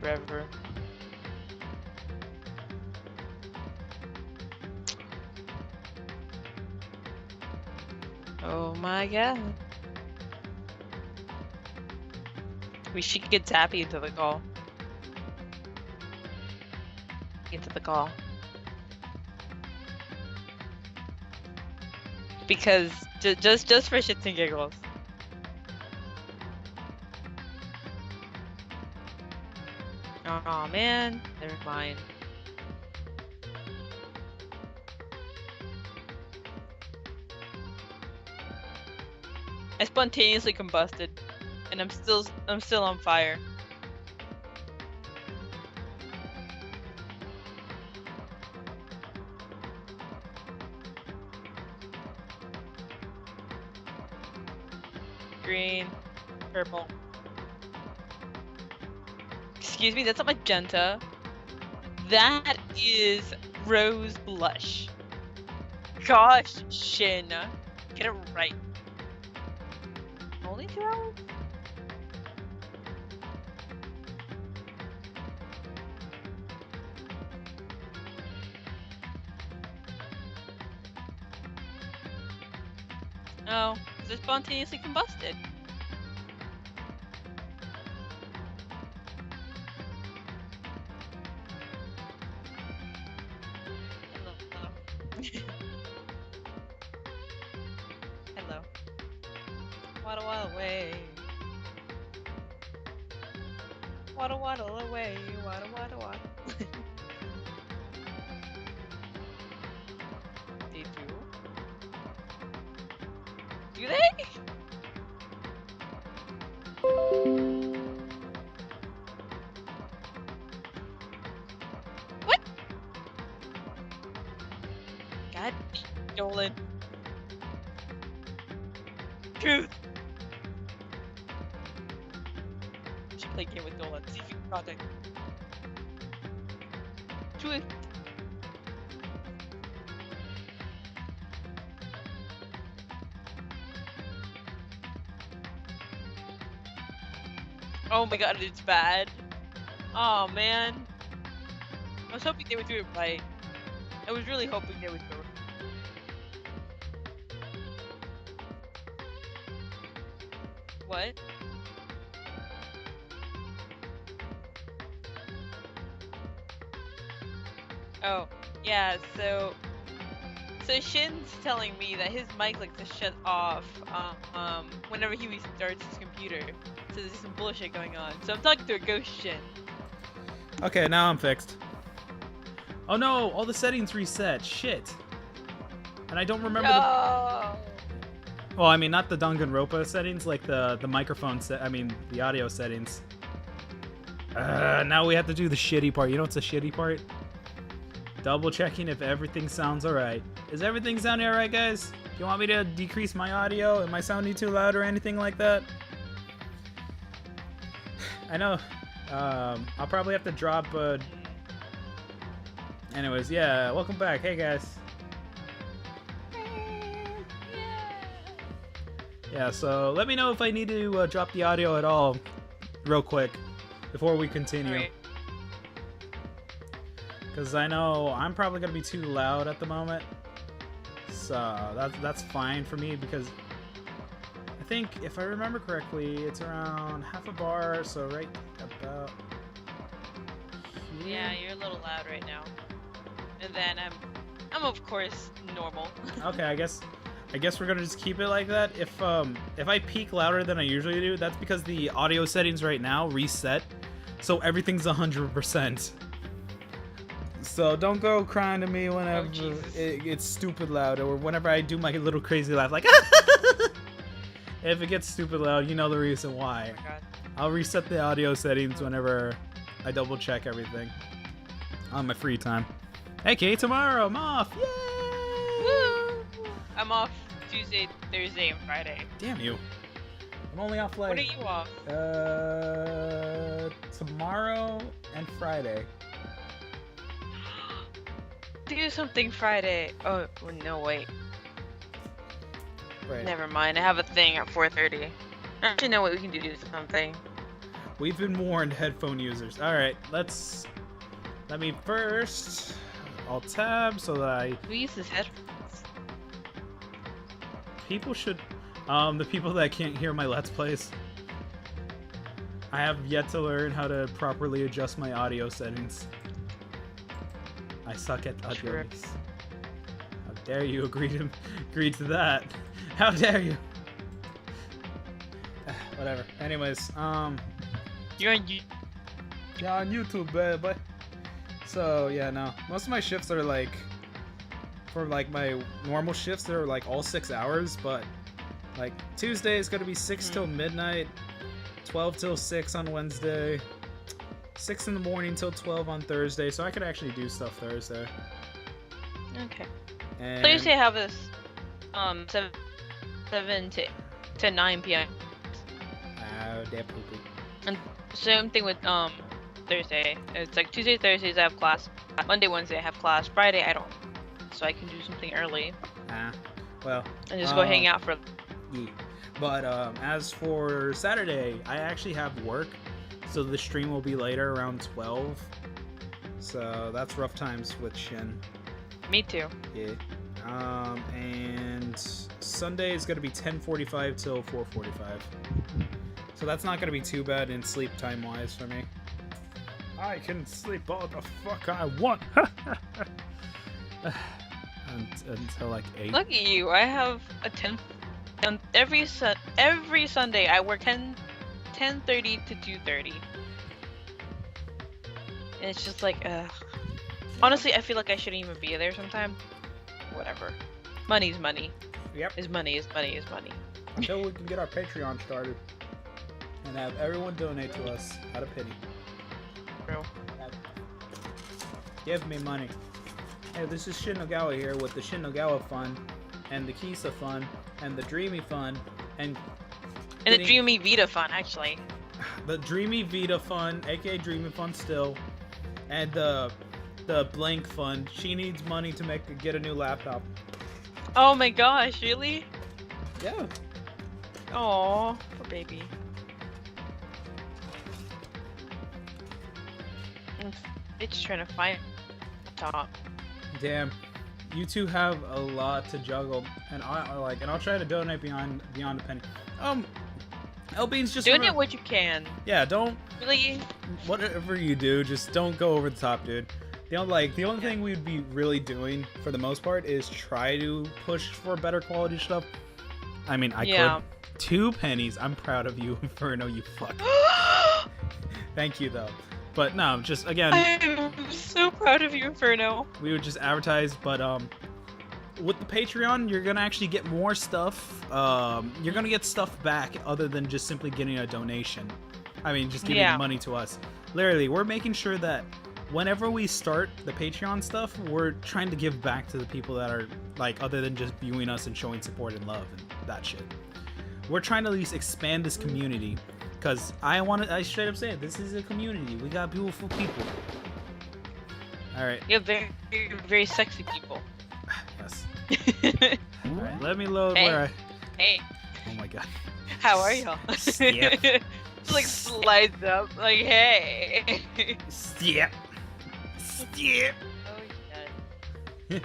forever. Oh my god. We should get Tappy into the call. Into the call. Because just for shits and giggles. Oh man, never mind. I spontaneously combusted, and I'm still on fire. Green, purple. Excuse me, that's not magenta. That is rose blush. Gosh, Shin, get it right. Only 2 hours? Oh, because it spontaneously combusted. Hello. Waddle waddle away. Waddle waddle away. Waddle waddle waddle. They do? Do they? What? God, Dolan. Truth. Should play game with Dolan. See if you can contact. Truth. Oh my god, it's bad. Oh man. I was hoping they would do it right. I was really hoping they would do it. What? Oh, yeah, so Shin's telling me that his mic likes to shut off whenever he restarts his computer. So there's some bullshit going on. So I'm talking to a ghost Shin. Okay, now I'm fixed. Oh no, all the settings reset. Shit. And I don't remember No! Well, I mean, not the Danganronpa settings, like the microphone the audio settings. Now we have to do the shitty part. You know what's the shitty part? Double checking if everything sounds alright. Is everything sounding alright, guys? Do you want me to decrease my audio? Am I sounding too loud or anything like that? I know. I'll probably have to drop. Anyways, yeah. Welcome back. Hey, guys. Yeah. So let me know if I need to drop the audio at all, real quick, before we continue. Right. Because I know I'm probably gonna be too loud at the moment. So that's fine for me because I think if I remember correctly, it's around half a bar, so right about here. Yeah, you're a little loud right now. And then I'm of course normal. Okay, I guess we're gonna just keep it like that. If I peak louder than I usually do, that's because the audio settings right now reset, so everything's 100%. So don't go crying to me whenever it's stupid loud, or whenever I do my little crazy laugh, like if it gets stupid loud, you know the reason why. Oh my god. I'll reset the audio settings whenever I double check everything on my free time. Okay, tomorrow I'm off. Yay! Woo! I'm off Tuesday, Thursday, and Friday. Damn you. I'm only off like When are you off? tomorrow and Friday. Do something Friday. Oh no, wait. Right. Never mind. I have a thing at 4:30. Actually, no, wait. We can do something. We've been warned, headphone users. All right, let me first. I'll tab so that Who uses headphones? people should. The people that can't hear my Let's Plays. I have yet to learn how to properly adjust my audio settings. I suck at audio. Sure. How dare you agree to that? How dare you? Whatever. Anyways, You're on you. yeah, on YouTube, but so yeah, no. Most of my shifts are like, for like my normal shifts, they're like all 6 hours, but like Tuesday is gonna be 6 till midnight, 12 till 6 on Wednesday, 6 in the morning till 12 on Thursday, so I could actually do stuff Thursday. Okay. And Thursday I have this 7 to 9 p.m. oh, damn poo-poo. And same thing with Thursday. It's like Tuesday, Thursdays I have class. Monday, Wednesday I have class. Friday I don't. So I can do something early Well, and just go hang out for. yeah. But as for Saturday, I actually have work, so the stream will be later around 12. So that's rough times with Shin. Me too. Yeah. And Sunday is gonna be 10:45 till 4:45. So that's not gonna be too bad in sleep time wise for me. I can sleep all the fuck I want. Until like 8. Look at you. I have a 10. And every Sunday I work 10:30 to 2:30. And it's just like, honestly, I feel like I shouldn't even be there sometimes. Whatever. Money's money. Yep. Is money is money is money. Until we can get our Patreon started and have everyone donate to us at a penny. Bro. Give me money. Hey, this is Shin Nagawa here with the Shin Nagawa Fund, and the Kisa Fund, and the Dreamy Fund, and the Dreamy Vita Fun, actually. The Dreamy Vita Fund, aka Dreamy Fund still, and the Blank Fund. She needs money to get a new laptop. Oh my gosh, really? Yeah. Oh, poor baby. It's trying to find top. Damn. You two have a lot to juggle, and I'll try to donate beyond a penny. Elbean's just Doing it what you can. Yeah, don't Really. whatever you do, just don't go over the top, dude. The only thing we'd be really doing for the most part is try to push for better quality stuff. I mean, I could 2 pennies. I'm proud of you, Inferno. You fuck. Thank you though. But no, just again. I'm so proud of you, Inferno. We would just advertise, but with the Patreon, you're gonna actually get more stuff. You're gonna get stuff back other than just simply getting a donation. I mean, just giving money to us. Literally, we're making sure that whenever we start the Patreon stuff, we're trying to give back to the people that are like other than just viewing us and showing support and love and that shit. We're trying to at least expand this community. Because I straight up say it, this is a community. We got beautiful people. Alright. You have very, very sexy people. Yes. Alright, let me load where I... Hey. Oh my god. How are y'all? Step. Just like slides up, like, hey. Step. Step. Oh, yeah.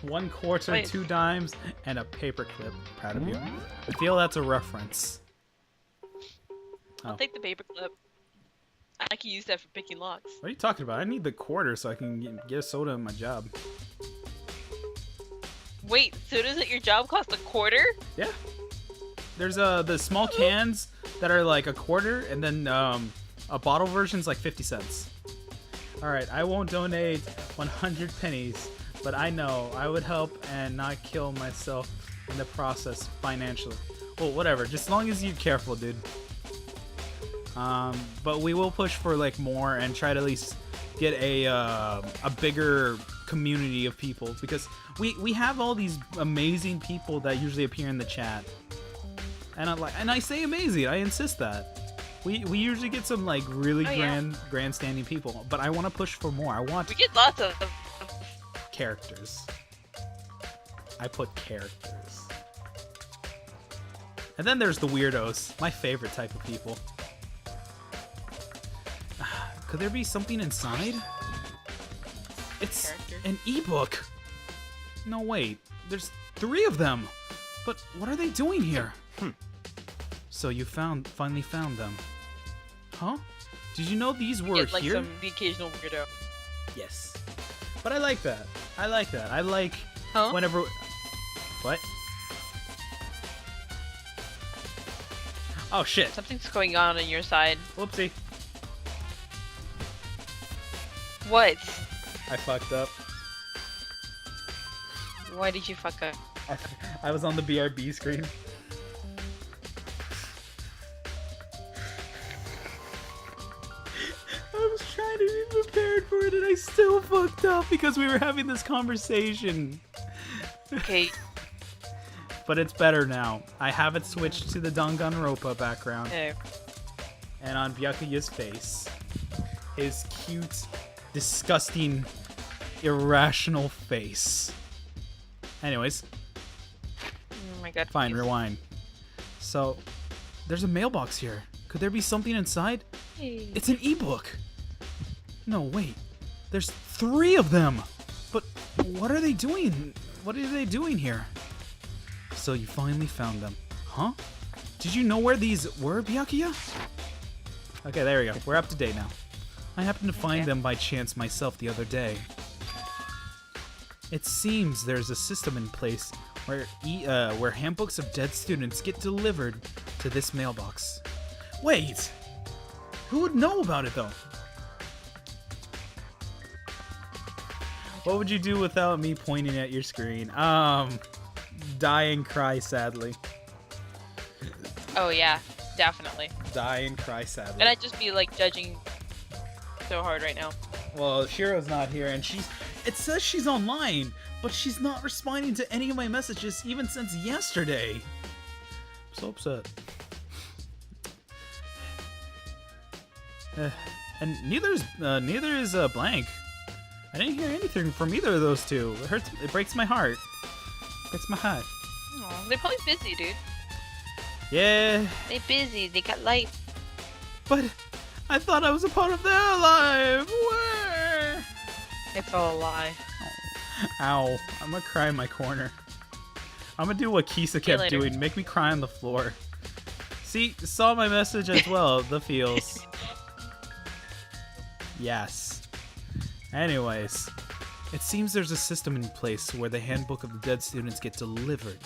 1 quarter, Wait. 2 dimes, and a paperclip. Proud of you. I feel that's a reference. I'll take the paperclip. I can use that for picking locks. What are you talking about? I need the quarter so I can get a soda in my job. Wait, sodas at your job cost a quarter? Yeah. There's the small cans that are like a quarter, and then a bottle version's like 50 cents. Alright, I won't donate 100 pennies, but I know I would help and not kill myself in the process financially. Well, whatever, just as long as you're careful, dude. But we will push for like more and try to at least get a bigger community of people, because we have all these amazing people that usually appear in the chat, and I say amazing, I insist that we usually get some like really grandstanding people, but I want to push for more. We get lots of characters. I put characters, and then there's the weirdos, my favorite type of people. Could there be something inside? It's Character. an ebook. No, wait. There's 3 of them. But what are they doing here? So you finally found them. Huh? Did you know these were Get, like, here? the occasional weirdo. Yes. But I like that. I like that. I like Huh? whenever... What? Oh, shit. Something's going on your side. Whoopsie. What? I fucked up. Why did you fuck up? I was on the BRB screen. I was trying to be prepared for it and I still fucked up because we were having this conversation. Okay. But it's better now. I have it switched to the Danganronpa background. Okay. And on Byakuya's face, his cute, disgusting, irrational face. Anyways, Oh my god. fine, please. rewind. So, there's a mailbox here. Could there be something inside? Hey. It's an ebook. No, wait. There's 3 of them. But what are they doing? What are they doing here? So you finally found them. Huh? Did you know where these were, Byakuya? Okay, there we go. We're up to date now. I happened to find Okay. them by chance myself the other day. It seems there's a system in place where handbooks of dead students get delivered to this mailbox. Wait! Who would know about it, though? What would you do without me pointing at your screen? Die and cry sadly. Oh yeah, definitely. Die and cry sadly. And I'd just be like judging so hard right now. Well, Shiro's not here, and it says she's online, but she's not responding to any of my messages even since yesterday. I'm so upset. And neither is Blank. I didn't hear anything from either of those two. It hurts. It breaks my heart. Breaks my heart. Aw, they're probably busy, dude. Yeah, They busy. They got life. but I thought I was a part of their life. Where? It's all a lie. Ow. I'm gonna cry in my corner. I'm gonna do what Kisa you kept later. doing, make me cry on the floor. See, saw my message as well, the feels. Yes. Anyways, it seems there's a system in place where the handbook of the dead students get delivered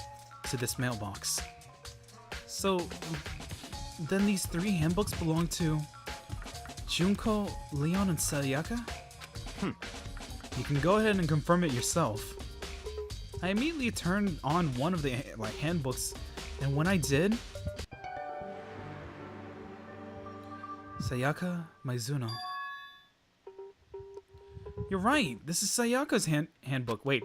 to this mailbox. So, then these 3 handbooks belong to Junko, Leon, and Sayaka? You can go ahead and confirm it yourself. I immediately turned on one of the handbooks, and when I did, Sayaka Maizuno. You're right. This is Sayaka's handbook. Wait,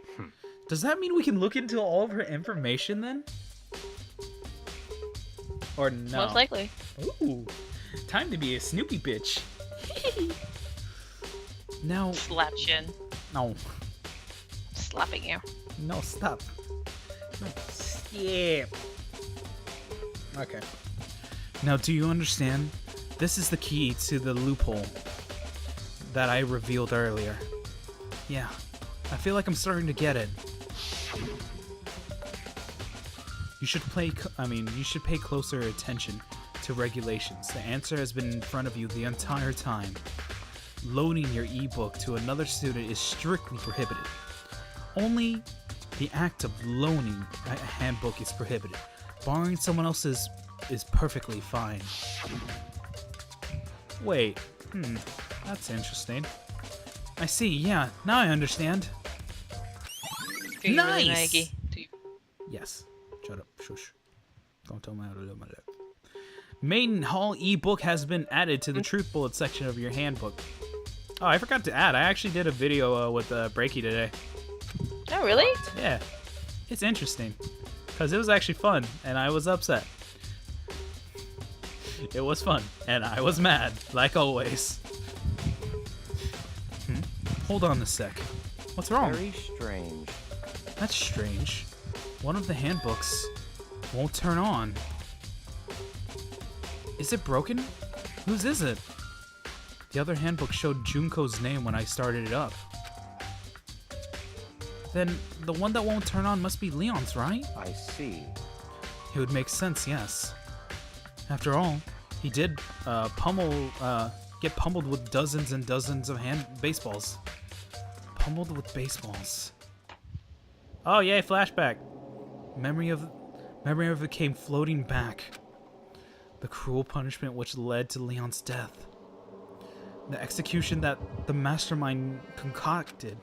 does that mean we can look into all of her information then? Or no? Most likely. Ooh, time to be a Snoopy bitch. Now, Slap Shin. no, Slapping you. no, stop. No, skip. Okay. Now, do you understand? This is the key to the loophole that I revealed earlier. Yeah, I feel like I'm starting to get it. You should pay closer attention to regulations. The answer has been in front of you the entire time. Loaning your ebook to another student is strictly prohibited. Only the act of loaning a handbook is prohibited. Borrowing someone else's is perfectly fine. Wait, that's interesting. I see, yeah, now I understand. Feeling really Nice! naggy. Do you- Yes. Shut up. Shush. Don't tell me how to live my life. Maiden Hall ebook has been added to the Truth Bullet section of your handbook. Oh, I forgot to add. I actually did a video with Breaky today. Oh, really? Yeah. It's interesting. Because it was actually fun, and I was upset. It was fun, and I was mad, like always. Hold on a sec. What's wrong? Very strange. That's strange. One of the handbooks won't turn on. Is it broken? Whose is it? The other handbook showed Junko's name when I started it up. Then the one that won't turn on must be Leon's, right? I see. It would make sense, yes. After all, he did get pummeled with dozens and dozens of baseballs. Pummeled with baseballs. Oh yay, flashback. Memory of it came floating back. The cruel punishment which led to Leon's death. The execution that the mastermind concocted.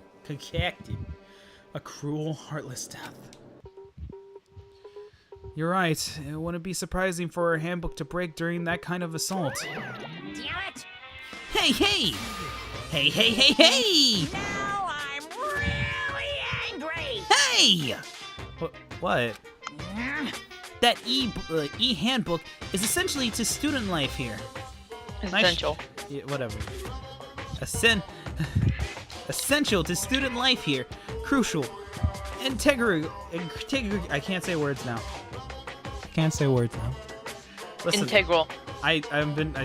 A cruel, heartless death. You're right. It wouldn't be surprising for a handbook to break during that kind of assault. Damn it! Hey, hey! Hey, hey, hey, hey! Now I'm really angry! Hey! What? That e-handbook is essentially to student life here. Essential. Yeah, whatever. Essential to student life here. Crucial. Integral. I can't say words now. Listen, Integral. I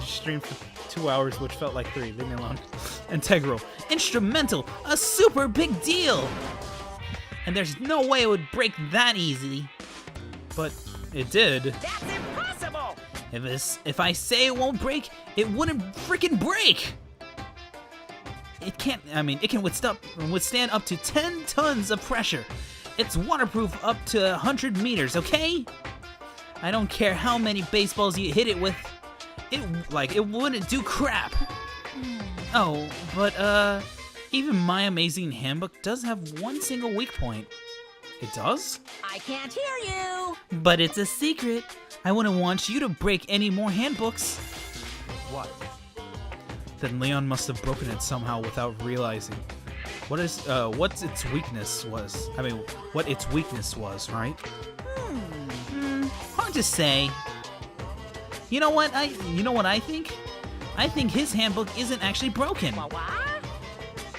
streamed for 2 hours, which felt like 3. Leave me alone. Integral. Instrumental. A super big deal. And there's no way it would break that easily. But it did. That's impossible! If I say it won't break, it wouldn't freaking break. It can withstand up to 10 tons of pressure. It's waterproof up to 100 meters, okay? I don't care how many baseballs you hit it with. It wouldn't do crap. Oh, but even my amazing handbook does have one single weak point. It does? I can't hear you! But it's a secret. I wouldn't want you to break any more handbooks. What? Then Leon must have broken it somehow without realizing. What its weakness was, right? Hard to say. You know what I think? I think his handbook isn't actually broken. What?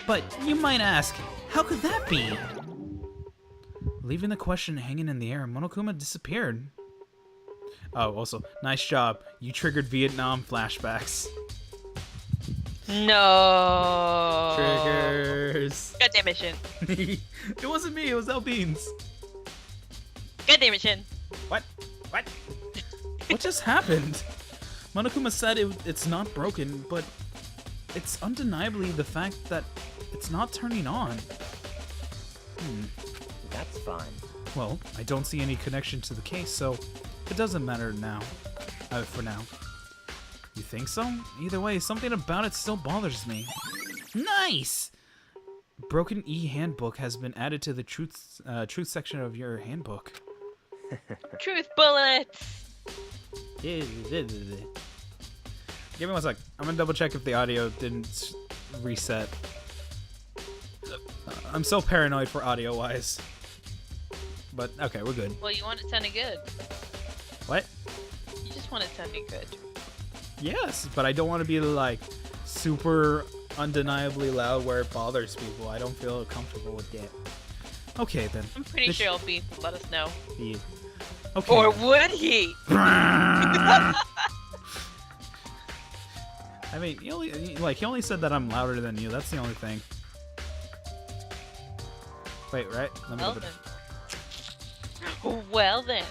But you might ask, how could that be? Leaving the question hanging in the air, Monokuma disappeared. Oh, also, nice job. You triggered Vietnam flashbacks. No. Triggers. God damn it, Shin. It wasn't me, it was Albine's. God damn it, Shin. What? What just happened? Monokuma said it's not broken, but it's undeniably the fact that it's not turning on. That's fine. Well, I don't see any connection to the case, so it doesn't matter now. For now. You think so? Either way, something about it still bothers me. Nice! Broken E-handbook has been added to the truth section of your handbook. Truth bullets. Give me 1 sec. I'm gonna double check if the audio didn't reset. I'm so paranoid for audio-wise. But, okay, we're good. Well, you want it sounding good. What? You just want it sounding good. Yes, but I don't want to be, like, super undeniably loud where it bothers people. I don't feel comfortable with that. Okay, then. I'm pretty sure Albean will let us know. Yeah. Okay. Or would he? I mean, he only said that I'm louder than you. That's the only thing. Wait, right? Let me Well go then. Well then.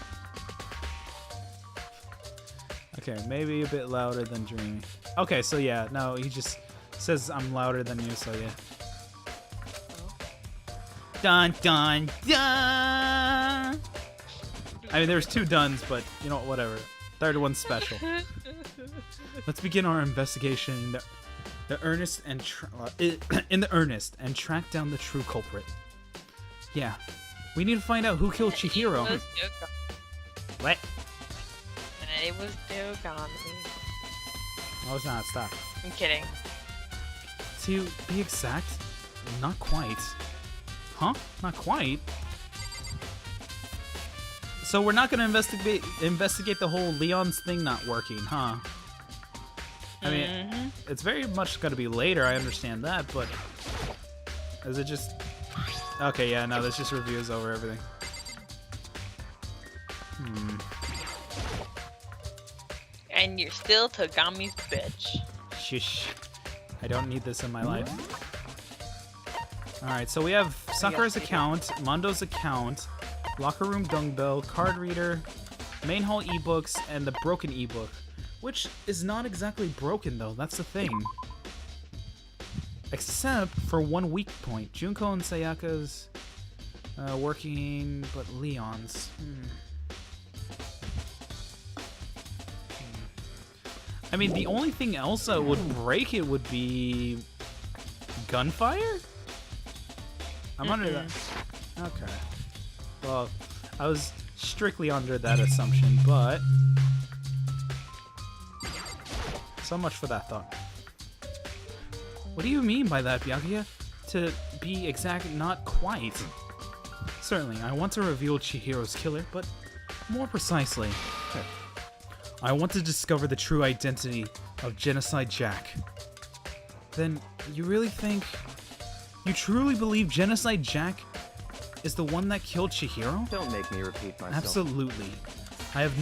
Okay, maybe a bit louder than Dreamy. Okay, so yeah, no, he just says I'm louder than you, so yeah. Dun dun dun! I mean, there's 2 duns, but you know, whatever. Third one's special. Let's begin our investigation in the earnest and track down the true culprit. Yeah, we need to find out who killed Chihiro. What? It was Dogami. No, it's not. Stop. I'm kidding. To be exact, not quite. Huh? Not quite? So we're not gonna investigate the whole Leon's thing not working, huh? I mean, it's very much gonna be later, I understand that, but... Is it just... Okay, yeah, no, this just reviews over everything. And you're still Togami's bitch. Shush. I don't need this in my life. Alright, so we have Sakura's account, Mondo's account, Locker Room Dumbbell, Card Reader, Main Hall ebooks, and the Broken ebook. Which is not exactly broken, though. That's the thing. Except for one weak point. Junko and Sayaka's working, but Leon's. I mean, the only thing else that would break it would be gunfire? I'm under that. Okay. Well, I was strictly under that assumption, but so much for that thought. What do you mean by that, Byakuya? To be exact, not quite. Certainly, I want to reveal Chihiro's killer, but more precisely, I want to discover the true identity of Genocide Jack. Then, you really think... You truly believe Genocide Jack is the one that killed Chihiro? Don't make me repeat myself. Absolutely. I have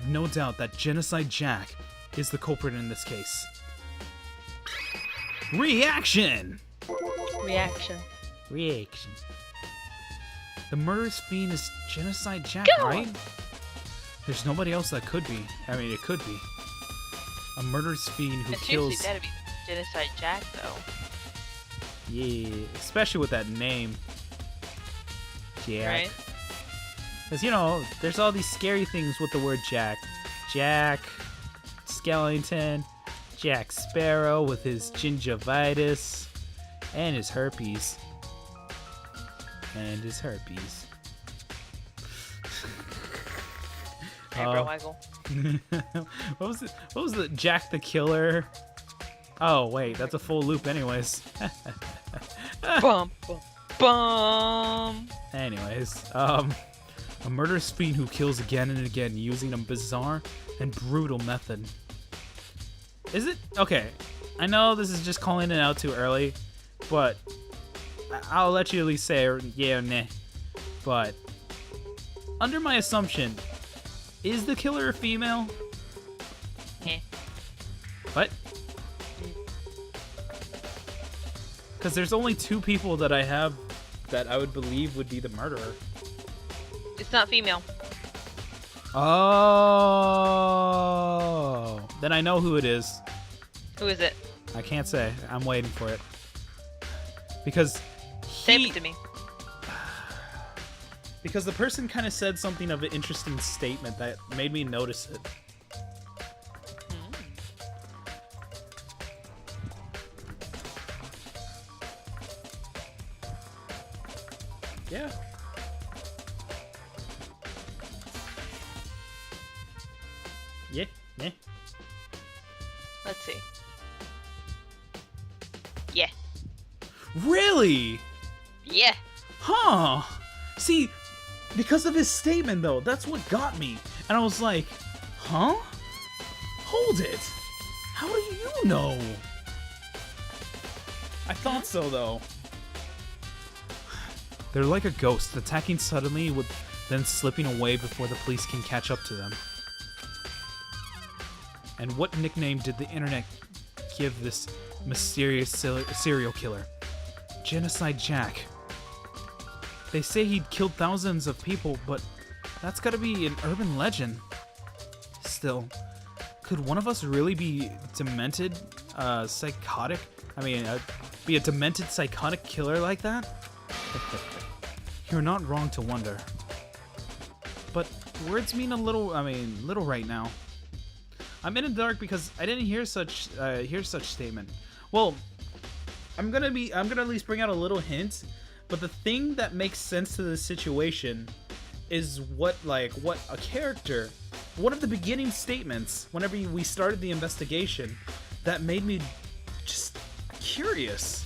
no doubt that Genocide Jack is the culprit in this case. Reaction! Reaction. Reaction. The murderous fiend is Genocide Jack, Go! right? There's nobody else that could be. I mean, it could be. A murderous fiend who It's kills... usually gotta be Genocide Jack, though. Yeah, especially with that name. Jack. Right? Because, you know, there's all these scary things with the word Jack. Jack Skellington, Jack Sparrow with his gingivitis, and his herpes. And his herpes. Hey, bro, Michael. What was the Jack the Killer? Oh, wait, that's a full loop anyways. Bum, bum, bum. Anyways, a murderous fiend who kills again and again using a bizarre and brutal method. Is it? Okay, I know this is just calling it out too early, but I'll let you at least say yeah or nah. But, under my assumption, is the killer a female? Eh. What? Because there's only two people that I have that I would believe would be the murderer. It's not female. Oh. Then I know who it is. Who is it? I can't say. I'm waiting for it. Because Say it to me. Because the person kind of said something of an interesting statement that made me notice it. Yeah. Yeah. Yeah. Let's see. Yeah. Really? Yeah. Huh. See, because of his statement, though, that's what got me. And I was like, huh? Hold it. How do you know? I thought so, though. They're like a ghost, attacking suddenly with then slipping away before the police can catch up to them. And what nickname did the internet give this mysterious serial killer? Genocide Jack. They say he'd killed thousands of people, but that's gotta be an urban legend. Still, could one of us really be demented, psychotic? I mean, be a demented psychotic killer like that? You're not wrong to wonder. But words mean little right now. I'm in the dark because I didn't hear such statement. Well, I'm gonna at least bring out a little hint, but the thing that makes sense to this situation is what a character, one of the beginning statements whenever we started the investigation that made me just curious.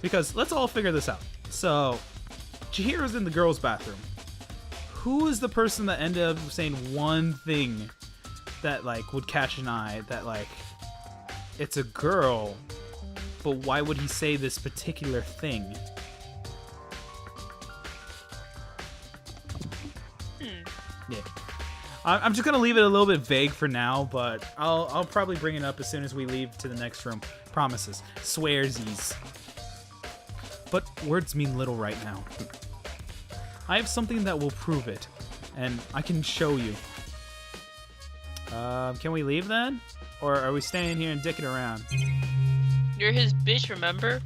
Because let's all figure this out. So, Chihiro's in the girls' bathroom. Who is the person that ended up saying one thing that would catch an eye, that it's a girl, but why would he say this particular thing? Yeah. I'm just gonna leave it a little bit vague for now, but I'll probably bring it up as soon as we leave to the next room. Promises. Swearsies. But words mean little right now. I have something that will prove it, and I can show you. Can we leave then? Or are we staying here and dicking around? You're his bitch, remember?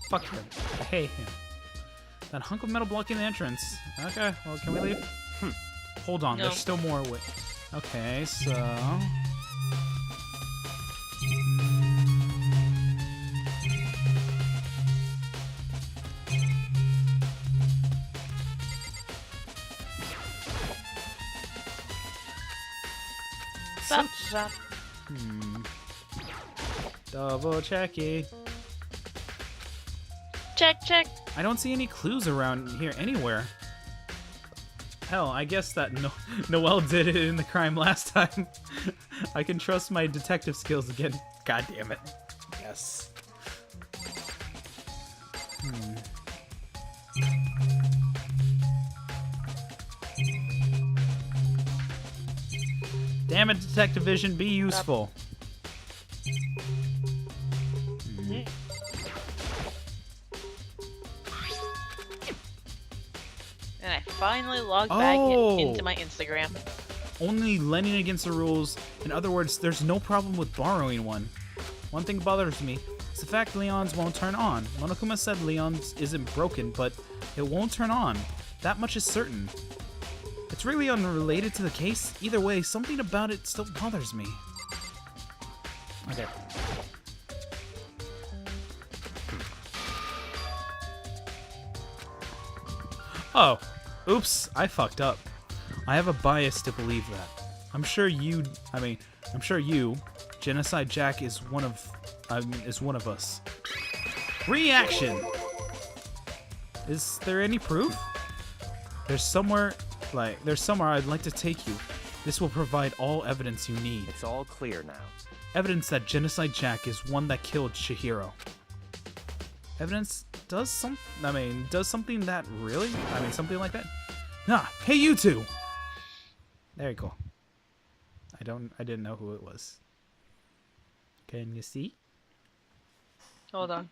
Fuck him. I hate him. That hunk of metal blocking the entrance. Okay, well, can we leave? Hold on, No. there's still more. Okay, so... Stop, stop. Double checky. Check, check. I don't see any clues around here anywhere. Hell, I guess that Noelle did it in the crime last time. I can trust my detective skills again. God damn it. Yes. Damn it, Detective Vision, be useful. And I finally logged back into my Instagram. Only lending against the rules. In other words, there's no problem with borrowing one. One thing bothers me is the fact Leon's won't turn on. Monokuma said Leon's isn't broken, but it won't turn on. That much is certain. It's really unrelated to the case. Either way, something about it still bothers me. Okay. Oh, oops, I fucked up. I have a bias to believe that. I'm sure you, Genocide Jack is one of us. Reaction! Is there any proof? There's somewhere I'd like to take you. This will provide all evidence you need. It's all clear now. Evidence that Genocide Jack is one that killed Chihiro. Evidence does something that really? Something like that? Nah, hey you two! There you go. I didn't know who it was. Can you see? Hold on.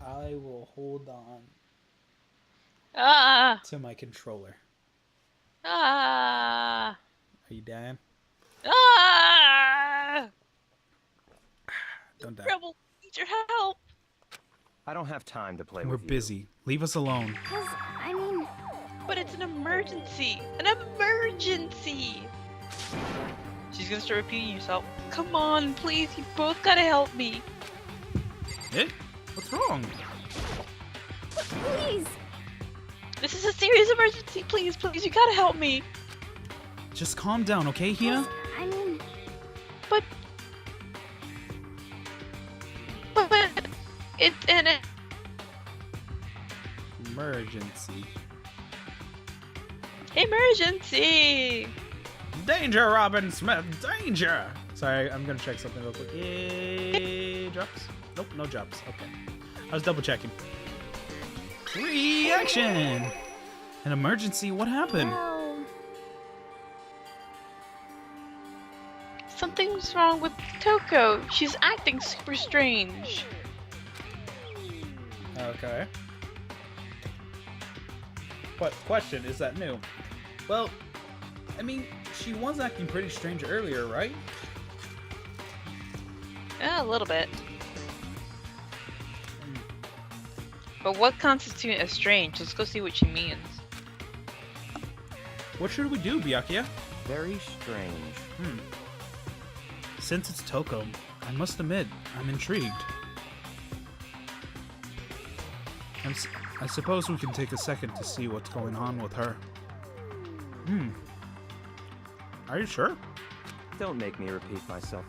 I will hold on Ah! to my controller. Ah! Are you dying? Ah! Don't die. Rebel, need your help! I don't have time to play We're with you. busy. Leave us alone. But it's an emergency! An emergency! She's gonna start repeating herself. Come on, please, you both gotta help me. Eh? What's wrong? Please. This is a serious emergency, please, please, you gotta help me. Just calm down, okay, Hina? But it's an Emergency. emergency! Danger, Robin Smith! Danger! Sorry, I'm gonna check something real quick. Drops? Nope, no drops. Okay. I was double checking. Reaction! An emergency? What happened? Something's wrong with Toko. She's acting super strange. Okay. But question, is that new? Well, she was acting pretty strange earlier, right? Yeah, a little bit. But what constitutes as strange? Let's go see what she means. What should we do, Byakuya? Very strange. Since it's Toko, I must admit, I'm intrigued. I suppose we can take a second to see what's going on with her. Are you sure? Don't make me repeat myself.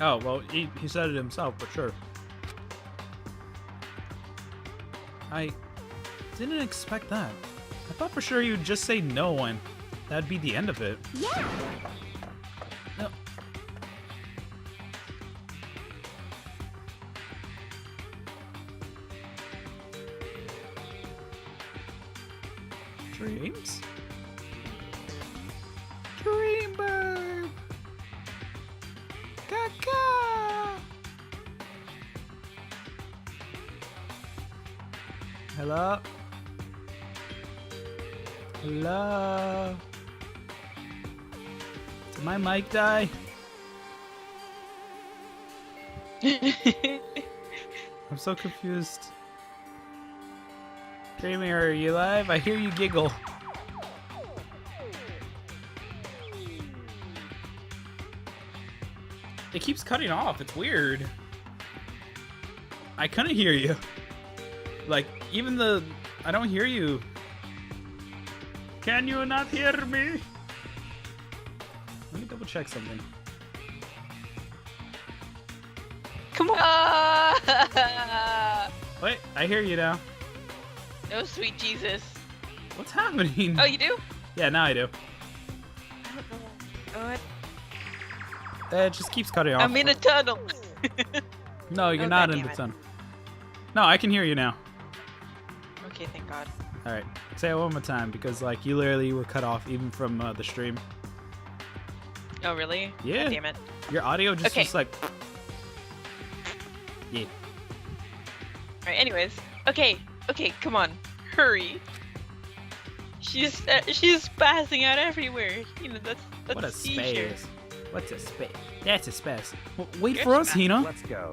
Oh, well, he said it himself, but sure. I didn't expect that. I thought for sure you'd just say no and that'd be the end of it. Yeah. No. Dreams? Dreambird! Caca! Hello? Hello? Did my mic die? I'm so confused. Dreamy, are you live? I hear you giggle. It keeps cutting off. It's weird. I couldn't hear you. Like, even the... I don't hear you. Can you not hear me? Let me double check something. Come on! Wait, I hear you now. Oh, sweet Jesus. What's happening? Oh, you do? Yeah, now I do. I don't know. What? It just keeps cutting off. I'm in a tunnel. No, you're Oh, not God in damn the it. tunnel. No, I can hear you now. Okay, thank God. All right, say it one more time because like you literally were cut off even from the stream. Oh, really? Yeah. God damn it. Your audio just Okay. was like. Yeah. Alright, anyways. Okay, come on. Hurry. She's passing out everywhere. You know, that's What a seizure. space. What's a space? That's a space. Wait You're for us, space. Hina. Let's go.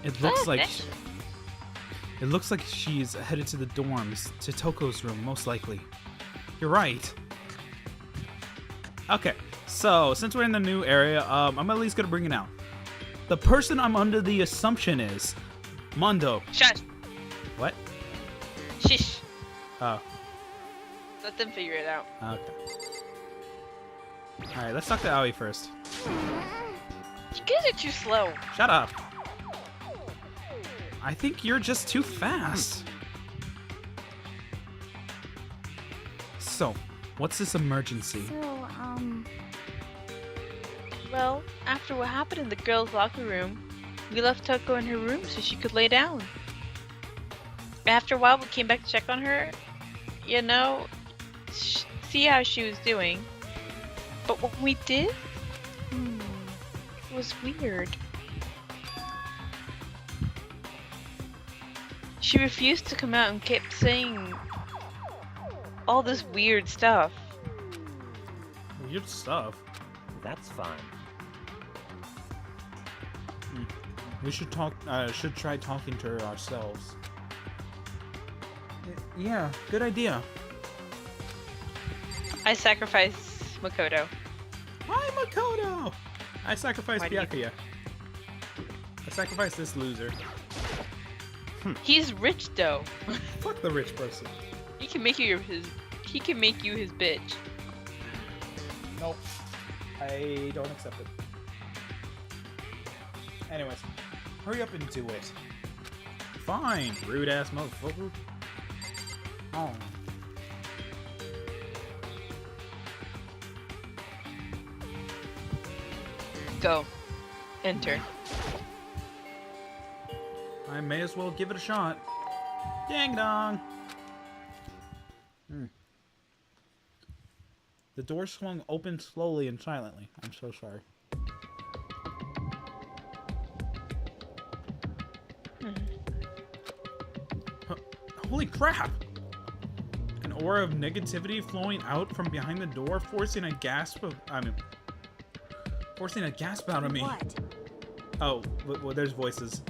It looks Oh, like. that's- It looks like she's headed to the dorms, to Toko's room, most likely. You're right. Okay, so since we're in the new area, I'm at least gonna bring it out. The person I'm under the assumption is Mondo. Shush. What? Shish. Oh, Let them figure it out. okay. All right, let's talk to Aoi first. You guys are too slow. Shut up. I think you're just too fast. So, what's this emergency? So, Well, after what happened in the girls' locker room, we left Toko in her room so she could lay down. After a while, we came back to check on her. You know, see how she was doing. But what we did was weird. She refused to come out and kept saying all this weird stuff. Weird stuff. That's fine. We should talk. Should try talking to her ourselves. Yeah, good idea. I sacrificed Makoto. Hi, Makoto. I sacrificed Why do you- Byakuya. I sacrificed this loser. He's rich though. Fuck the rich person. He can make you his. He can make you his bitch. Nope. I don't accept it. Anyways, hurry up and do it. Fine, rude ass motherfucker. Oh. Go. Enter. I may as well give it a shot. Ding dong. The door swung open slowly and silently. I'm so sorry. Holy crap! An aura of negativity flowing out from behind the door, forcing a gasp out of me. What? Oh, well, there's voices.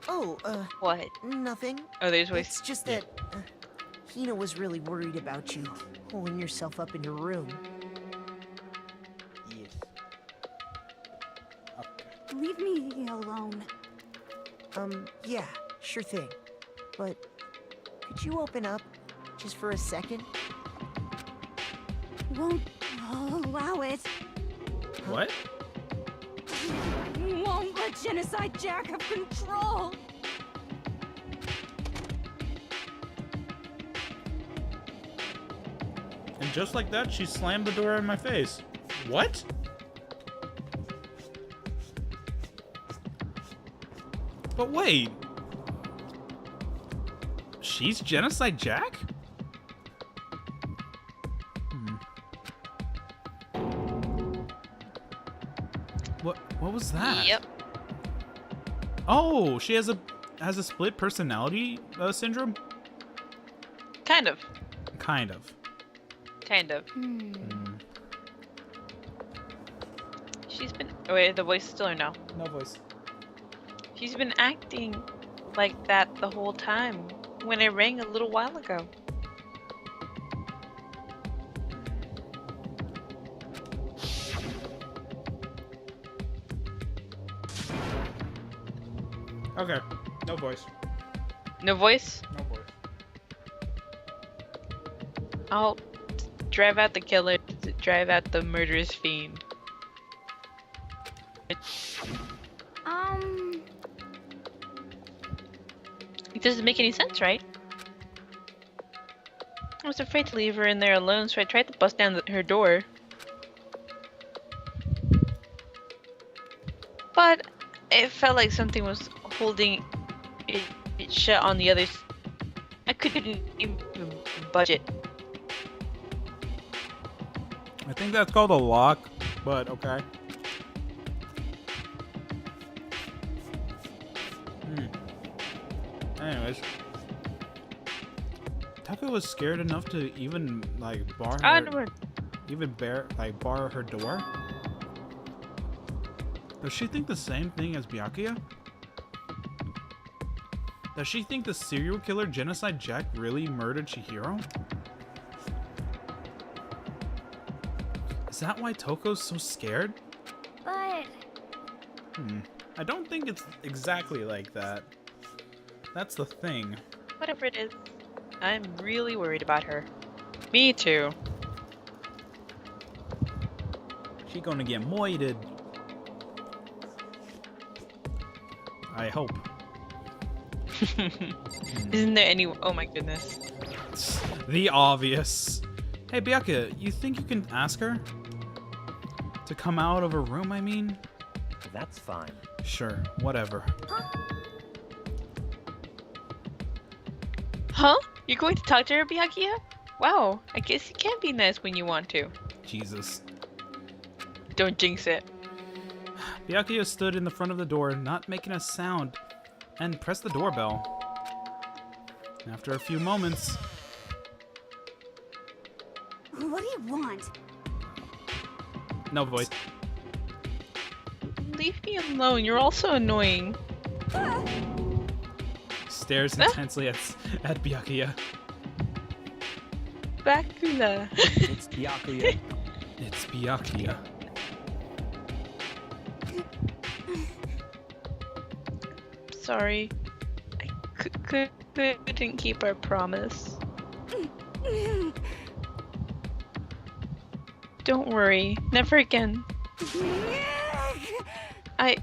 Oh, What? nothing. Oh, there's ways. It's just that Hina was really worried about you holding yourself up in your room. Yes. Okay. leave me alone. Yeah, sure thing. But could you open up just for a second? Won't allow it. What? Won't let Genocide Jack have control. And just like that, she slammed the door in my face. What? But wait. She's Genocide Jack? What was that? Yep. Oh, she has has a split personality syndrome? Kind of. Kind of. Kind of. Hmm. She's been. Oh, wait, the voice is still or no? No voice. She's been acting like that the whole time when it rang a little while ago. Okay. No voice. No voice? No voice. I'll drive out the killer, drive out the murderous fiend. It doesn't make any sense, right? I was afraid to leave her in there alone, so I tried to bust down her door. But it felt like something was holding it shut on the other I couldn't even budge it. I think that's called a lock, but okay. Anyways, Taka was scared enough to even like bar her, Onward. bar her door. Does she think the same thing as Byakuya? Does she think the serial killer Genocide Jack really murdered Chihiro? Is that why Toko's so scared? But I don't think it's exactly like that. That's the thing. Whatever it is, I'm really worried about her. Me too. She gonna get moited. I hope. Isn't there any? Oh my goodness. The obvious. Hey, Byakuya, you think you can ask her? To come out of her room, I mean? That's fine. Sure, whatever. Huh? You're going to talk to her, Byakuya? Wow, I guess you can be nice when you want to. Jesus. Don't jinx it. Byakuya stood in the front of the door, not making a sound, and pressed the doorbell. After a few moments... what do you want? No voice. Leave me alone, you're also annoying. Stares intensely at Byakuya. Bakula. It's Byakuya. It's Byakuya. Sorry. I couldn't keep our promise. Don't worry, never again. I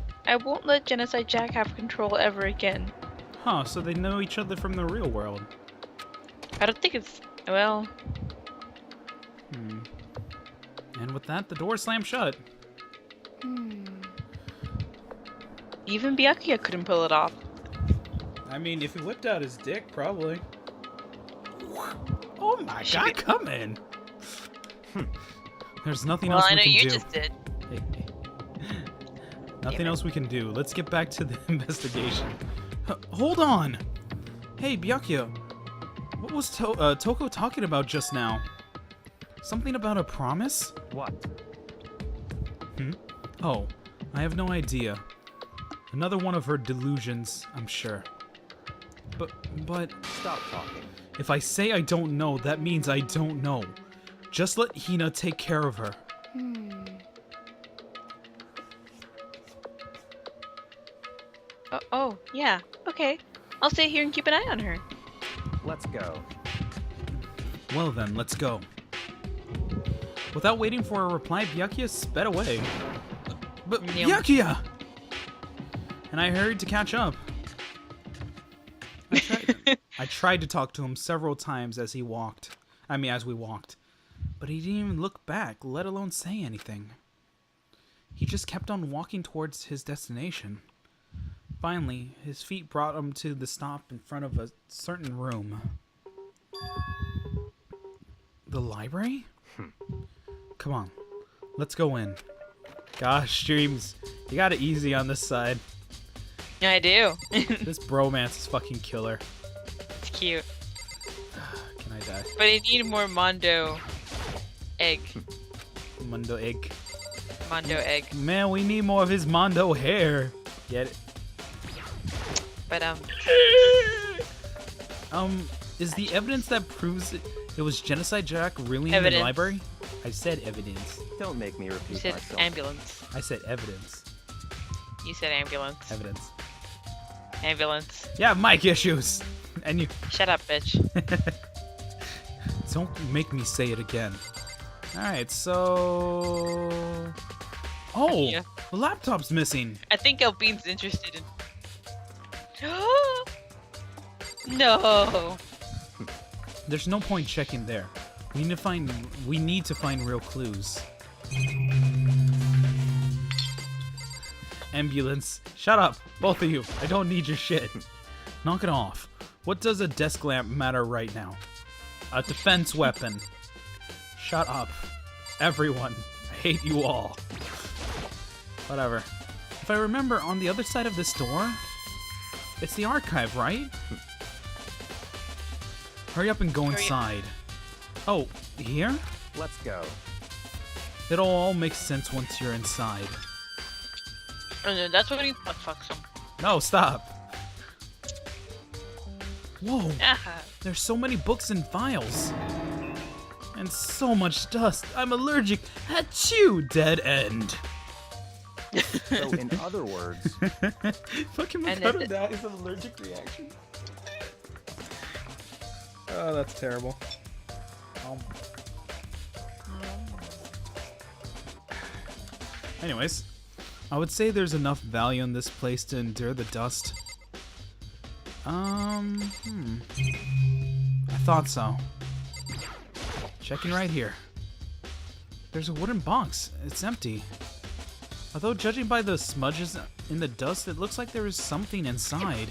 won't let Genocide Jack have control ever again. Huh, so they know each other from the real world. I don't think it's... well... And with that, the door slammed shut. Even Byakuya couldn't pull it off. I mean, if he whipped out his dick, probably. Oh my god, come in! There's nothing else I we know can you do. just did. Nothing else we can do. Let's get back to the investigation. Hold on! Hey, Byakuya. What was Toko talking about just now? Something about a promise? What? Oh, I have no idea. Another one of her delusions, I'm sure. But... Stop talking. If I say I don't know, that means I don't know. Just let Hina take care of her. Oh, yeah. Okay. I'll stay here and keep an eye on her. Let's go. Well then, let's go. Without waiting for a reply, Byakuya sped away. But Byakuya! And I hurried to catch up. I tried to talk to him several times as we walked. But he didn't even look back, let alone say anything. He just kept on walking towards his destination. Finally, his feet brought him to the stop in front of a certain room. The library? Come on, let's go in. Gosh, streams, you got it easy on this side. I do. This bromance is fucking killer. It's cute. Can I die? But I need more Mondo egg. Mondo egg. Mondo egg. Man, we need more of his Mondo hair. Get it? But Is the evidence that proves it was Genocide Jack really in the Evidence. library? I said evidence. Don't make me you repeat said myself. ambulance. I said evidence. You said ambulance. Evidence. Ambulance. Yeah, mic issues. And you Shut up, bitch. don't make me say it again. Alright, so... Oh! Yeah. The laptop's missing. I think Albine's interested in. No. There's no point checking there. We need to find real clues. Ambulance. Shut up, both of you. I don't need your shit. Knock it off. What does a desk lamp matter right now? A defense weapon. Shut up. Everyone. I hate you all. Whatever. If I remember, on the other side of this door, it's the archive, right? Hurry up and go inside. Oh, here? Let's go. It'll all make sense once you're inside. Oh, no, that's what he fucks him. No, stop. Whoa, Ah. there's so many books and files. And so much dust. I'm allergic. Achoo, dead end. So in other words, Fucking And Makoto it- dies of allergic reaction. Oh, that's terrible. Anyways, I would say there's enough value in this place to endure the dust. I thought so. Checking right here. There's a wooden box. It's empty. Although judging by the smudges in the dust, it looks like there is something inside.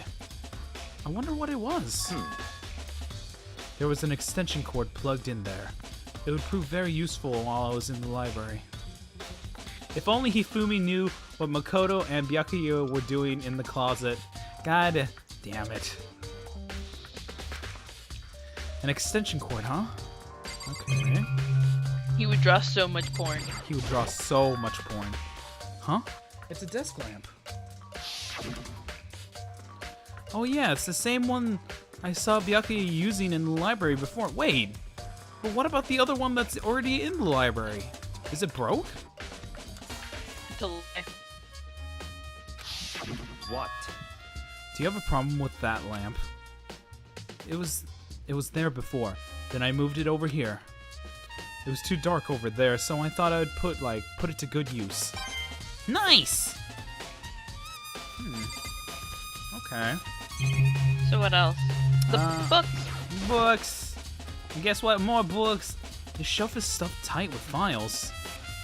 I wonder what it was. There was an extension cord plugged in there. It would prove very useful while I was in the library. If only Hifumi knew what Makoto and Byakuya were doing in the closet. God damn it. An extension cord, huh? Okay. He would draw so much porn. He would draw so much porn. Huh? It's a desk lamp. Oh yeah, it's the same one I saw Byakuya using in the library before. Wait, but what about the other one that's already in the library? Is it broke? To lie. what? Do you have a problem with that lamp? It was there before. Then I moved it over here. It was too dark over there, so I thought I would put it to good use. Nice. Okay. So what else? The books. Books. And guess what? More books. The shelf is stuffed tight with files.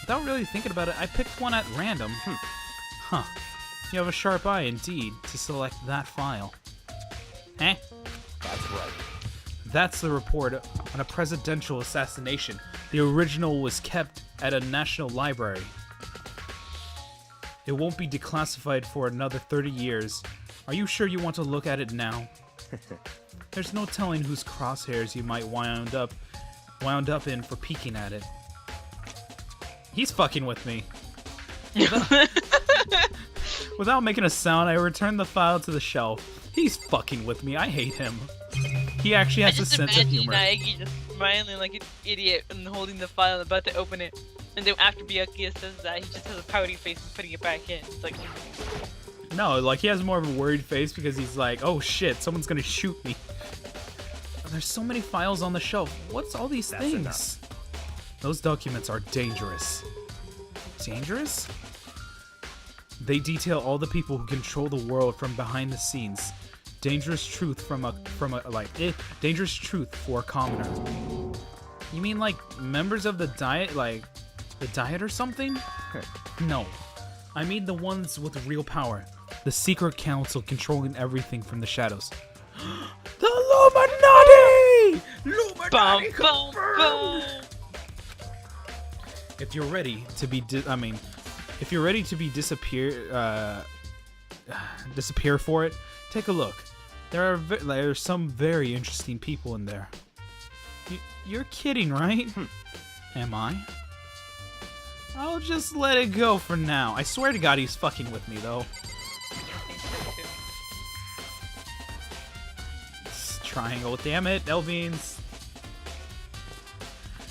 Without really thinking about it, I picked one at random. Huh. You have a sharp eye indeed to select that file. Eh? That's right. That's the report on a presidential assassination. The original was kept at a national library. It won't be declassified for another 30 years. Are you sure you want to look at it now? There's no telling whose crosshairs you might wound up in for peeking at it. He's fucking with me. Without making a sound, I returned the file to the shelf. He's fucking with me. I hate him. He actually has a sense of humor. Naegi just smiling like an idiot and holding the file and about to open it. And then after Byakuya says that, he just has a pouty face and putting it back in. It's like, No, like he has more of a worried face because he's like, oh shit, someone's gonna shoot me. There's so many files on the shelf. What's all these things? enough. Those documents are dangerous. Dangerous? They detail all the people who control the world from behind the scenes. Dangerous truth dangerous truth for a commoner. You mean like members of the diet, like the diet or something? No. I mean the ones with real power. The secret council controlling everything from the shadows. The Illuminati! bum, Illuminati bum, bum. If you're ready to be, disappear for it. Take a look. There are some very interesting people in there. You're kidding, right? Am I? I'll just let it go for now. I swear to God he's fucking with me, though. Triangle, damn it, Elvines.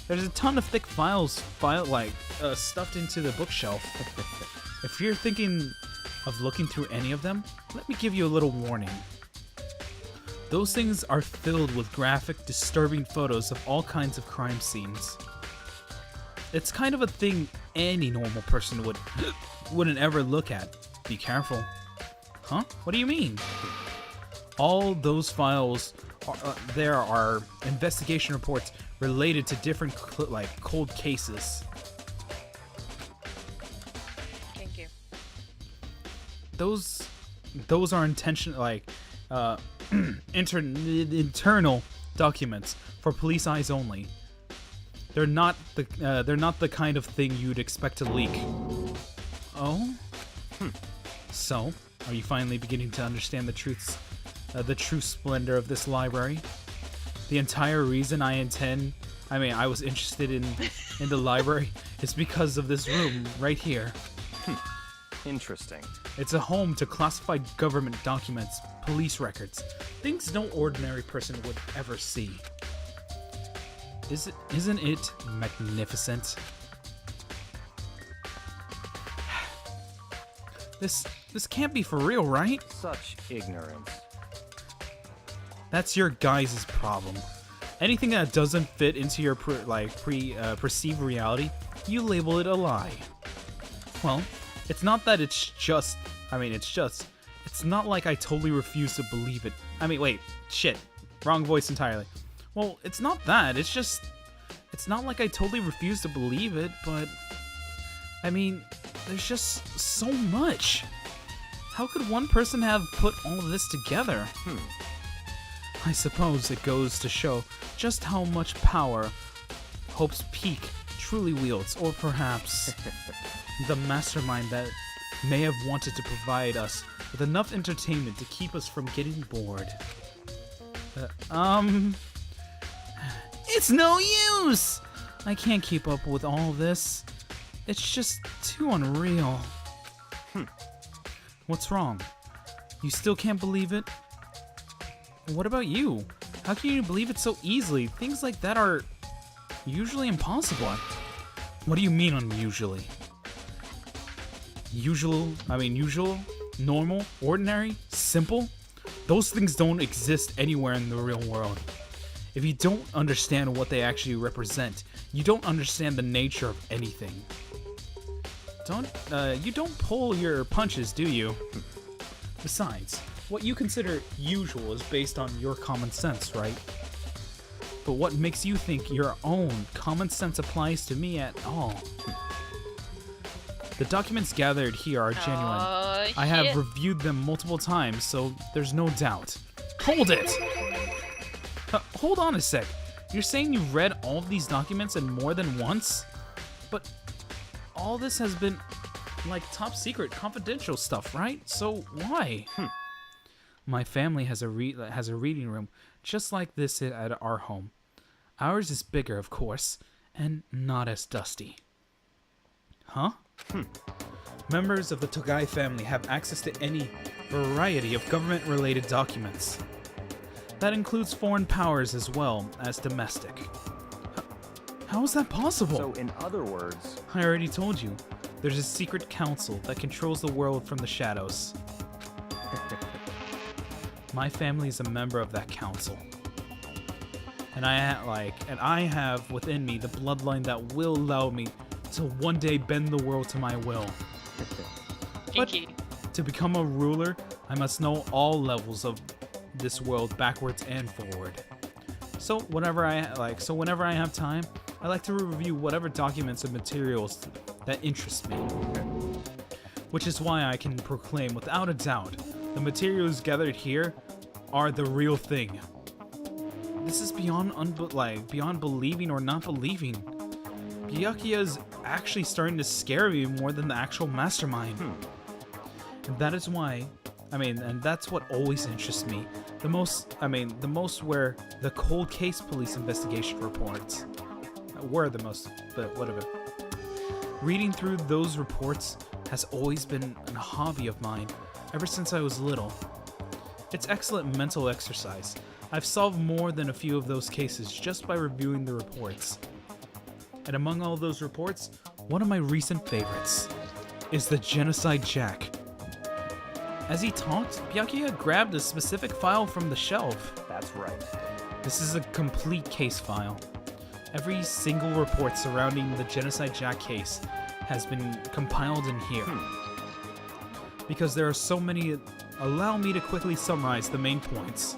There's a ton of thick files, stuffed into the bookshelf. If you're thinking of looking through any of them, let me give you a little warning. Those things are filled with graphic, disturbing photos of all kinds of crime scenes. It's kind of a thing any normal person wouldn't ever look at. Be careful. Huh? What do you mean? All those files there are investigation reports related to different cold cases. Thank you. Those are internal documents for police eyes only. They're not the kind of thing you'd expect to leak. Oh? So, are you finally beginning to understand the true splendor of this library? The entire reason I was interested in the library is because of this room right here. Interesting. It's a home to classified government documents, police records, things no ordinary person would ever see. Isn't it magnificent? This can't be for real, right? Such ignorance. That's your guys' problem. Anything that doesn't fit into your perceived reality, you label it a lie. Well, it's not that it's not like I totally refuse to believe it. Wait, shit. Wrong voice entirely. Well, it's not that. It's not like I totally refuse to believe it, but there's just so much. How could one person have put all of this together? I suppose it goes to show just how much power Hope's Peak truly wields, or perhaps the mastermind that may have wanted to provide us with enough entertainment to keep us from getting bored. It's no use! I can't keep up with all this. It's just too unreal. What's wrong? You still can't believe it? What about you? How can you believe it so easily? Things like that are usually impossible. What do you mean unusually? Usual, normal, ordinary, simple? Those things don't exist anywhere in the real world. If you don't understand what they actually represent, you don't understand the nature of anything. You don't pull your punches, do you? Besides, what you consider usual is based on your common sense, right? But what makes you think your own common sense applies to me at all? The documents gathered here are genuine. I have reviewed them multiple times, so there's no doubt. Hold it! Hold on a sec. You're saying you've read all of these documents and more than once? But all this has been, top secret, confidential stuff, right? So why? My family has a reading room just like this at our home. Ours is bigger, of course, and not as dusty. Huh? Members of the Togai family have access to any variety of government-related documents. That includes foreign powers as well as domestic. How is that possible? So, in other words... I already told you. There's a secret council that controls the world from the shadows. My family is a member of that council. And I have within me the bloodline that will allow me to one day bend the world to my will. But to become a ruler, I must know all levels of this world backwards and forward. So whenever I have time, I like to review whatever documents and materials that interest me. Which is why I can proclaim without a doubt, the materials gathered here are the real thing. This is beyond believing or not believing. Byakuya is actually starting to scare me more than the actual mastermind. And that is why I mean, and that's what always interests me. The most were the cold case police investigation reports. Were the most, but whatever. Reading through those reports has always been a hobby of mine, ever since I was little. It's excellent mental exercise. I've solved more than a few of those cases just by reviewing the reports. And among all those reports, one of my recent favorites is the Genocide Jack. As he talked, Byakuya grabbed a specific file from the shelf. That's right. This is a complete case file. Every single report surrounding the Genocide Jack case has been compiled in here. Because there are so many, allow me to quickly summarize the main points.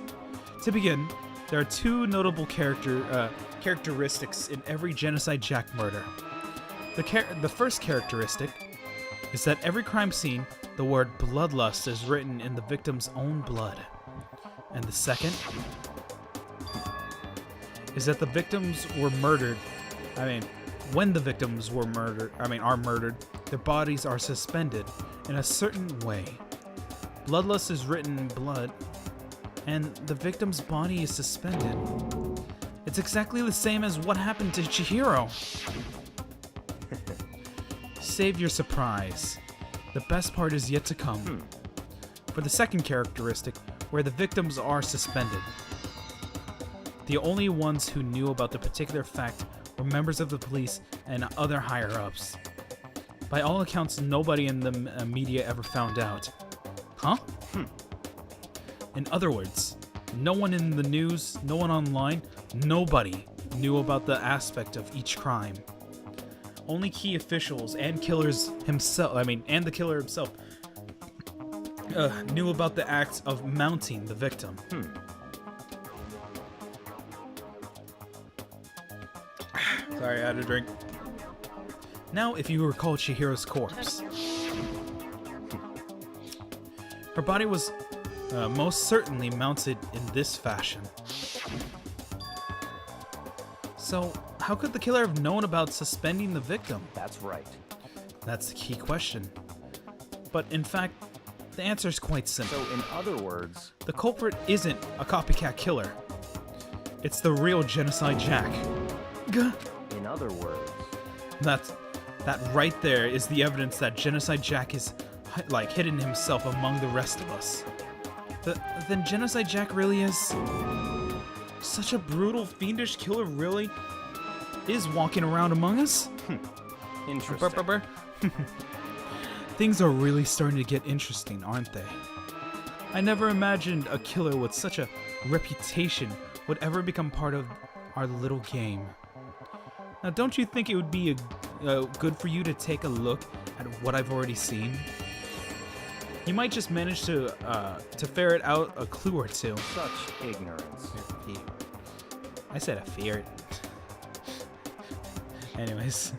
To begin, there are two notable characteristics in every Genocide Jack murder. The first characteristic is that every crime scene, the word bloodlust is written in the victim's own blood. And the second is that the victims were murdered. When the victims are murdered, their bodies are suspended in a certain way. Bloodlust is written in blood, and the victim's body is suspended. It's exactly the same as what happened to Chihiro. Save your surprise. The best part is yet to come. For the second characteristic, where the victims are suspended. The only ones who knew about the particular fact were members of the police and other higher-ups. By all accounts, nobody in the media ever found out. Huh? In other words, no one in the news, no one online, nobody knew about the aspect of each crime. Only key officials and the killer himself knew about the act of mounting the victim. Sorry, I had a drink. Now, if you recall Chihiro's corpse. Her body was most certainly mounted in this fashion. So, how could the killer have known about suspending the victim? That's right. That's the key question. But in fact, the answer is quite simple. So, in other words, The culprit isn't a copycat killer. It's the real Genocide Jack. in other words, That right there is the evidence that Genocide Jack is hidden himself among the rest of us. Then Genocide Jack really is such a brutal, fiendish killer. Really is walking around among us. interesting. Things are really starting to get interesting, aren't they? I never imagined a killer with such a reputation would ever become part of our little game. Now, don't you think it would be good for you to take a look at what I've already seen? You might just manage to ferret out a clue or two. Such ignorance. I said a ferret. Anyways,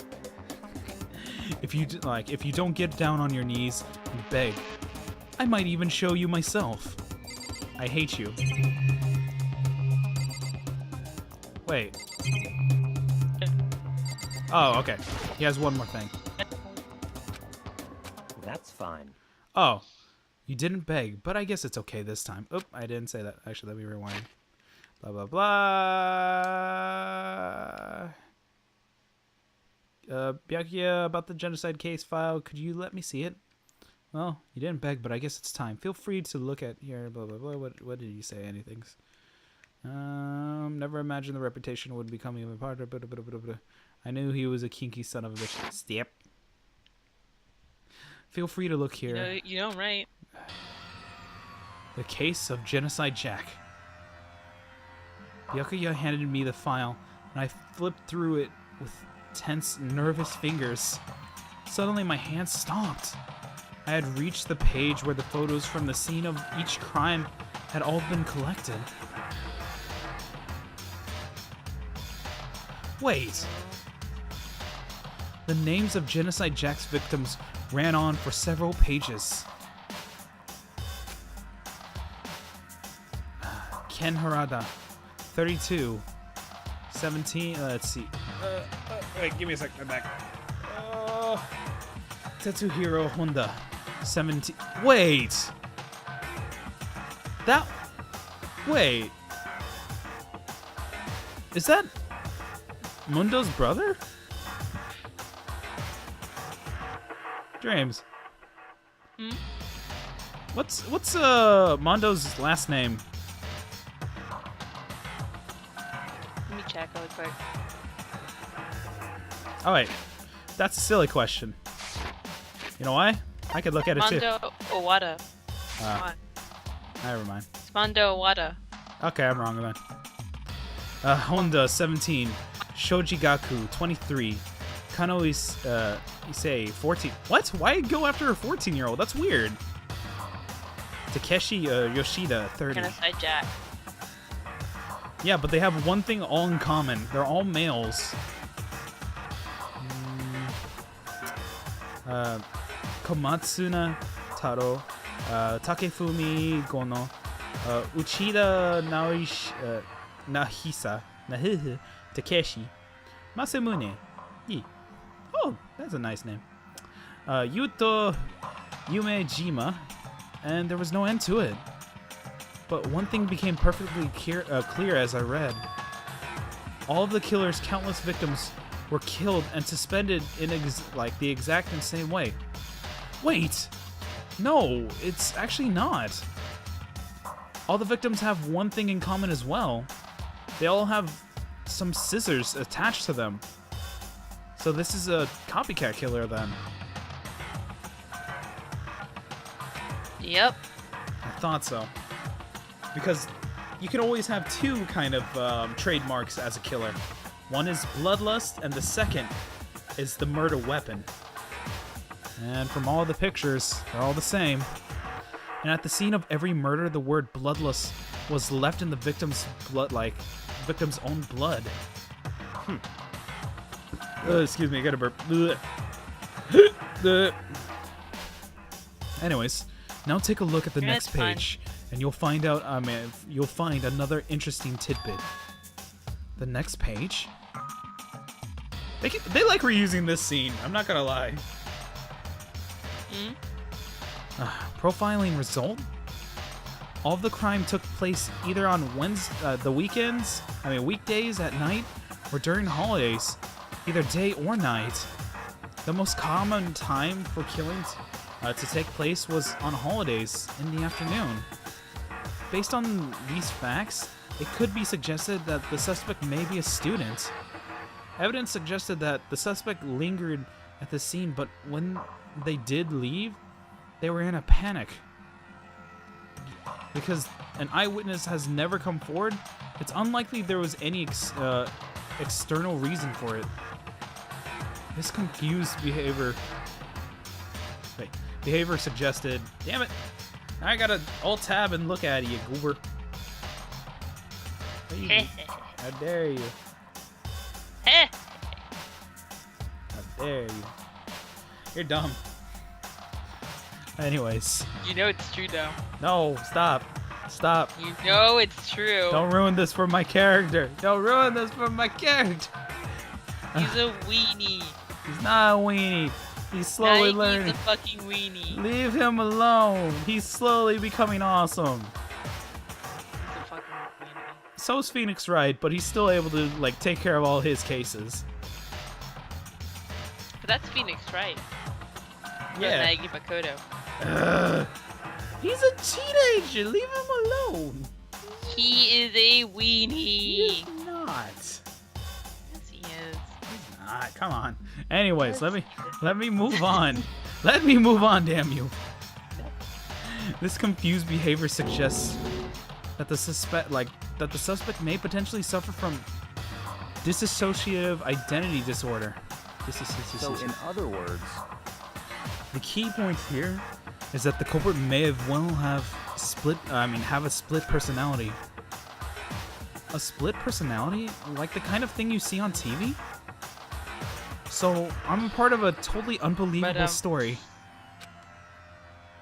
if you don't get down on your knees and beg, I might even show you myself. I hate you. Wait. Oh, okay. He has one more thing. That's fine. Oh, you didn't beg, but I guess it's okay this time. Oop, I didn't say that. Actually, let me rewind. Blah, blah, blah. Byakuya, about the genocide case file, could you let me see it? Well, you didn't beg, but I guess it's time. Feel free to look at here, blah, blah, blah. What did you say? Anything? Never imagined the reputation would become even part of it. I knew he was a kinky son of a bitch. Step. Feel free to look here. You know, right? The case of Genocide Jack. Byakuya handed me the file, and I flipped through it with tense, nervous fingers. Suddenly, my hands stopped. I had reached the page where the photos from the scene of each crime had all been collected. Wait! The names of Genocide Jack's victims ran on for several pages. Ken Harada, 32, 17, let's see. Wait, give me a sec, I'm back. Tetsuhiro Honda, 17, wait! That... Wait. Is that Mundo's brother? James. Hmm? What's Mondo's last name? Let me check really quick. Oh wait, that's a silly question. You know why? I could look at it too. Mondo Owada. Come on. Never mind. It's Mondo Owada. Okay, I'm wrong then. Honda 17, Shojigaku 23, Kano Issei 14. What? Why go after a 14-year-old? That's weird. Takeshi Yoshida 30. Genocide Jack. Yeah, but they have one thing all in common. They're all males. Komatsuna Taro, Takefumi Gono, Uchida Nahisa, Takeshi, Masamune. Oh, that's a nice name. Yuto Yumejima, and there was no end to it. But one thing became perfectly clear as I read. All of the killer's countless victims were killed and suspended in the exact same way. Wait! No, it's actually not. All the victims have one thing in common as well. They all have some scissors attached to them. So this is a copycat killer then. Yep. I thought so. Because you can always have two kind of trademarks as a killer. One is bloodlust, and the second is the murder weapon. And from all the pictures, they're all the same. And at the scene of every murder, the word bloodlust was left in the victim's victim's own blood. Excuse me, I got a burp. Anyways, now take a look at the Yeah, next it's fine. page, and you'll find out. You'll find another interesting tidbit. The next page. They like reusing this scene. I'm not gonna lie. Profiling result. All of the crime took place either on weekdays at night, or during holidays, either day or night. The most common time for killings to take place was on holidays in the afternoon. Based on these facts, it could be suggested that the suspect may be a student. Evidence suggested that the suspect lingered at the scene, but when they did leave, they were in a panic. Because an eyewitness has never come forward, it's unlikely there was any external reason for it. This confused behavior suggested, damn it, I gotta alt-tab and look at you, goober. How dare you? How dare you? You're dumb. Anyways. You know it's true though. No, stop. Stop. You know it's true. Don't ruin this for my character. Don't ruin this for my character. He's a weenie. He's not a weenie. He's slowly learning. He's a fucking weenie. Leave him alone. He's slowly becoming awesome. He's a fucking weenie. So is Phoenix Wright, but he's still able to take care of all his cases. But that's Phoenix, right? Yeah. Nagi Makoto. He's a teenager. Leave him alone. He is a weenie. He is not. Yes, he is. He's not. Come on. Anyways, let me move on. Let me move on, damn you. This confused behavior suggests that the suspect may potentially suffer from dissociative identity disorder. So in other words, the key point here is that the culprit may have a split personality. A split personality? Like the kind of thing you see on TV? So, I'm a part of a totally unbelievable story.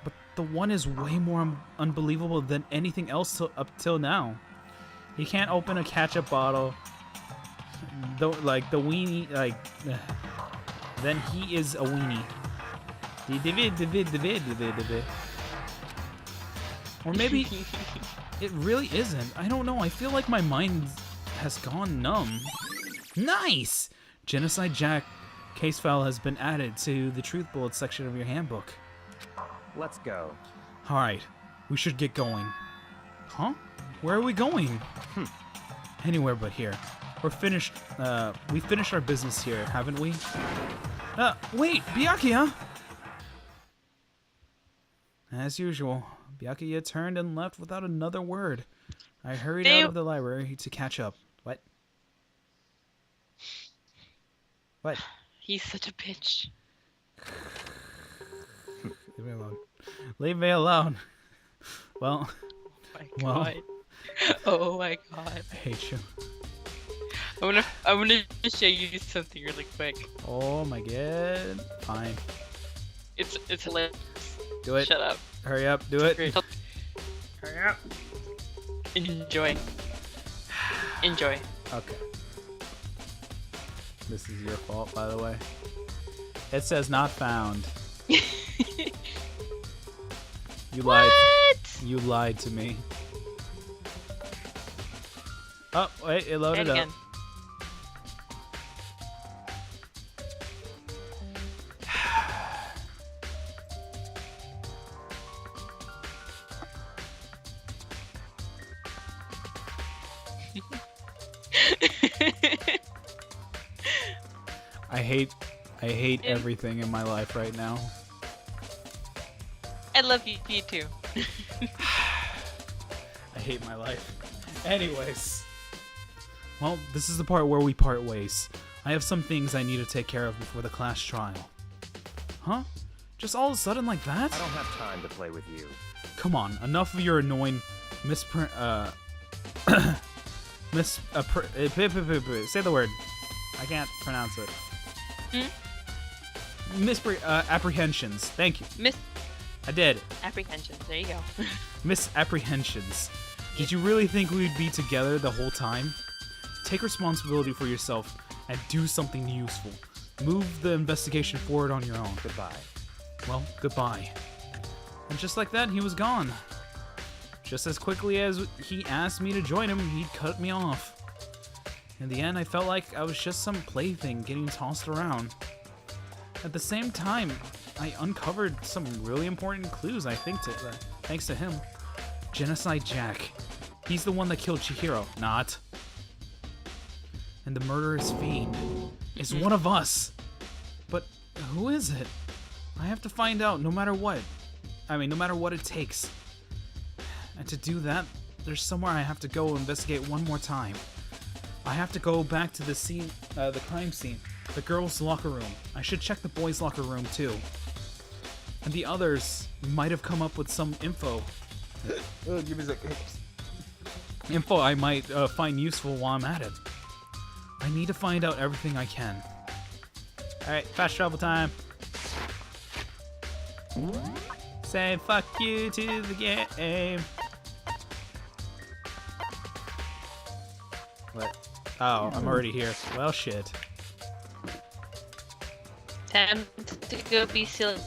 But the one is way more unbelievable than anything else up till now. He can't open a ketchup bottle. The weenie, then he is a weenie. Or maybe it really isn't. I don't know. I feel like my mind has gone numb. Nice! Genocide Jack case file has been added to the truth bullet section of your handbook. Let's go. Alright, we should get going. Huh? Where are we going? Anywhere but here. We're finished, we finished our business here, haven't we? Wait, Byakuya! As usual, Byakuya turned and left without another word. I hurried out of the library to catch up. What? What? He's such a bitch. Leave me alone. Leave me alone. Well, Oh my god. Oh my god. I hate you. I wanna show you something really quick. Oh my god. Fine. It's hilarious. Do it. Shut up. Hurry up. Do it. Great. Hurry up. Enjoy. Enjoy. Okay. This is your fault, by the way. It says not found. You lied. You lied to me. Oh, wait, it loaded And up. again. I hate everything in my life right now. I love you too. I hate my life. Anyways. Well, this is the part where we part ways. I have some things I need to take care of before the class trial. Huh? Just all of a sudden like that? I don't have time to play with you. Come on, enough of your annoying say the word. I can't pronounce it. Apprehensions. Thank you. I did. Misapprehensions. There you go. Misapprehensions. Did you really think we'd be together the whole time? Take responsibility for yourself and do something useful. Move the investigation forward on your own. Goodbye. Well, goodbye. And just like that, he was gone. Just as quickly as he asked me to join him, he'd cut me off. In the end, I felt like I was just some plaything getting tossed around. At the same time, I uncovered some really important clues, I think, thanks to him. Genocide Jack. He's the one that killed Chihiro, not. And the murderous fiend is one of us. But who is it? I have to find out no matter what. I mean, no matter what it takes. And to do that, there's somewhere I have to go investigate one more time. I have to go back to the scene, the crime scene, the girls' locker room. I should check the boys' locker room too. And the others might have come up with some info. Give me a second. Info I might find useful while I'm at it. I need to find out everything I can. Alright, fast travel time. Say fuck you to the game. What? Oh, I'm already here. Well, shit. Time to go be silly.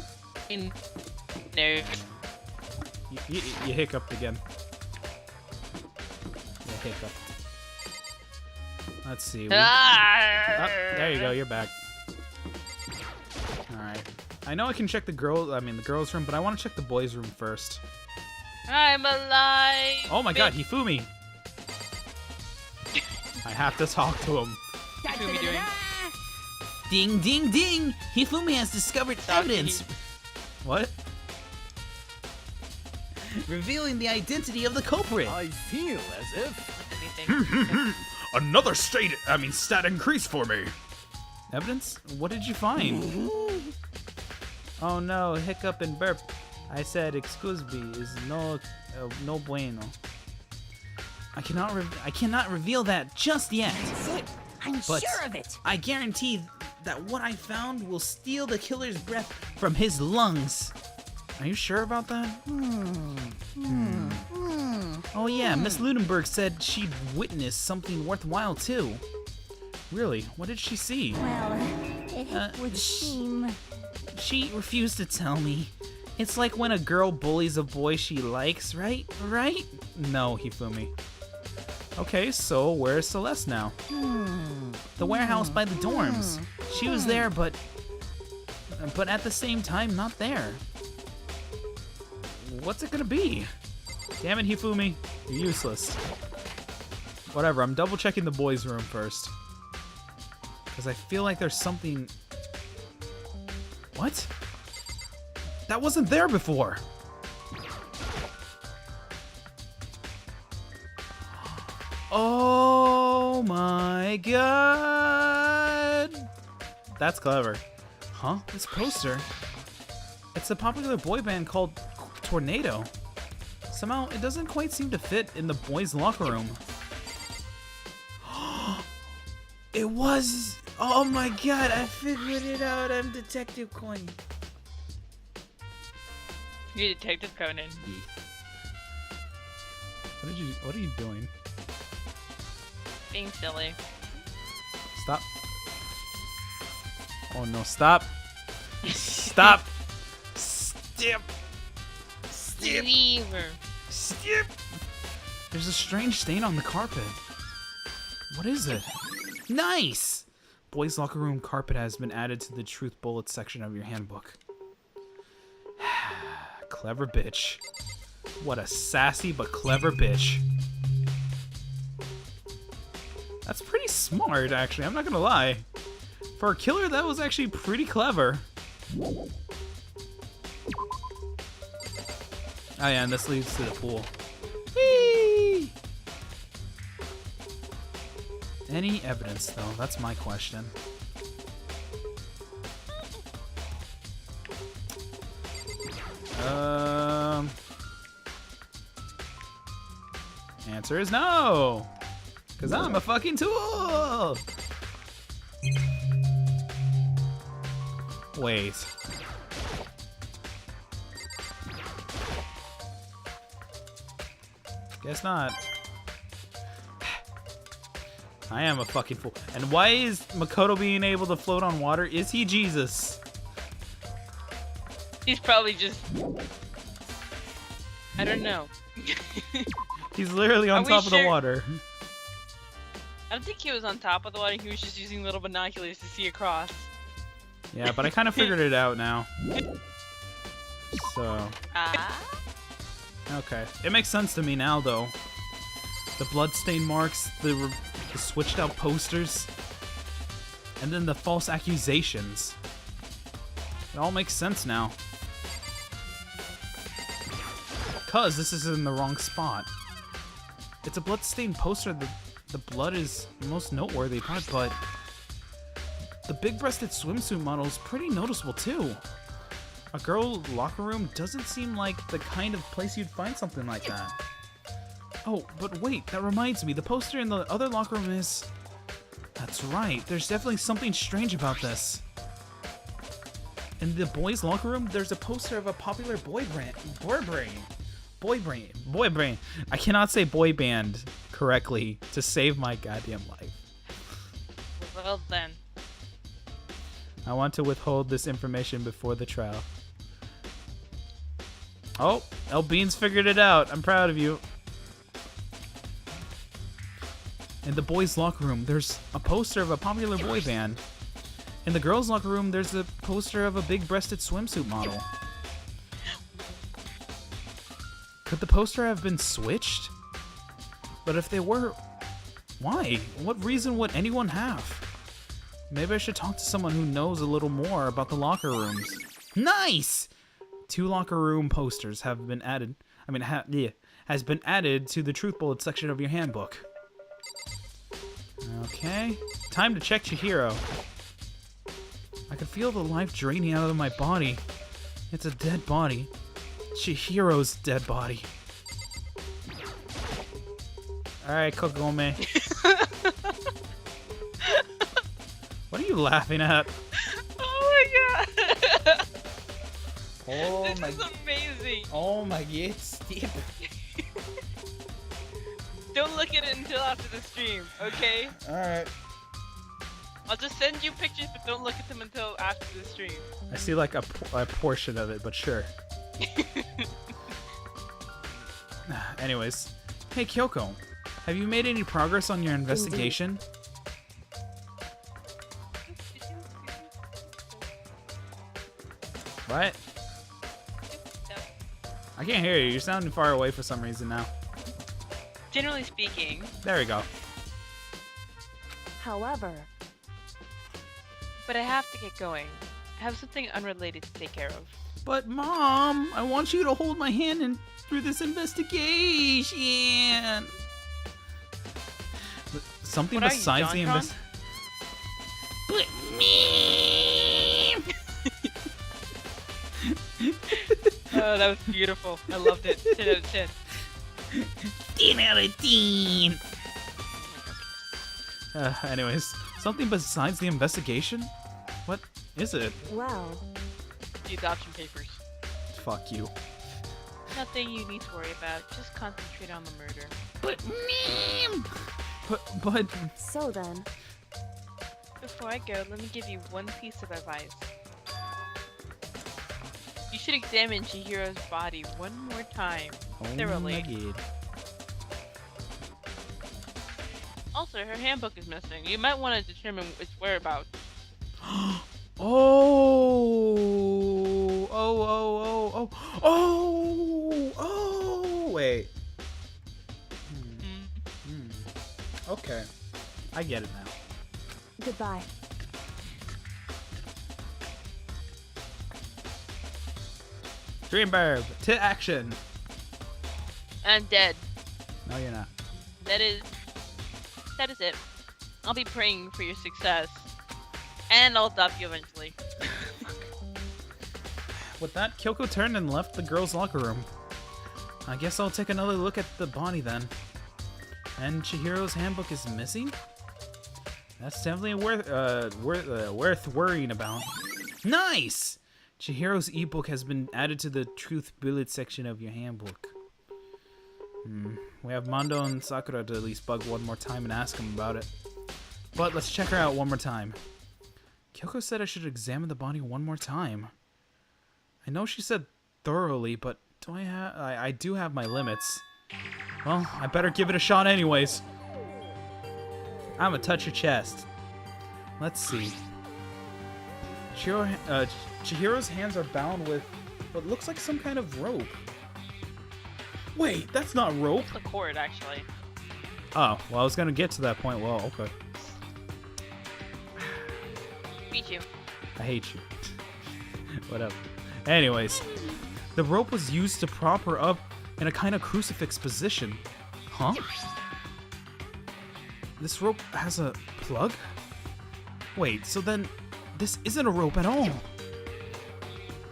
Nerd. You hiccuped again. You hiccuped. Let's see. Oh, there you go. You're back. All right. I know I can check the girls' room, but I want to check the boys' room first. I'm alive. Oh my God, Hifumi! I have to talk to him. What are we doing? Ding, ding, ding! Hifumi has discovered evidence What? revealing the identity of the culprit. I feel as if... Anything. Another stat increase for me. Evidence? What did you find? Oh no, hiccup and burp. I said, excuse me, is no bueno. I cannot reveal that just yet. I'm But sure of it. I guarantee that what I found will steal the killer's breath from his lungs. Are you sure about that? Oh yeah, Miss Ludenberg said she'd witnessed something worthwhile too. Really? What did she see? Well, it would seem. She refused to tell me. It's like when a girl bullies a boy she likes, right? Right? No, Hifumi. Okay, so where's Celeste now? The warehouse by the dorms. She was there, but at the same time, not there. What's it gonna be? Damn it, Hifumi. You're useless. Whatever, I'm double checking the boys' room first. Because I feel like there's something... What? That wasn't there before! Oh my god! That's clever. Huh? This poster? It's a popular boy band called Tornado. Somehow, it doesn't quite seem to fit in the boys' locker room. It was... Oh my god, I figured it out. I'm Detective Coin. You're Detective Conan. What are you doing? Being silly. Stop. Oh no, stop. Stop. Step. Step. Lever. Step. There's a strange stain on the carpet. What is it? Nice! Boys' locker room carpet has been added to the truth bullets section of your handbook. Clever bitch. What a sassy but clever bitch. That's pretty smart, actually. I'm not gonna lie. For a killer, that was actually pretty clever. Oh yeah, and this leads to the pool. Whee! Any evidence, though? That's my question. Answer is no! Because I'm a fucking tool! Wait. Guess not. I am a fucking fool. And why is Makoto being able to float on water? Is he Jesus? He's probably just... I don't know. He's literally on Are we top of the sure? water. I don't think he was on top of the water. He was just using little binoculars to see across. Yeah, but I kind of figured it out now. So, Ah? okay. It makes sense to me now, though. The bloodstain marks, the switched out posters, and then the false accusations. It all makes sense now. Because this is in the wrong spot. It's a bloodstained poster. The blood is the most noteworthy part, but the big-breasted swimsuit model is pretty noticeable too. A girl locker room doesn't seem like the kind of place you'd find something like that. Oh, but wait, that reminds me. The poster in the other locker room is... That's right. There's definitely something strange about this. In the boys' locker room, there's a poster of a popular boy band. I cannot say boy band correctly to save my goddamn life. Well then. I want to withhold this information before the trial. Oh, El Beans figured it out. I'm proud of you. In the boys' locker room, there's a poster of a popular boy band. In the girls' locker room, there's a poster of a big-breasted swimsuit model. Could the poster have been switched? But if they were, why? What reason would anyone have? Maybe I should talk to someone who knows a little more about the locker rooms. Nice! 2 locker room posters have been added. Has been added to the truth bullet section of your handbook. Okay, time to check Chihiro. I can feel the life draining out of my body. It's a dead body. Chihiro's dead body. Alright, Kokome. What are you laughing at? Oh my god! Oh This is amazing! Oh my god, Steve. Don't look at it until after the stream, okay? Alright. I'll just send you pictures, but don't look at them until after the stream. I see like a portion of it, but sure. Anyways, hey Kyoko, have you made any progress on your investigation? What? I can't hear you. You're sounding far away for some reason now. Generally speaking. There we go. However, But I have to get going. I have something unrelated to take care of. But Mom, I want you to hold my hand through this investigation. Something What are you, besides the JonTron? invest. But me. Oh, that was beautiful. I loved it. 10 out of 10. 10 out of 10. Anyways, something besides the investigation? What is it? well, The adoption papers. Fuck you. Nothing you need to worry about. Just concentrate on the murder. But me. But so then, Before I go, let me give you one piece of advice. You should examine Chihiro's body one more time. oh Thoroughly. my god. Also, her handbook is missing. You might want to determine its whereabouts. Oh, oh, oh, oh, oh, oh, wait. Okay. I get it now. goodbye. Dreamberg, to action. I'm dead. No, you're not. That is it. I'll be praying for your success. And I'll adopt you eventually. With that, Kyoko turned and left the girls' locker room. I guess I'll take another look at the body then. And Chihiro's handbook is missing? That's definitely worth worrying about. Nice! Chihiro's ebook has been added to the truth bullet section of your handbook. We have Mondo and Sakura to at least bug one more time and ask him about it. But let's check her out one more time. Kyoko said I should examine the body one more time. I know she said thoroughly, but I do have my limits. Well, I better give it a shot anyways. I'ma touch her chest. Let's see. Chihiro's hands are bound with what looks like some kind of rope. Wait, that's not rope. The cord, actually. Oh, well, I was gonna get to that point. Well, okay. Beat you. I hate you. Whatever. Anyways, the rope was used to prop her up in a kind of crucifix position. Huh? This rope has a plug? Wait, so then this isn't a rope at all.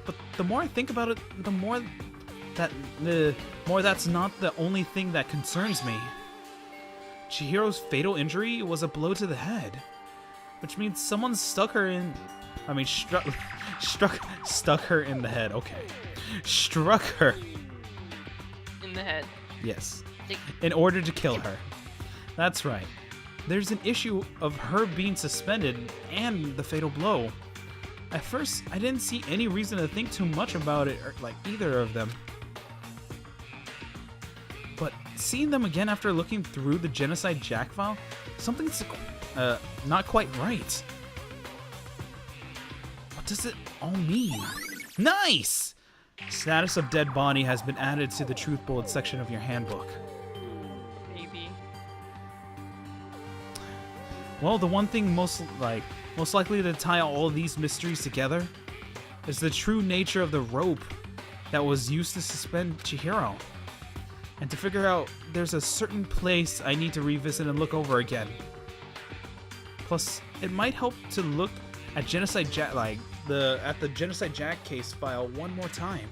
But the more I think about it, the more that's not the only thing that concerns me. Chihiro's fatal injury was a blow to the head, which means someone stuck her in the head. Okay. Struck her. In the head. Yes. Like, In order to kill her. That's right. There's an issue of her being suspended and the fatal blow. At first, I didn't see any reason to think too much about it, or like either of them. But seeing them again after looking through the Genocide Jack file, something's not quite right. What does it all mean? Nice! Status of dead body has been added to the truth bullet section of your handbook. maybe. Well, the one thing most likely to tie all of these mysteries together is the true nature of the rope that was used to suspend Chihiro. And to figure out, there's a certain place I need to revisit and look over again. Plus, it might help to look at Genocide Jack, the Genocide Jack case file one more time.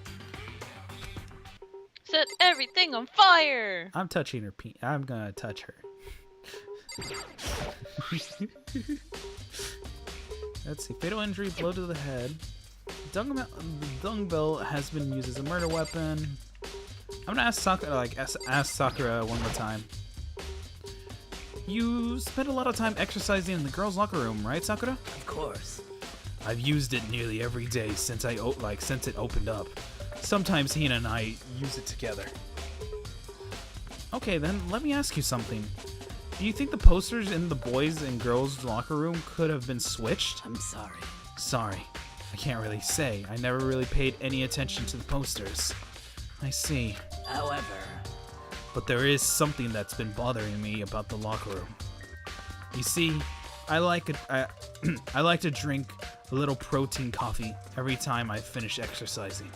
Set everything on fire! I'm touching her I'm gonna touch her. Let's see. Fatal injury, blow to the head. The dung bell has been used as a murder weapon. I'm gonna ask Sakura one more time. You spent a lot of time exercising in the girls' locker room, right, Sakura? Of course. I've used it nearly every day since it opened up. Sometimes he and I use it together. Okay, then let me ask you something. Do you think the posters in the boys' and girls' locker room could have been switched? I'm sorry. Sorry. I can't really say. I never really paid any attention to the posters. I see. However, But there is something that's been bothering me about the locker room. You see, I like to drink a little protein coffee every time I finish exercising.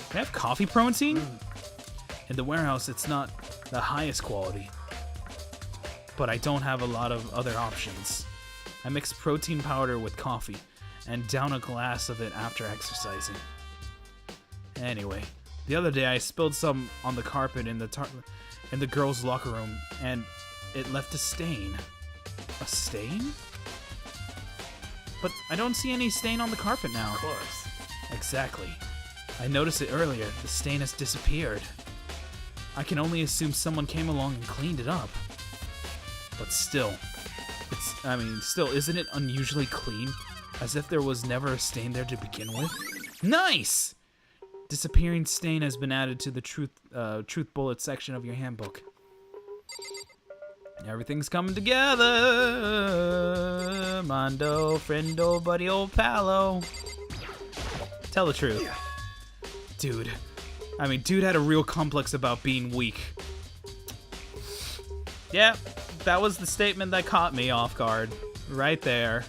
Can I have coffee protein? In the warehouse, it's not the highest quality. But I don't have a lot of other options. I mix protein powder with coffee and down a glass of it after exercising. Anyway, the other day I spilled some on the carpet in the girls' locker room, and it left a stain. A stain? But I don't see any stain on the carpet now. of course. Exactly. I noticed it earlier. The stain has disappeared. I can only assume someone came along and cleaned it up. But still, isn't it unusually clean? As if there was never a stain there to begin with? Nice! Disappearing stain has been added to the truth bullet section of your handbook. Everything's coming together. Mondo, friendo, buddy, old palo. Tell the truth. Dude had a real complex about being weak. Yeah, that was the statement that caught me off guard. Right there.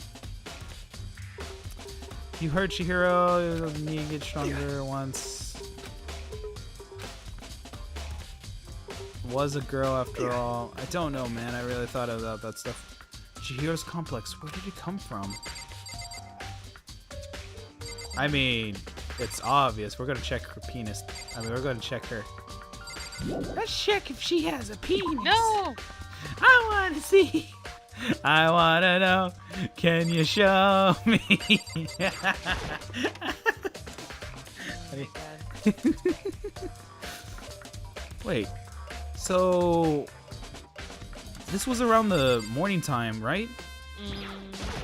You heard Chihiro, you need to get stronger once. Was a girl after all. I don't know, man. I really thought about that stuff. Chihiro's complex, where did it come from? I mean, it's obvious. We're gonna check her penis. We're gonna check her. Let's check if she has a penis. No! I wanna see. I wanna know. Can you show me? Wait. So this was around the morning time, right?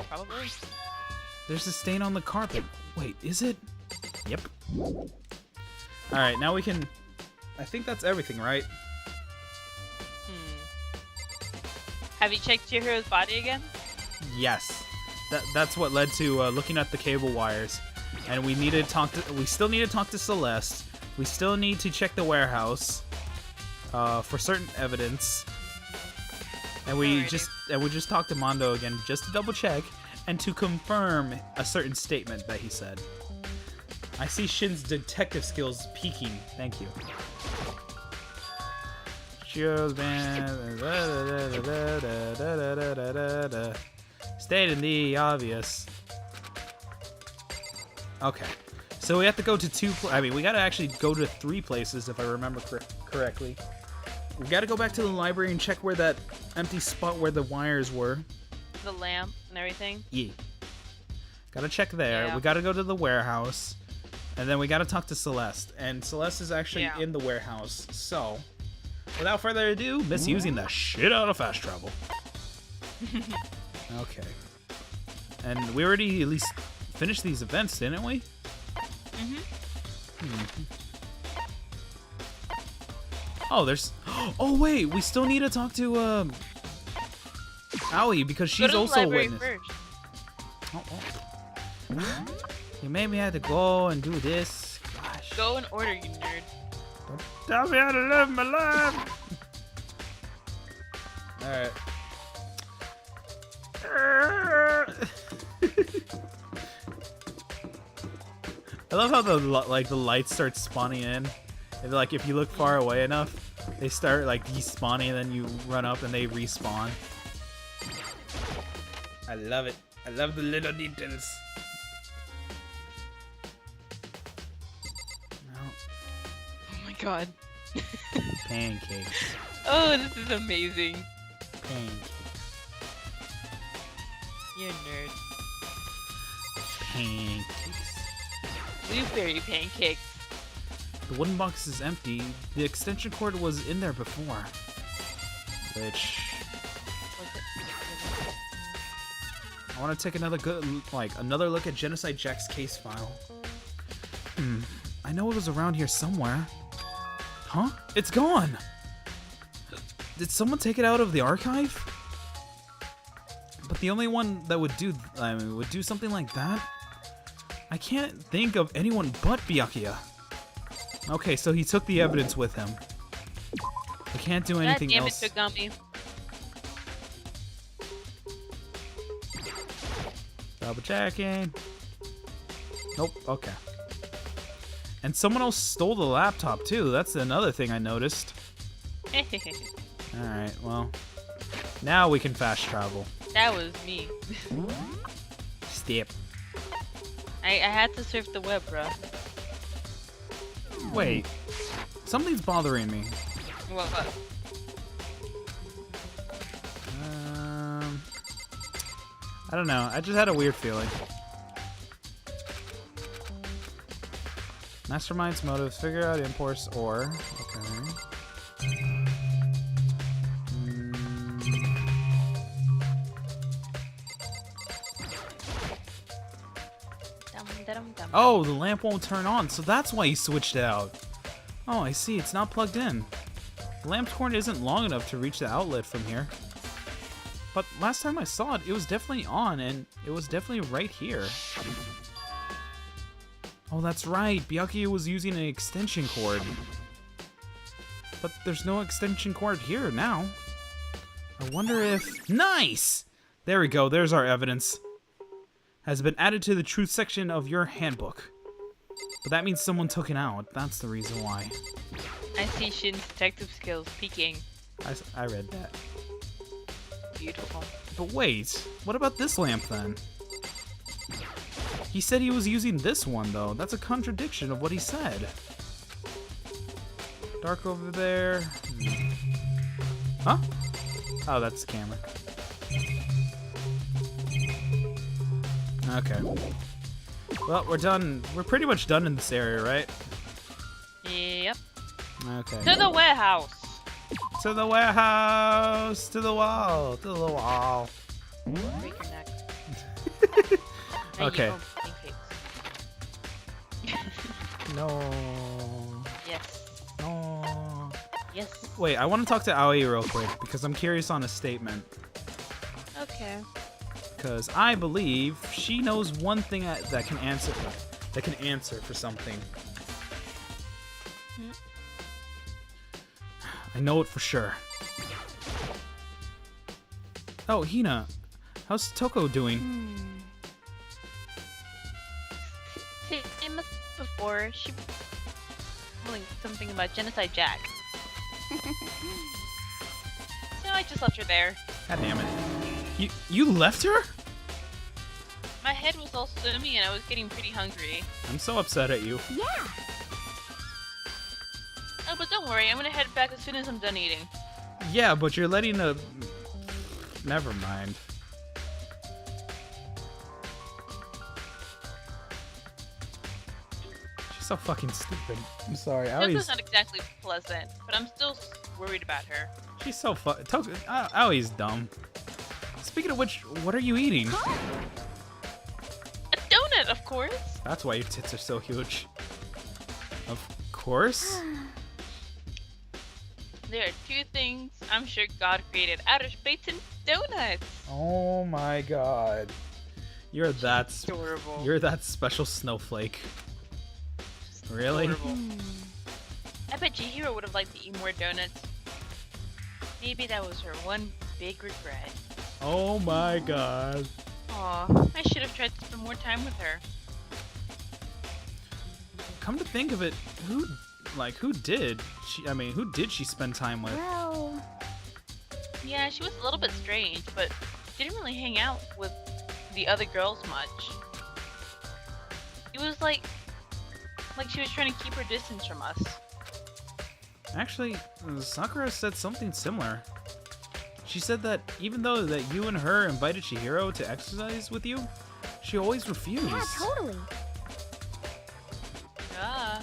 Probably. There's a stain on the carpet. Wait, is it? Yep. Alright, now we can... I think that's everything, right? Have you checked Chihiro's body again? Yes. That's what led to looking at the cable wires. And we need to talk to... We still need to talk to Celeste. We still need to check the warehouse for certain evidence. And we just talked to Mondo again just to double check and to confirm a certain statement that he said. I see Shin's detective skills peaking. Thank you. Cheers, man. Stating the obvious. Okay. So we have to go to we gotta actually go to 3 places if I remember correctly. We gotta go back to the library and check where that empty spot where the wires were. The lamp and everything? Yeah. Gotta check there. Yeah. We gotta go to the warehouse. And then we gotta talk to Celeste. And Celeste is actually in the warehouse. So, without further ado, misusing the shit out of fast travel. Okay. And we already at least finished these events, didn't we? Oh, there's... Oh, wait! We still need to talk to, Aoi, because she's also a witness. First. You made me have to go and do this. Gosh. Go in order, you nerd. Don't tell me how to live my life! Alright. I love how the lights start spawning in. And, like, if you look far away enough, they start like despawning, and then you run up and they respawn. I love it. I love the little details. Oh my god. Pancakes. Oh, this is amazing. Pancakes. You're a nerd. Pancakes. Blueberry pancakes. The wooden box is empty. The extension cord was in there before. Which... I want to take another look at Genocide Jack's case file. I I know it was around here somewhere. Huh? It's gone! Did someone take it out of the archive? But the only one that would do something like that? I can't think of anyone but Byakuya. Okay, so he took the evidence with him. I can't do anything God damn else. it, Togami. Double checking. Nope, okay. And someone else stole the laptop too. That's another thing I noticed. Alright, well. Now we can fast travel. That was me. Step. I had to surf the web, bro. Wait. Something's bothering me. What? I don't know. I just had a weird feeling. Mastermind's motives. Figure out imports or... Okay. Oh, the lamp won't turn on, so that's why he switched it out. Oh, I see. It's not plugged in. The lamp's cord isn't long enough to reach the outlet from here. But last time I saw it, it was definitely on, and it was definitely right here. Oh, that's right. Byakuya was using an extension cord. But there's no extension cord here now. I wonder if... Nice! There we go. There's our evidence. Has been added to the truth section of your handbook. But that means someone took it out. That's the reason why. I see Shin's detective skills peaking. I read that. Beautiful. But wait, what about this lamp then? He said he was using this one though. That's a contradiction of what he said. Dark over there. Huh? Oh, that's the camera. Okay. Well, we're done. We're pretty much done in this area, right? Yep. Okay. To the warehouse. To the warehouse! To the wall! To the wall! Break your neck. Now you Okay. go pancakes. No. Yes. No. Yes. Wait, I want to talk to Aoi real quick because I'm curious on a statement. Okay. Because I believe she knows one thing that can answer for something. I know it for sure. Oh, Hina, how's Toko doing? Same as before, she was something about Genocide Jack. So I just left her there. God damn it. You left her? My head was all swimmy and I was getting pretty hungry. I'm so upset at you. Yeah. Oh, but don't worry, I'm gonna head back as soon as I'm done eating. Yeah, but you're letting a... Never mind. She's so fucking stupid. I'm sorry. Toko's not exactly pleasant, but I'm still worried about her. She's so Aoi's dumb. Speaking of which, what are you eating? A donut, of course! That's why your tits are so huge. Of course. There are two things I'm sure God created: outer space and donuts. Oh my god. You're that Adorable. You're that special snowflake. Really? Adorable. I bet Chihiro would have liked to eat more donuts. Maybe that was her one big regret. Oh my god. Aw, I should have tried to spend more time with her. Come to think of it, who did she spend time with? Well, Yeah, she was a little bit strange, but didn't really hang out with the other girls much. It was like she was trying to keep her distance from us. Actually, Sakura said something similar. She said that even though that you and her invited Chihiro to exercise with you, she always refused. yeah, totally. Ah,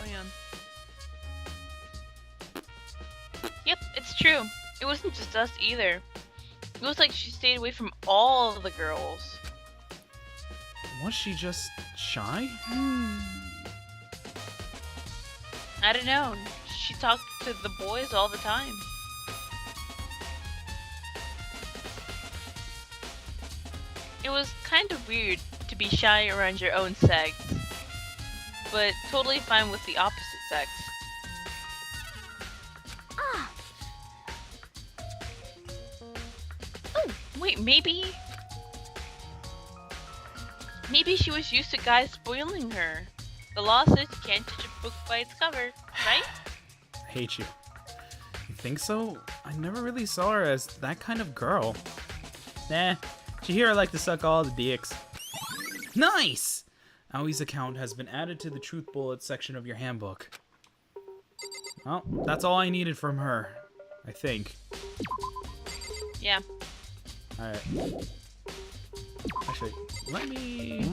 man. Yep, it's true. It wasn't just us either. It was like she stayed away from all the girls. Was she just shy? I don't know. She talked to the boys all the time. It was kind of weird to be shy around your own sex, but totally fine with the opposite sex. Ah, Oh, wait, maybe she was used to guys spoiling her. The law says you can't judge a book by its cover, right? I hate you. You think so? I never really saw her as that kind of girl. Nah, did you hear I like to suck all the dicks? Nice! Aoi's account has been added to the Truth Bullet section of your handbook. Well, that's all I needed from her, I think. Yeah. Alright. Actually, let me...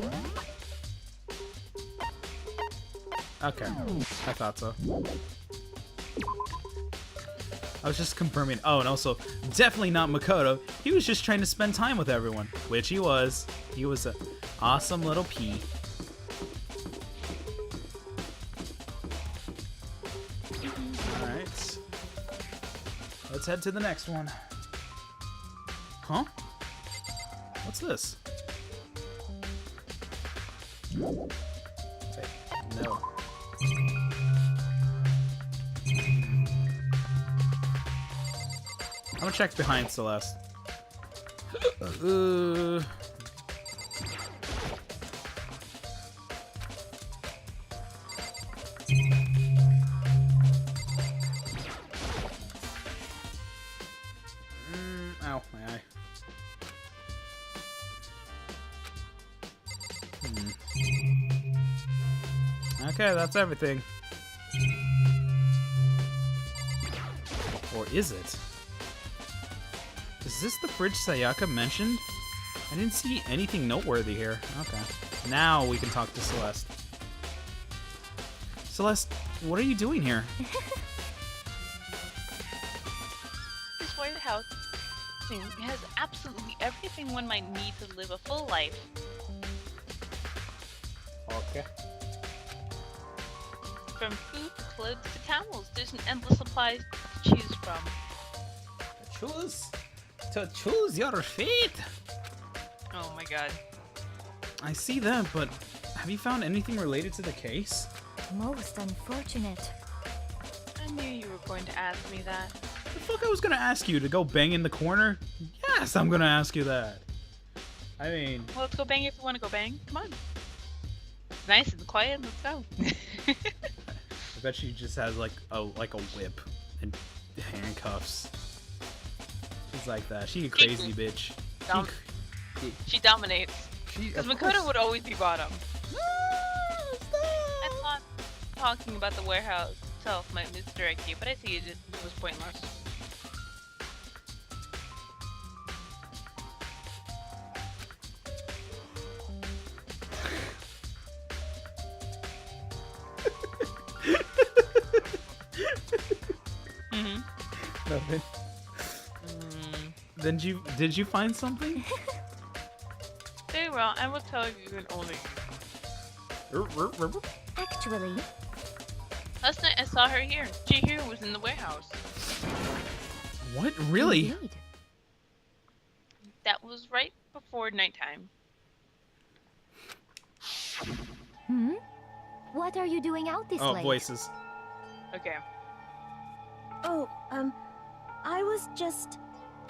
Okay, I thought so. I was just confirming. Oh, and also, definitely not Makoto. He was just trying to spend time with everyone, which he was. He was an awesome little pea. Alright. Let's head to the next one. Huh? What's this? Hey, no. I'm gonna check behind Celeste. Ow, my eye. Okay, that's everything. Or is it? Is this the bridge Sayaka mentioned? I didn't see anything noteworthy here. Okay. Now we can talk to Celeste. Celeste, what are you doing here? This White House thing has absolutely everything one might need to live a full life. Okay. From food to clothes to towels, there's an endless supply to choose from. choose your fate. Oh my god. I see that, but have you found anything related to the case? most unfortunate. I knew you were going to ask me that. The fuck I was gonna ask you to go bang in the corner? Yes, I'm gonna ask you that. I mean, Well, let's go bang if you want to go bang. Come on. It's nice and quiet. Let's go. I bet she just has like a whip and handcuffs. She's like that. She a crazy bitch. Dom- she dominates. Because of Makoto course. would always be bottom. I thought talking about the warehouse itself might misdirect you, but I see it was pointless. Mm-hmm. Nothing. Then did you find something? Very well, I will tell you in only. Actually, Last night I saw her here. Chihiro was in the warehouse. What? Really? indeed. That was right before nighttime. What are you doing out this Oh, late? voices. Okay. Oh, I was just...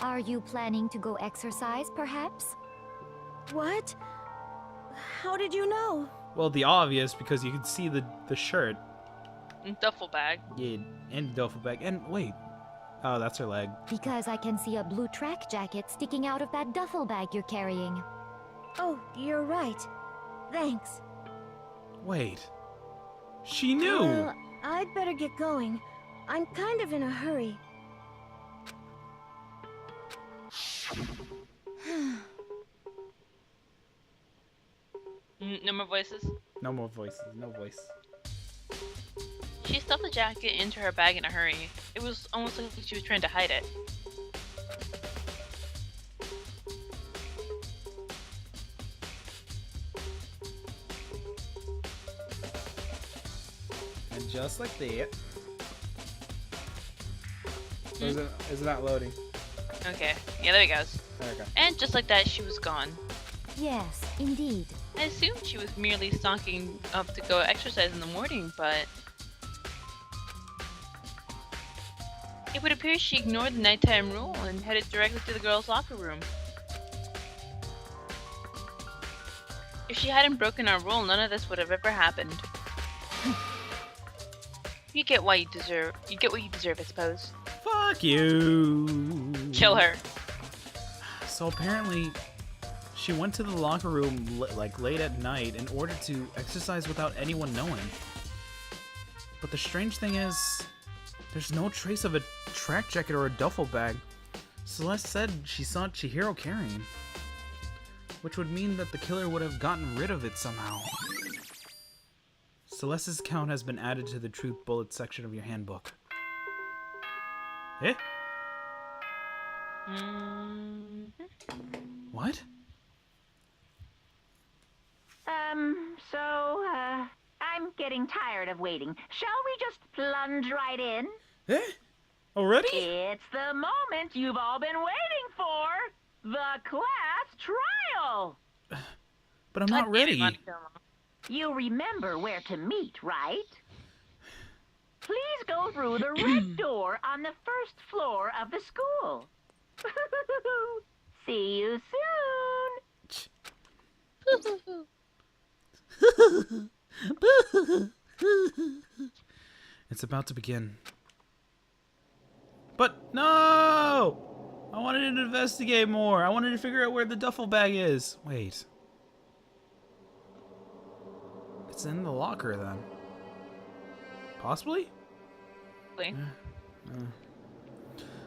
Are you planning to go exercise, perhaps? What? How did you know? Well, the obvious, because you can see the shirt. And duffel bag. Yeah, and the duffel bag. And wait. Oh, that's her leg. Because I can see a blue track jacket sticking out of that duffel bag you're carrying. Oh, you're right. Thanks. Wait. She knew. Well, I'd better get going. I'm kind of in a hurry. No more voices. No more voices. No voice. She stuffed the jacket into her bag in a hurry. It was almost like she was trying to hide it. And Just like that. Or is it not loading? Okay. Yeah, there it goes. There we go. And just like that, she was gone. Yes, indeed. I assumed she was merely stocking up to go exercise in the morning, but it would appear she ignored the nighttime rule and headed directly to the girls' locker room. If she hadn't broken our rule, none of this would have ever happened. You get what you deserve, I suppose. Fuck you. Kill her. So apparently, she went to the locker room like late at night in order to exercise without anyone knowing. But the strange thing is, there's no trace of a track jacket or a duffel bag. Celeste said she saw Chihiro carrying, which would mean that the killer would have gotten rid of it somehow. Celeste's account has been added to the truth bullet section of your handbook. Eh? What? I'm getting tired of waiting. Shall we just plunge right in? Eh? Already? It's the moment you've all been waiting for! The class trial! But I'm not ready. You remember where to meet, right? Please go through the red door on the first floor of the school. See you soon! It's about to begin. But no! I wanted to investigate more. I wanted to figure out where the duffel bag is. Wait. It's in the locker then. Possibly?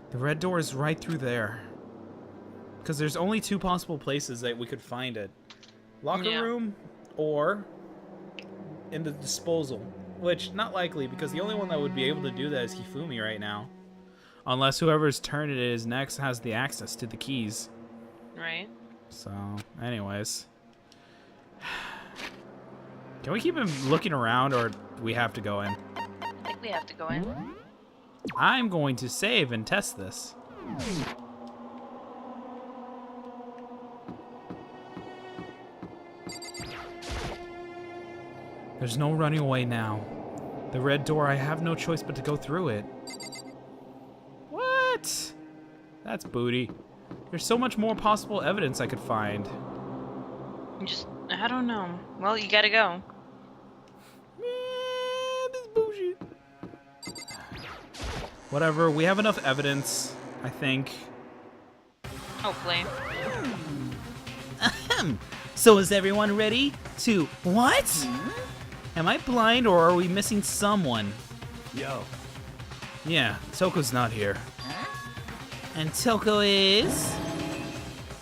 The red door is right through there. Because there's only two possible places that we could find it. Locker room or in the disposal. Which, not likely, because the only one that would be able to do that is Hifumi right now. Unless whoever's turn it is next has the access to the keys. Right. So, anyways. Can we keep him looking around, or do we have to go in? I think we have to go in. I'm going to save and test this. There's no running away now. The red door, I have no choice but to go through it. What? That's booty. There's so much more possible evidence I could find. I don't know. Well, you gotta go. This is bullshit. Whatever, we have enough evidence, I think. Hopefully. Ahem. So is everyone ready to what? Am I blind or are we missing someone? Yo. Yeah, Toko's not here. And Toko is?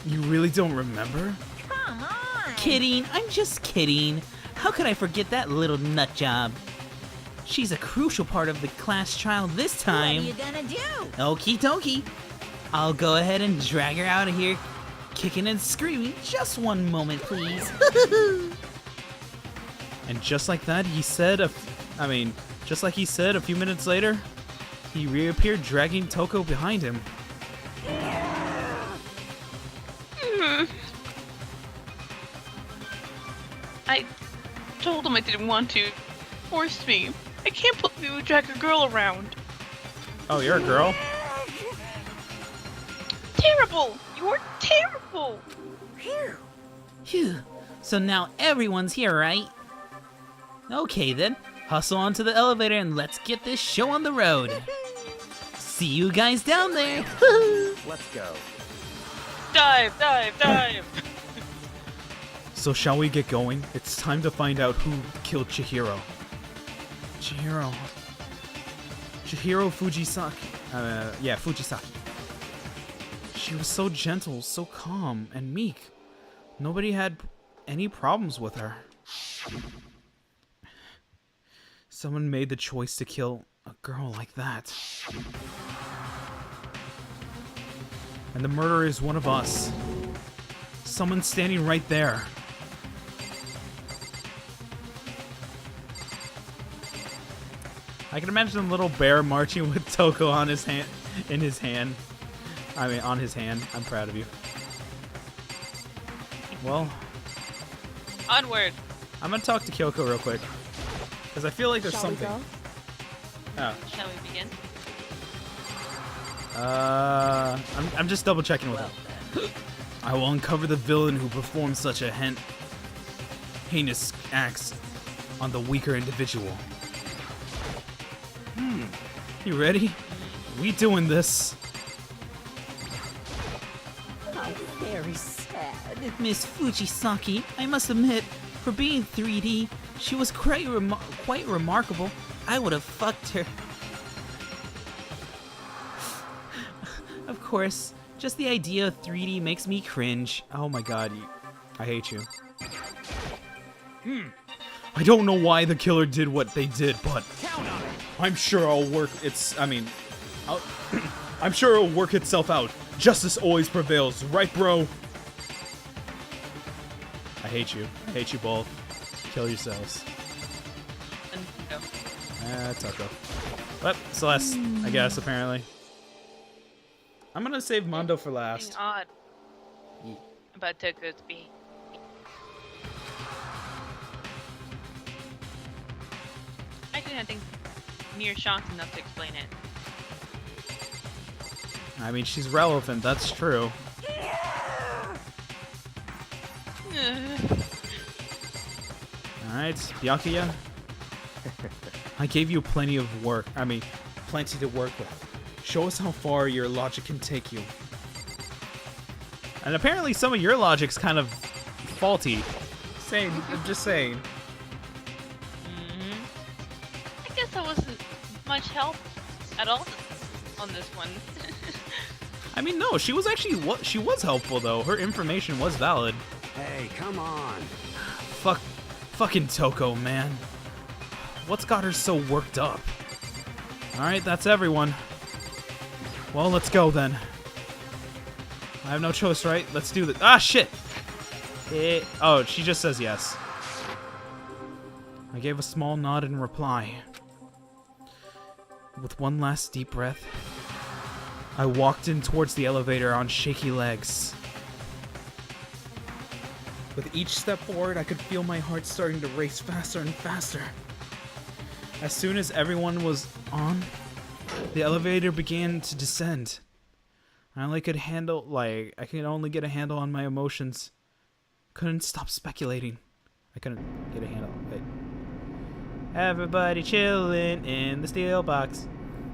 You really don't remember? Come on! Kidding, I'm just kidding. How could I forget that little nut job? She's a crucial part of the class trial this time. What are you gonna do? Okie dokie. I'll go ahead and drag her out of here, kicking and screaming. Just one moment, please. And just like that, he said, just like he said a few minutes later, he reappeared dragging Toko behind him. I told him I didn't want to. Forced me. I can't believe you would drag a girl around. Oh, you're a girl? Terrible! You're terrible! Phew. So now everyone's here, right? Okay then, hustle onto the elevator and let's get this show on the road. See you guys down there. Let's go. Dive, dive, dive! So shall we get going? It's time to find out who killed Chihiro. Chihiro Fujisaki. Fujisaki. She was so gentle, so calm, and meek. Nobody had any problems with her. Someone made the choice to kill a girl like that. And the murderer is one of us. Someone standing right there. I can imagine a little bear marching with Toko on his hand, on his hand. I'm proud of you. Well, Onward. I'm gonna talk to Kyoko real quick because I feel like there's Shall something. we go? Oh, Shall we begin? I'm just double checking with her. I will uncover the villain who performed such a heinous acts on the weaker individual. You ready? We doing this. How very sad. Miss Fujisaki, I must admit, for being 3D, she was quite remarkable. I would have fucked her. Of course, just the idea of 3D makes me cringe. Oh my god, I hate you. I don't know why the killer did what they did, but I'm sure it'll work. I'm sure it'll work itself out. Justice always prevails, right, bro? I hate you. I hate you both. Kill yourselves. No. Tucko. But Celeste, I guess, apparently. I'm gonna save Mondo for last. Something odd about Toko's being. Actually, I think mere shock's enough to explain it. I mean, she's relevant, that's true. Alright, Byakuya. I gave you plenty to work with. Show us how far your logic can take you. And apparently some of your logic's kind of faulty. Just saying. I guess I wasn't much help at all on this one. I mean, no, she was helpful though. Her information was valid. Hey, come on. Fucking Toko, man. What's got her so worked up? Alright, that's everyone. Well, let's go then. I have no choice, right? Let's do this. Ah, shit! Oh, she just says yes. I gave a small nod in reply. With one last deep breath, I walked in towards the elevator on shaky legs. With each step forward, I could feel my heart starting to race faster and faster. As soon as everyone was on, the elevator began to descend. I only could I could only get a handle on my emotions. Couldn't stop speculating. I couldn't get a handle. Wait. Everybody chilling in the steel box.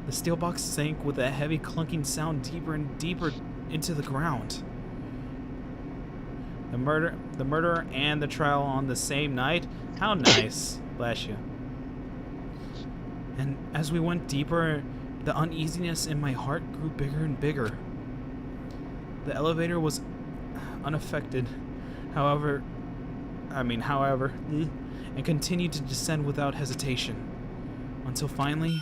The steel box sank with a heavy clunking sound deeper and deeper into the ground. The murder and the trial on the same night? How nice. Bless you. And as we went deeper, the uneasiness in my heart grew bigger and bigger. The elevator was unaffected, however, and continued to descend without hesitation, until finally,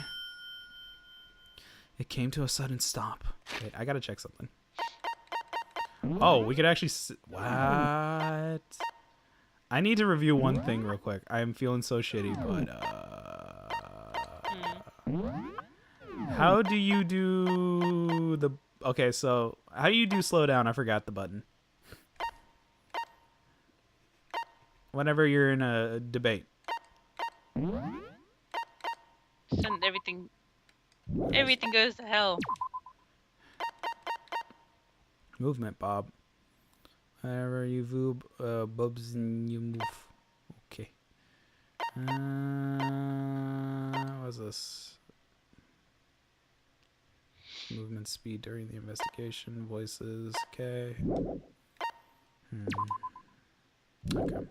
it came to a sudden stop. Wait, I gotta check something. Oh, we could actually what? I need to review one thing real quick. I am feeling so shitty, but how do you do the... Okay, so how do you do slow down? I forgot the button. Whenever you're in a debate. Send everything. Everything goes to hell. Movement, Bob. Whenever you bubs and you move. Okay. What's this? Movement speed during the investigation. Voices. Okay. Okay.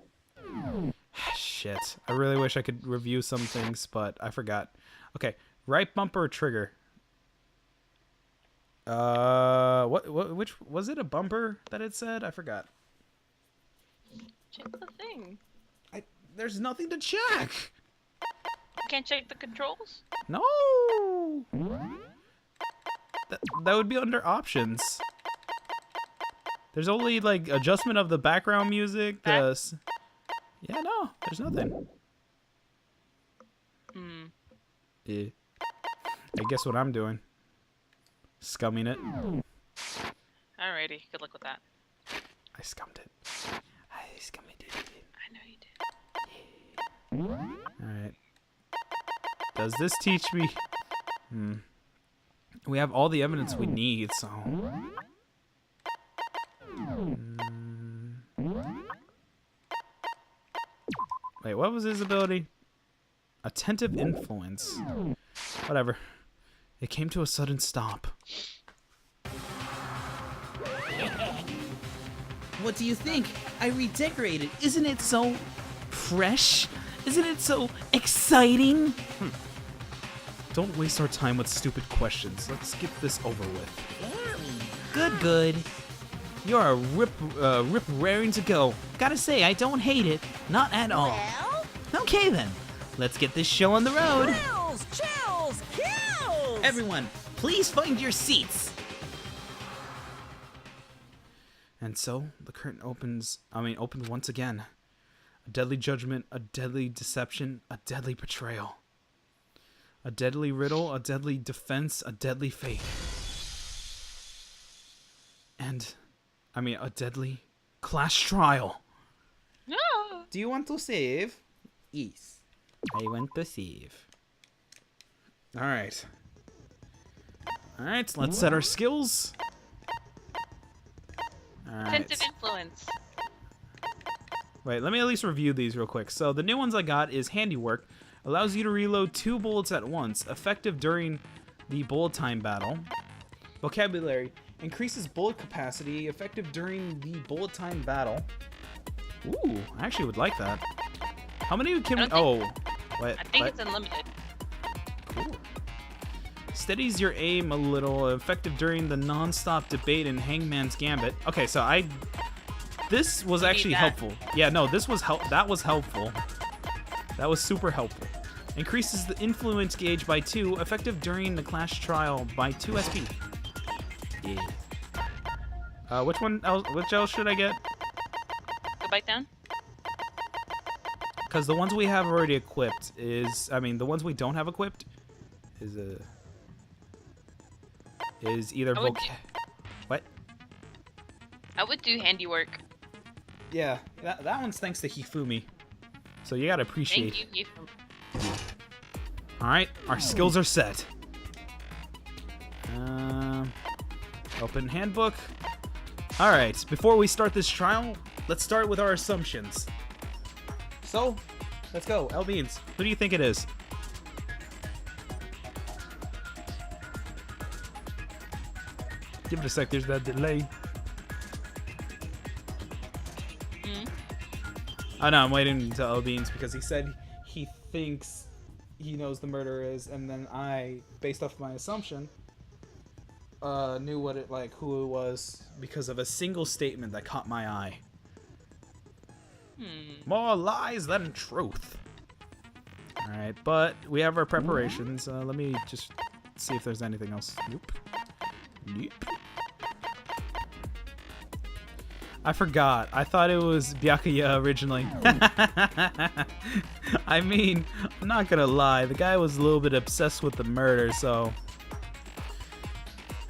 Shit. I really wish I could review some things, but I forgot. Okay. Right bumper or trigger? Which was it, a bumper that it said? I forgot. Check the thing. There's nothing to check. Can't check the controls? No. That would be under options. There's only like adjustment of the background music. Yeah, no, there's nothing. I guess what I'm doing. Scumming it. Alrighty, good luck with that. I scummed it. I scummed it. I know you did. Alright. Does this teach me? We have all the evidence we need, so. Wait, what was his ability? Attentive influence. Whatever. It came to a sudden stop. What do you think? I redecorated. Isn't it so fresh? Isn't it so exciting? Don't waste our time with stupid questions. Let's get this over with. Good, good. You're a rip raring to go. Gotta say, I don't hate it. Not at all. Well, Okay then. Let's get this show on the road. thrills, chills, kills! Everyone, please find your seats. And so the curtain opens once again. A deadly judgment, a deadly deception, a deadly betrayal. A deadly riddle, a deadly defense, a deadly fate. And, a deadly class trial. No. Do you want to save? Yes. I want to save. Alright. Alright, let's set our skills. Attentive influence. Wait, let me at least review these real quick. So the new ones I got is Handiwork. Allows you to reload 2 bullets at once. Effective during the bullet time battle. Vocabulary. Increases bullet capacity. Effective during the bullet time battle. Ooh, I actually would like that. How many can we... Oh, what? I think What? it's unlimited. Cool. Steadies your aim a little. Effective during the non-stop debate in Hangman's Gambit. Okay, so this was We need actually that. helpful. Yeah, no, that was helpful. That was super helpful. Increases the influence gauge by 2. Effective during the clash trial by 2 SP. Yeah. Which else should I get? Go back down. Because the ones we have already equipped the ones we don't have equipped is either I would do- What? I would do handiwork. Yeah, that one's thanks to Hifumi. So you gotta appreciate. Thank you. Alright, our skills are set. Open handbook. Alright, before we start this trial, let's start with our assumptions. So, let's go. L Beans, who do you think it is? Give it a sec, there's that delay. Oh no, I'm waiting until L Beans because he said he thinks he knows the murderer is, and then I, based off my assumption, knew who it was because of a single statement that caught my eye. More lies than truth. Alright, but we have our preparations. Let me just see if there's anything else. Nope. I forgot. I thought it was Byakuya originally. I mean, I'm not gonna lie. The guy was a little bit obsessed with the murder, so...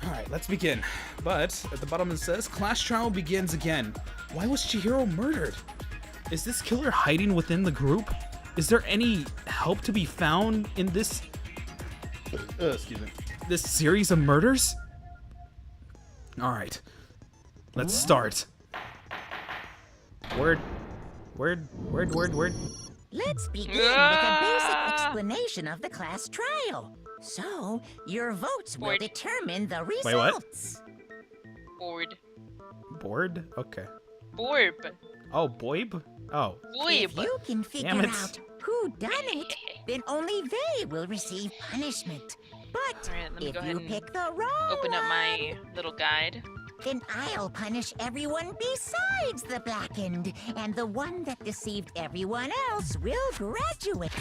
Alright, let's begin. But, at the bottom it says, class trial begins again. Why was Chihiro murdered? Is this killer hiding within the group? Is there any help to be found in this... excuse me. This series of murders? Alright. Let's start. Word. Let's begin with a basic explanation of the class trial. So, your votes will Board. determine the results. Wait, what? Board? Okay. Borb. Oh, Boib? Oh. If Boib. you can figure Damn it. out who done it, then only they will receive punishment. But Alright, let me if go ahead you and pick the wrong open up one, my little guide. then I'll punish everyone besides the blackened, and the one that deceived everyone else will graduate.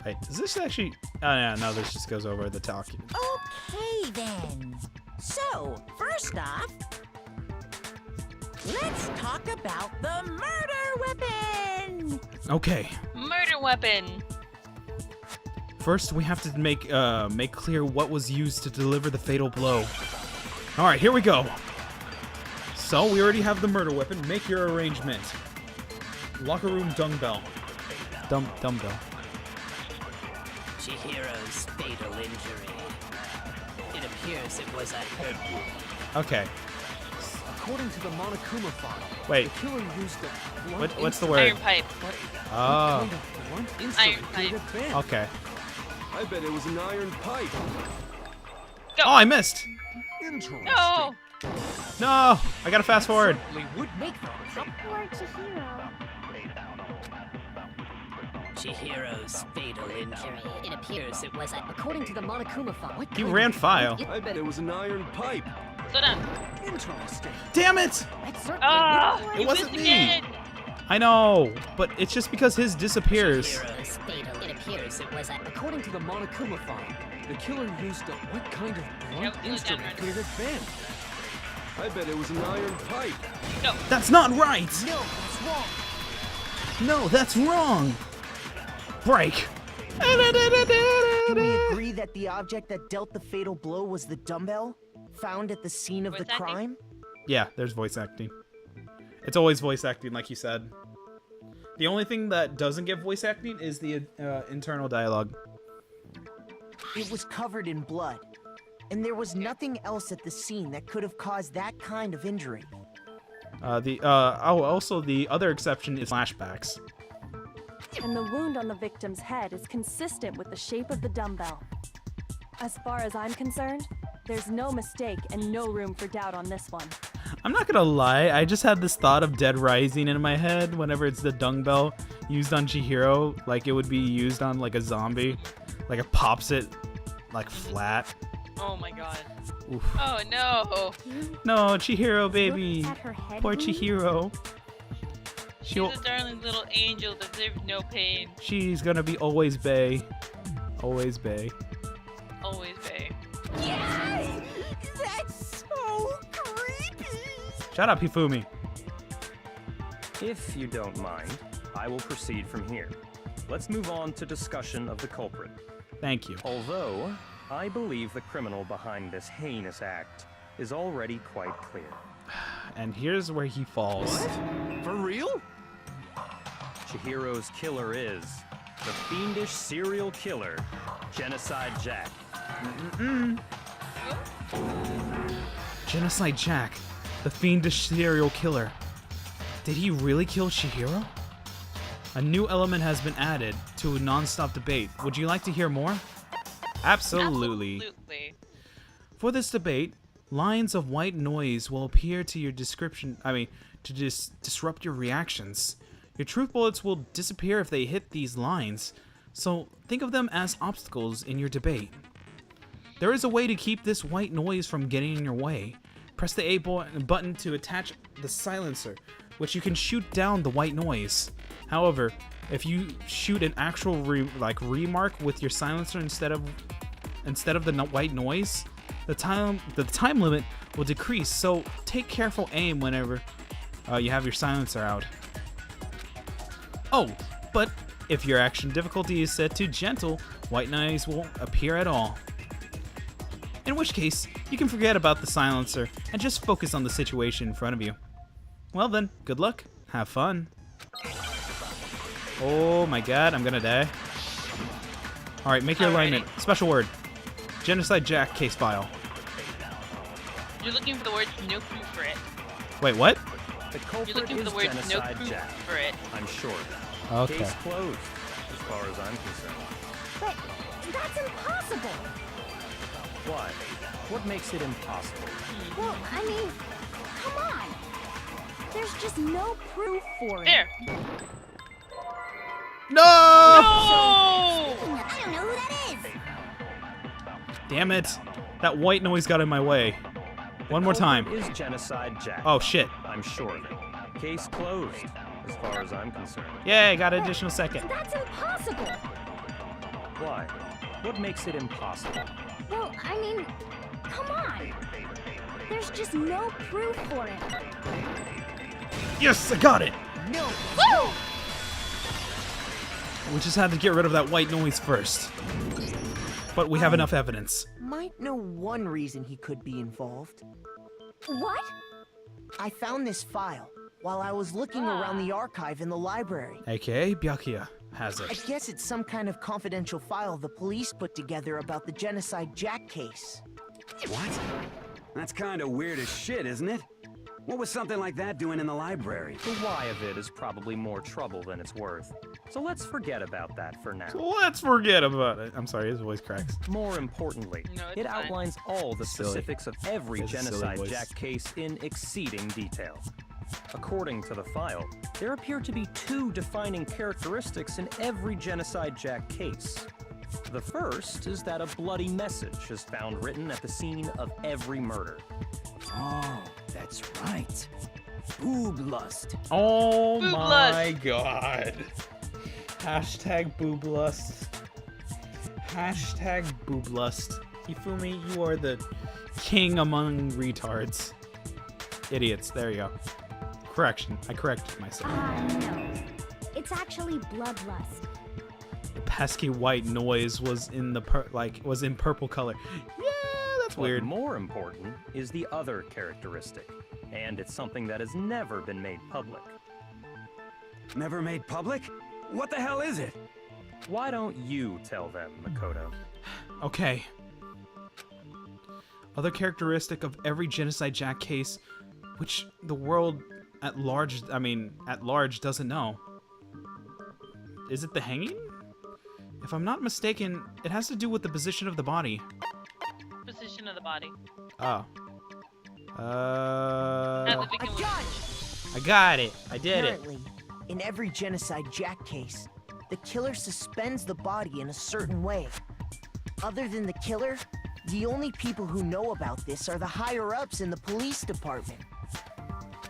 Wait, does this actually... Oh, yeah, no, this just goes over the talk. Okay, then. So, first off, let's talk about the murder weapon. Okay. Murder weapon. First, we have to make clear what was used to deliver the fatal blow. All right, here we go. So we already have the murder weapon. Make your arrangement. Locker room dumbbell. Dumbbell. Chihiro's fatal injury. It appears it was a head wound. Okay. According to the Monokuma file, Wait. the killer used a blunt What's the Iron word? pipe. Oh. kind of blunt Iron instrument pipe. created band. Okay. I bet it was an iron pipe. Go. Oh, I missed. Interesting. No. No, I gotta fast forward. Certainly would make Poor Chihiro. Chihiro's fatal injury. It appears it was a... According to the Monokuma file. You ran file. I bet it was an iron pipe. Slow down. Interesting. Damn it! Ah, It you wasn't missed me. again. I know, but it's just because his disappears. Chihiro's fatal. It appears it was a... According to the Monokuma file, the killer used a what kind of blunt Yep, instrument down, created band? I bet it was an iron pipe. No. That's not right. No, that's wrong. No, that's wrong. Break. Can we agree that the object that dealt the fatal blow was the dumbbell found at the scene of the Voice acting? crime? Yeah, there's voice acting. It's always voice acting, like you said. The only thing that doesn't get voice acting is the internal dialogue. It was covered in blood, and there was nothing else at the scene that could have caused that kind of injury. Also the other exception is flashbacks. And the wound on the victim's head is consistent with the shape of the dumbbell. As far as I'm concerned, there's no mistake and no room for doubt on this one. I'm not gonna lie, I just had this thought of Dead Rising in my head whenever it's the dumbbell used on Chihiro, like it would be used on like a zombie. Like it pops it like flat. Oh my god. Oof. Oh no. No, Chihiro baby. Look at her head Poor wound. Chihiro. She's a darling little angel that deserves no pain. She's gonna be always bae. Always bae. Always bae. Yes! That's so creepy! Shut up, Hifumi. If you don't mind, I will proceed from here. Let's move on to discussion of the culprit. Thank you. Although, I believe the criminal behind this heinous act is already quite clear. And here's where he falls. For real? Chihiro's killer is the fiendish serial killer, Genocide Jack. Genocide Jack, the fiendish serial killer. Did he really kill Chihiro? A new element has been added to a non-stop debate. Would you like to hear more? Absolutely. Absolutely. For this debate, lines of white noise will appear to your description. To disrupt your reactions. Your truth bullets will disappear if they hit these lines. So think of them as obstacles in your debate. There is a way to keep this white noise from getting in your way. Press the A button to attach the silencer, which you can shoot down the white noise. However, if you shoot an actual remark with your silencer instead of the white noise, the time limit will decrease. So take careful aim whenever you have your silencer out. Oh, but if your action difficulty is set to gentle, white noise won't appear at all. In which case, you can forget about the silencer and just focus on the situation in front of you. Well then, good luck. Have fun. Oh my god, I'm gonna die. Alright, make your alignment. Special word. Genocide Jack case file. You're looking for the words no proof for it. Wait, what? The You're culprit looking for is the words no Genocide proof Jack, for it. I'm sure. Okay. Case closed, as far as I'm concerned. But that's impossible! Why? What makes it impossible? Well, I mean, come on! There's just no proof for it. There. No! Oh! I don't know who that is. Damn it. That white noise got in my way. One more time. Is Genocide Jack. Oh shit. I'm sure of it. Case closed, as far as I'm concerned. Yay, got an additional second. That's impossible! Why? What makes it impossible? Well, I mean, come on! There's just no proof for it. Yes, I got it! No! Woo! We just had to get rid of that white noise first. but we have enough evidence. Might know one reason he could be involved. What? I found this file while I was looking around the archive in the library. AKA Byakuya has I it. guess it's some kind of confidential file the police put together about the Genocide Jack case. What? That's kind of weird as shit, isn't it? What was something like that doing in the library? The why of it is probably more trouble than it's worth. So let's forget about that for now. Let's forget about it. I'm sorry, his voice cracks. More importantly, No, it's it fine. outlines all the Silly. specifics of every It's a silly Genocide voice. Jack case in exceeding detail. According to the file, there appear to be 2 defining characteristics in every Genocide Jack case. The first is that a bloody message is found written at the scene of every murder. Oh, that's right. Boob lust. Oh Boob my lust. god. Hashtag booblust. Hashtag booblust. Ifumi, you are the king among retards. Idiots, there you go. Correction, I corrected myself. No. It's actually bloodlust. The pesky white noise was in the was in purple color. Yeah, that's weird. What more important is the other characteristic, and it's something that has never been made public. Never made public? What the hell is it? Why don't you tell them, Makoto? Okay. Other characteristic of every Genocide Jack case, which the world at large doesn't know. Is it the hanging? If I'm not mistaken, it has to do with the position of the body. Position of the body. Oh. Have the victim Judge! I got it. I did it. Apparently, in every Genocide Jack case, the killer suspends the body in a certain way. Other than the killer, the only people who know about this are the higher-ups in the police department.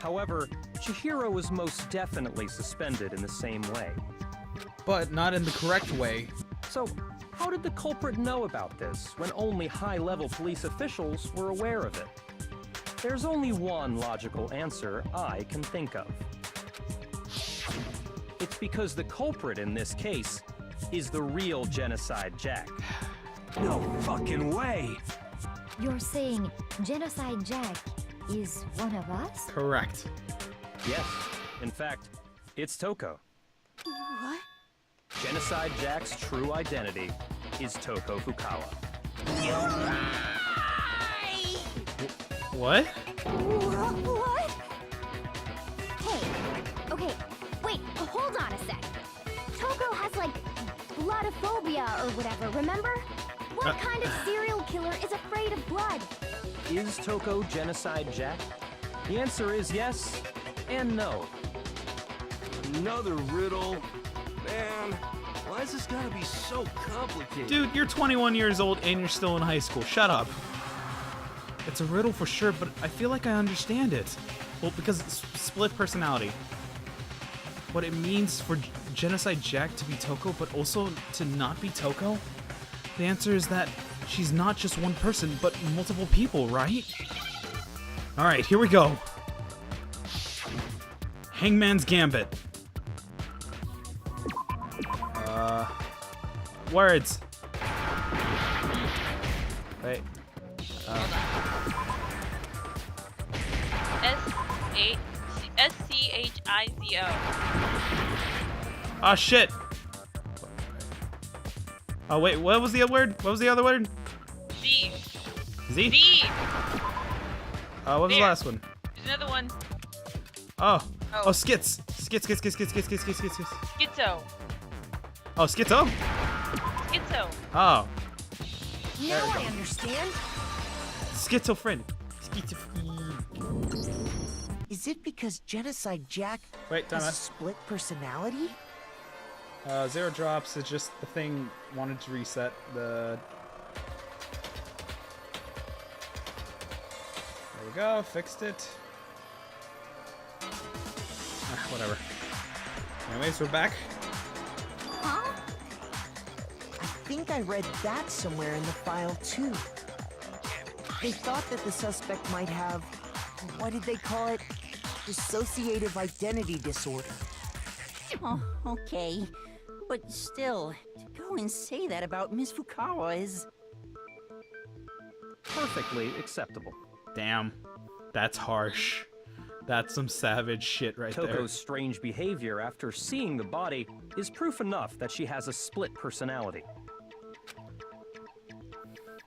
However, Chihiro was most definitely suspended in the same way. But not in the correct way. So, how did the culprit know about this when only high-level police officials were aware of it? There's only one logical answer I can think of. It's because the culprit in this case is the real Genocide Jack. No fucking way! You're saying Genocide Jack is one of us? Correct. Yes, in fact, it's Toko. What? Genocide Jack's true identity is Toko Fukawa. What? What? Hey, okay, wait, hold on a sec. Toko has like bloodophobia or whatever, remember? What kind of serial killer is afraid of blood? Is Toko Genocide Jack? The answer is yes and no. Another riddle. Man, why is this gotta be so complicated? Dude, you're 21 years old and you're still in high school. Shut up. It's a riddle for sure, but I feel like I understand it. Well, because it's split personality. What it means for Genocide Jack to be Toko, but also to not be Toko? The answer is that she's not just one person, but multiple people, right? Alright, here we go. Hangman's Gambit. Words. Wait. SCHIZO. Oh shit. Oh wait, what was the other word? What was the other word? Z. Z? Z. What was the There. last one? There's another one. Oh. Oh. Oh, skits. Skits. Schizo. Oh, schizo? Schizo. Oh. Now I understand. Schizophrenic. Is it because Genocide Jack Wait, time has a out. split personality? 0 drops is just the thing wanted to reset the... There we go, fixed it. Whatever. Anyways, we're back. Huh? I think I read that somewhere in the file too. They thought that the suspect might have, what did they call it? Dissociative identity disorder. Oh, okay. But still, to go and say that about Miss Fukawa is... perfectly acceptable. Damn. That's harsh. That's some savage shit right there. Toko's strange behavior after seeing the body is proof enough that she has a split personality.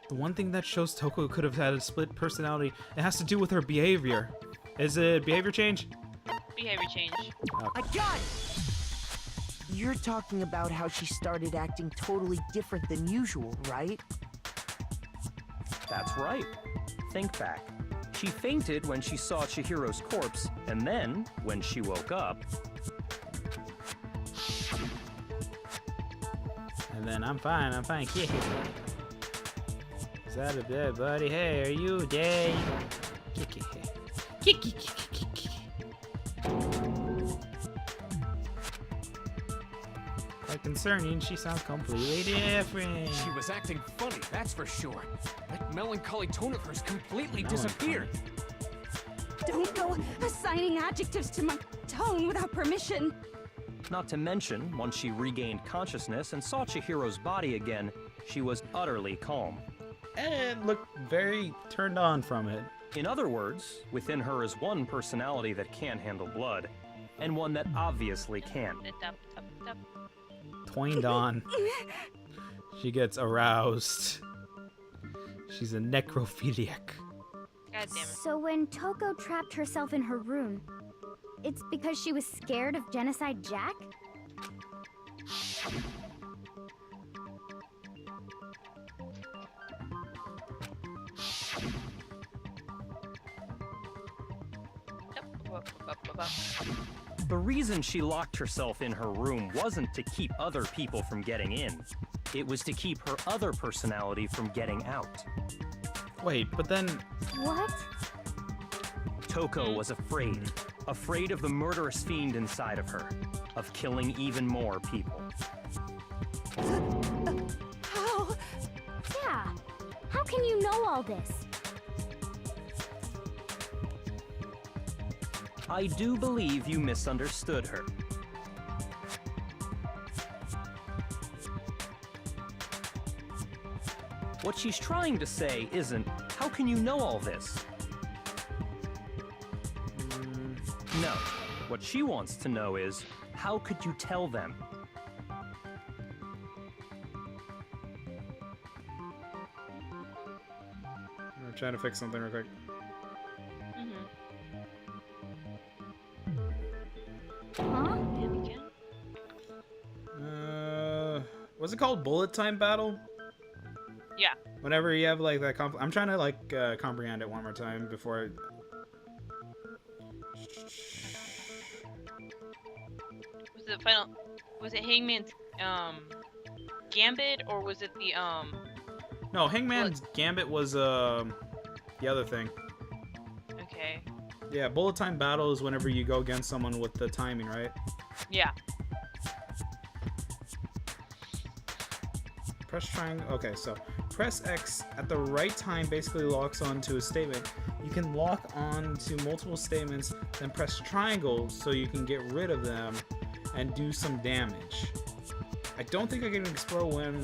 The one thing that shows Toko could have had a split personality, it has to do with her behavior. Is it behavior change? Behavior change. I got it! You're talking about how she started acting totally different than usual, right? That's right. Think back. She fainted when she saw Chihiro's corpse, and then, when she woke up... And then I'm fine, yeah. Is that a dead buddy? Hey, are you dead? Quite concerning, she sounds completely different. She was acting funny, that's for sure. That melancholy tone of hers completely disappeared. Don't go assigning adjectives to my tone without permission. Not to mention, once she regained consciousness and saw Chihiro's body again, she was utterly calm. And looked very turned on from it. In other words, within her is one personality that can handle blood, and one that obviously can't. Twained on. She gets aroused. She's a necrophiliac. God damn it. So when Toko trapped herself in her room, it's because she was scared of Genocide Jack? The reason she locked herself in her room wasn't to keep other people from getting in. It was to keep her other personality from getting out. Wait, but then... What? Toko was afraid. Afraid of the murderous fiend inside of her. Of killing even more people. How? Yeah. How can you know all this? I do believe you misunderstood her. What she's trying to say isn't, how can you know all this? No. What she wants to know is, how could you tell them? I'm trying to fix something real quick. Huh? Was it called Bullet Time Battle? Yeah. Whenever you have like that I'm trying to like comprehend it one more time before Was it final? Was it Hangman's Gambit or was it the No, Hangman's Gambit was the other thing. Okay. Yeah, Bullet Time Battle is whenever you go against someone with the timing, right? Yeah. Press triangle. Okay, so press X at the right time basically locks onto a statement. You can lock on to multiple statements, then press triangle so you can get rid of them and do some damage. I don't think I can explore when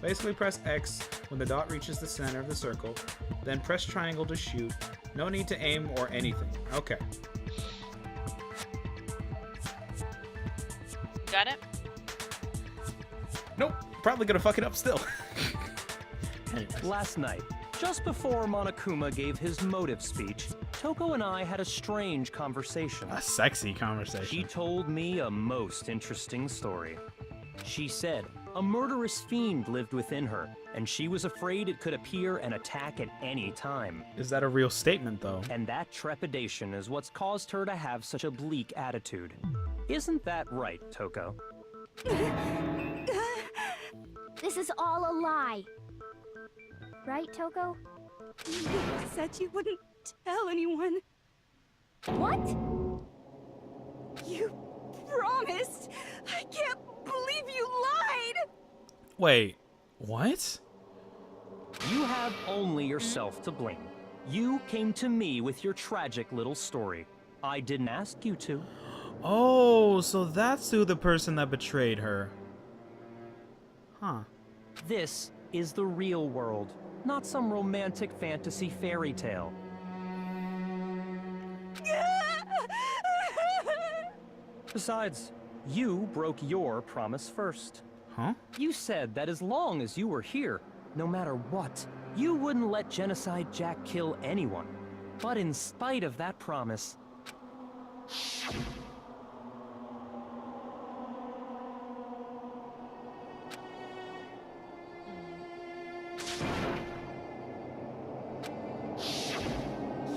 Basically press X when the dot reaches the center of the circle, then press triangle to shoot. No need to aim or anything. Okay. Got it? Nope. Probably gonna fuck it up still. Last night, just before Monokuma gave his motive speech, Toko and I had a strange conversation. A sexy conversation. She told me a most interesting story. She said a murderous fiend lived within her, and she was afraid it could appear and attack at any time. Is that a real statement, though? And that trepidation is what's caused her to have such a bleak attitude. Isn't that right, Toko? This is all a lie. Right, Toko? You said you wouldn't tell anyone. What? You promised. I can't believe you lied. Wait, what? You have only yourself to blame. You came to me with your tragic little story. I didn't ask you to. Oh, so that's who the person that betrayed her. Huh. This is the real world, not some romantic fantasy fairy tale. Besides, you broke your promise first. Huh? You said that as long as you were here, no matter what, you wouldn't let Genocide Jack kill anyone. But in spite of that promise...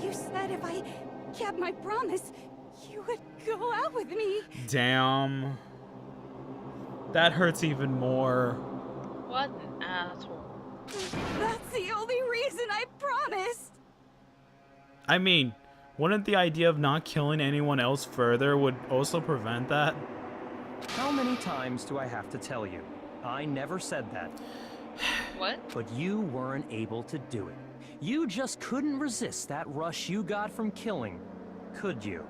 You said if I kept my promise, you would go out with me. Damn. That hurts even more. What an asshole. That's the only reason I promised. I mean, wouldn't the idea of not killing anyone else further would also prevent that? How many times do I have to tell you? I never said that. What? But you weren't able to do it. You just couldn't resist that rush you got from killing, could you?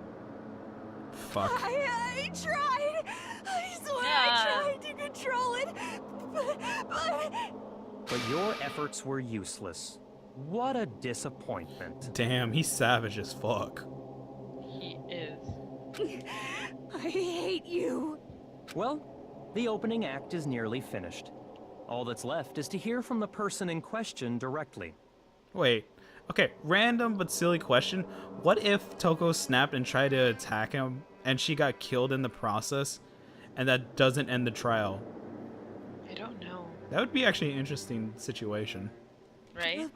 Fuck. I tried. I swear I tried to control it, But your efforts were useless. What a disappointment. Damn, he's savage as fuck. He is. I hate you. Well, the opening act is nearly finished. All that's left is to hear from the person in question directly. Wait. Okay, random but silly question. What if Toko snapped and tried to attack him and she got killed in the process and that doesn't end the trial? I don't know. That would be actually an interesting situation. Right?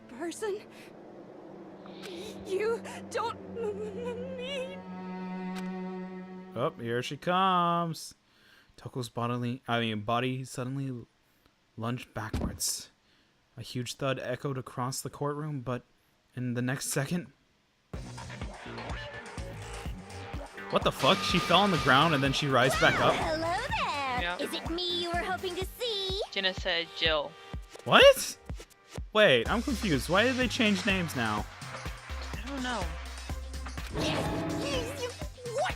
The person you don't mean. Oh, here she comes. Toko's body suddenly lunged backwards. A huge thud echoed across the courtroom, but in the next second... What the fuck? She fell on the ground and then she rised back up? Hello there! Yeah. Is it me you were hoping to see? Jenna said Jill. What? Wait, I'm confused. Why did they change names now? I don't know. What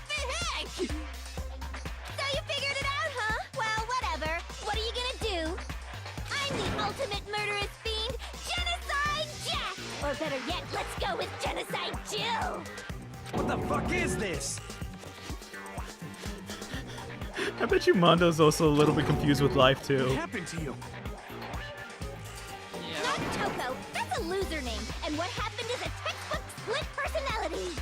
the heck? So you figured it out, huh? Well, whatever. What are you gonna do? I'm the ultimate murderous fiend, Genocide Jack! Or better yet, let's go with Genocide Jill! What the fuck is this? I bet you Mondo's also a little bit confused with life, too. What happened to you? Not Toko. That's a loser name. And what happened is a textbook split personality.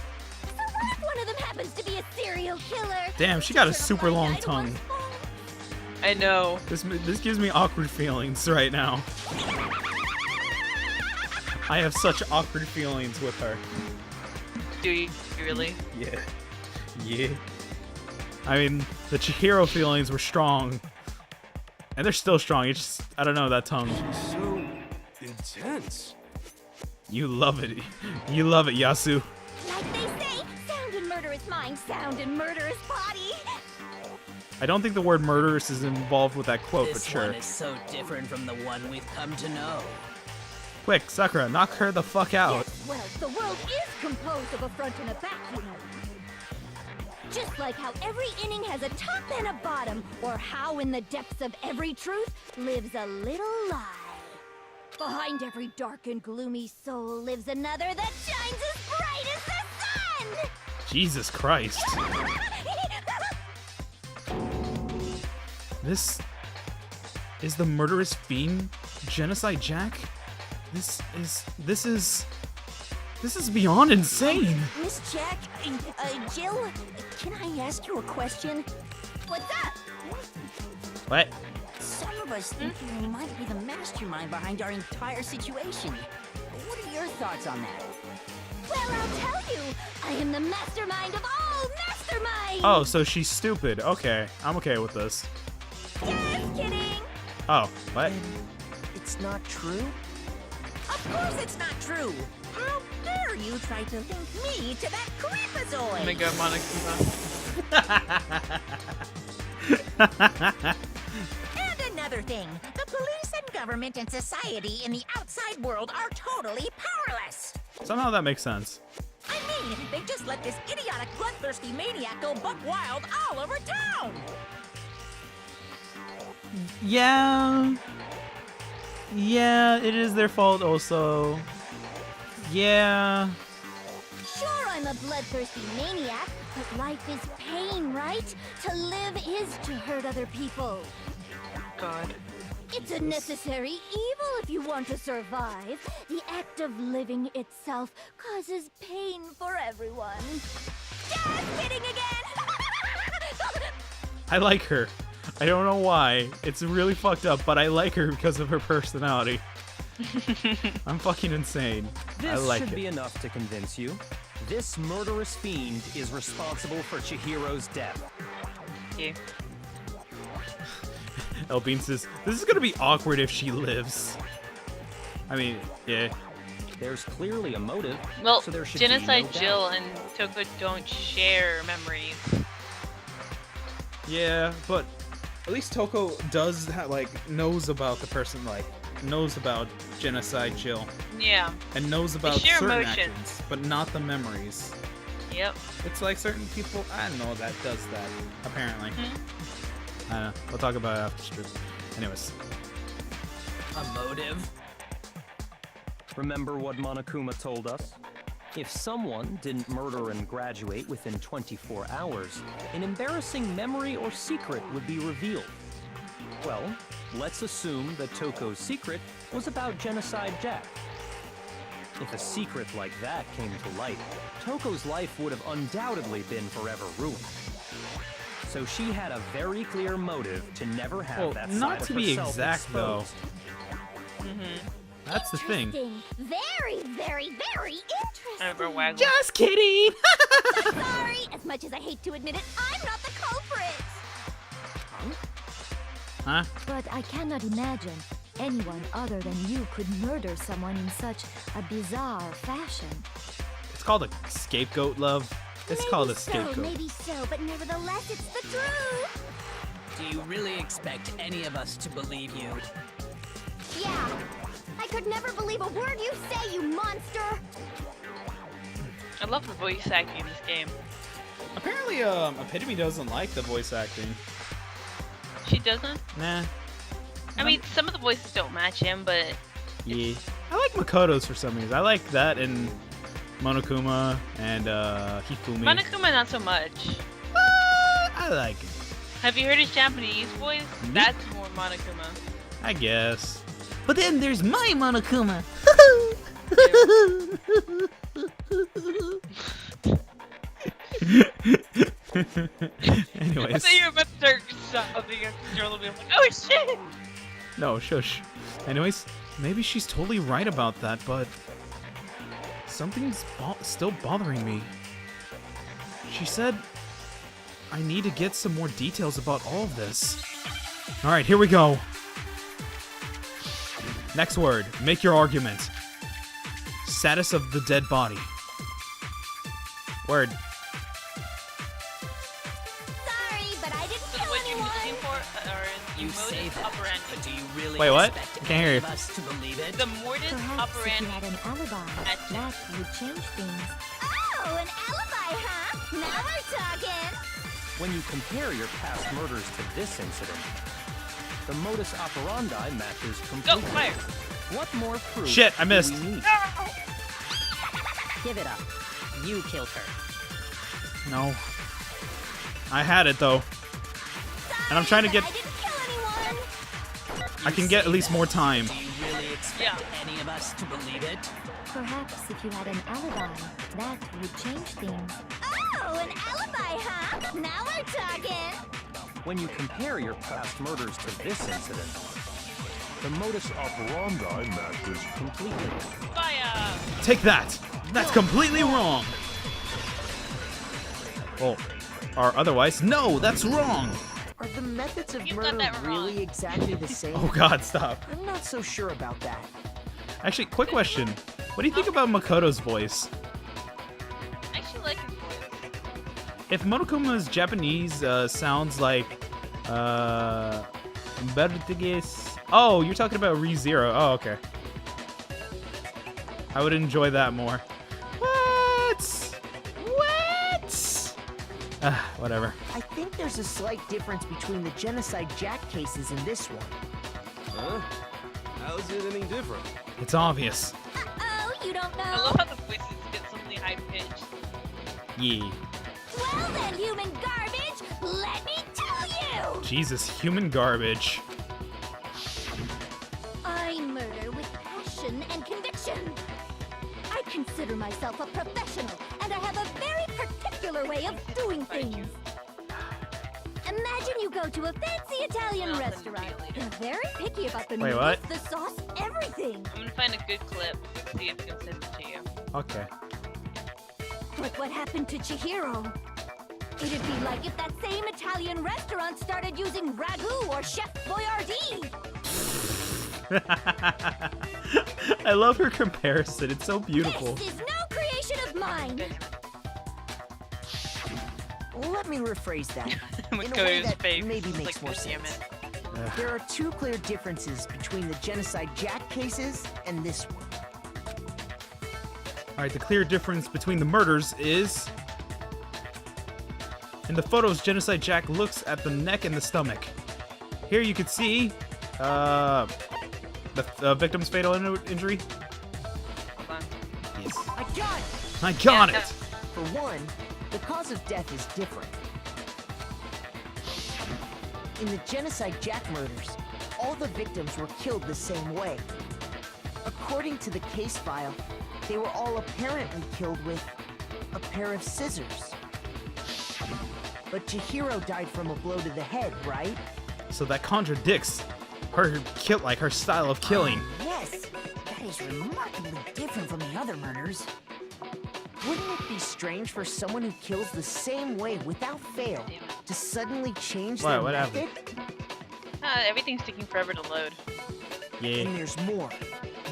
So what if one of them happens to be a serial killer? Damn, she got a super long tongue. I know. This gives me awkward feelings right now. I have such awkward feelings with her. Do you really? Yeah. Yeah. I mean, the Chihiro feelings were strong. And they're still strong. It's just, I don't know, that tongue. So intense. You love it. You love it, Yasu. Like they say, sound in murderous mind, sound in murderous body. I don't think the word murderous is involved with that quote, This but sure. one is so different from the one we've come to know. Quick, Sakura, knock her the fuck out. Yes, well, the world is composed of a front and a back, you know. Just like how every inning has a top and a bottom, or how in the depths of every truth lives a little lie. Behind every dark and gloomy soul lives another that shines as bright as the sun! Jesus Christ. This is the murderous fiend, Genocide Jack? This is beyond insane. Miss Jack, Jill, can I ask you a question? What's up? What? Some of us think you might be the mastermind behind our entire situation. What are your thoughts on that? Well, I'll tell you. I am the mastermind of all masterminds. Oh, so she's stupid. Okay, I'm okay with this. Just kidding. Oh, what? It's not true? Of course it's not true. How dare you try to link me to that creepazoid? Oh my god, Monica. And another thing, the police and government and society in the outside world are totally powerless. Somehow that makes sense. I insane! They just let this idiotic, bloodthirsty maniac go buck wild all over town! Yeah. Yeah, it is their fault also. Yeah. Sure, I'm a bloodthirsty maniac, but life is pain, right? To live is to hurt other people. God. It's a necessary evil if you want to survive. The act of living itself causes pain for everyone. Just kidding again! I like her. I don't know why. It's really fucked up, but I like her because of her personality. I'm fucking insane. I This like should it. be enough to convince you. This murderous fiend is responsible for Chihiro's death. Yeah. Elbean says, this is gonna be awkward if she lives. I mean, yeah. There's clearly a motive. Well, so there should Genocide be no Jill doubt. and Toko don't share memories. Yeah, but at least Toko does knows about the person, knows about Genocide Jill. Yeah. And knows They about share certain emotions. actions, but not the memories. Yep. It's like certain people, I don't know, that does that, apparently. I don't know. We'll talk about it after stream. Anyways. A motive? Remember what Monokuma told us? If someone didn't murder and graduate within 24 hours, an embarrassing memory or secret would be revealed. Well, let's assume that Toko's secret was about Genocide Jack. If a secret like that came to light, Toko's life would have undoubtedly been forever ruined. So she had a very clear motive to never have Well, that not side to of be herself exact, though. exposed. That's the thing. Interesting. Very, very, very interesting. Just kidding! Sorry, as much as I hate to admit it, I'm not the culprit. Huh? But I cannot imagine anyone other than you could murder someone in such a bizarre fashion. It's called a scapegoat, love. It's called a scapegoat. Maybe so, but nevertheless, it's the truth. Do you really expect any of us to believe you? Yeah. I could never believe a word you say, you monster. I love the voice acting in this game. Apparently, Epitome doesn't like the voice acting. She doesn't? Nah. I mean, some of the voices don't match him, but Yeah. I like Makoto's for some reason. I like that and Monokuma and Hifumi. Monokuma not so much. I like it. Have you heard his Japanese voice? That's more Monokuma. I guess. But then there's my Monokuma. Anyways. I thought you were about to start something uncontrollably. I'm like, oh shit! No, shush. Anyways, maybe she's totally right about that, but something's still bothering me. She said I need to get some more details about all of this. Alright, here we go. Next word. Make your argument. Status of the dead body. Word. Sorry, but I didn't So kill what you're anyone. looking for You the say modus that, operandi. but do you really Wait, what? expect Can't hear any you. of us to believe it? The modus Perhaps if you operandi. had an alibi, that would change things. Oh, an alibi, huh? Now we're talking. When you compare your past murders to this incident, the modus operandi matches completely. fire! What more proof Shit, I do missed. we need? Give it up. You killed her. No. I had it though. And I'm trying to get. I didn't kill anyone. I can get at least more time. Do you really expect any of us to believe it? Perhaps if you had an alibi, that would change things. Oh, an alibi, huh? Now we're talking. When you compare your past murders to this incident, the modus operandi matches completely. Fire! Take that! That's completely wrong! Well, or otherwise, no, that's wrong! Are the methods of You got murder that wrong. really exactly the same? Oh god, stop. I'm not so sure about that. Actually, quick question. What do you think about Makoto's voice? I actually like his voice. If Monokuma's Japanese sounds like, Bertiges... Oh, you're talking about ReZero. Oh, okay. I would enjoy that more. What? Whatever. I think there's a slight difference between the Genocide Jack cases and this one. Huh? How is it any different? It's obvious. Oh, you don't know? I love how the voices get something high pitched. Yeah. Well then, human garbage, let me tell you! Jesus, human garbage. I murder with passion and conviction. I consider myself a professional, and I have a very particular way of doing things. Imagine you go to a fancy Italian restaurant. They're very picky about the Wait, meat, what? the sauce, everything. I'm gonna find a good clip, see if I can send it to you. Okay. But what happened to Chihiro? It'd be like if that same Italian restaurant started using ragu or Chef Boyardee. I love her comparison. It's so beautiful. This is no creation of mine. Let me rephrase that. In a Makoto's way that face maybe is makes like, more "God damn sense. Ugh. There are two clear differences between the Genocide Jack cases and this one. Alright, the clear difference between the murders is... In the photos, Genocide Jack looks at the neck and the stomach. Here you can see... the victim's fatal injury. Hold on. Yes. I got it! I got Yeah, it! For one, the cause of death is different. In the Genocide Jack murders, all the victims were killed the same way. According to the case file, they were all apparently killed with a pair of scissors. But Chihiro died from a blow to the head, right? So that contradicts her her style of killing. Yes, that is remarkably different from the other murders. Wouldn't it be strange for someone who kills the same way without fail to suddenly change their What method? happened? Everything's taking forever to load. Yeah. And there's more.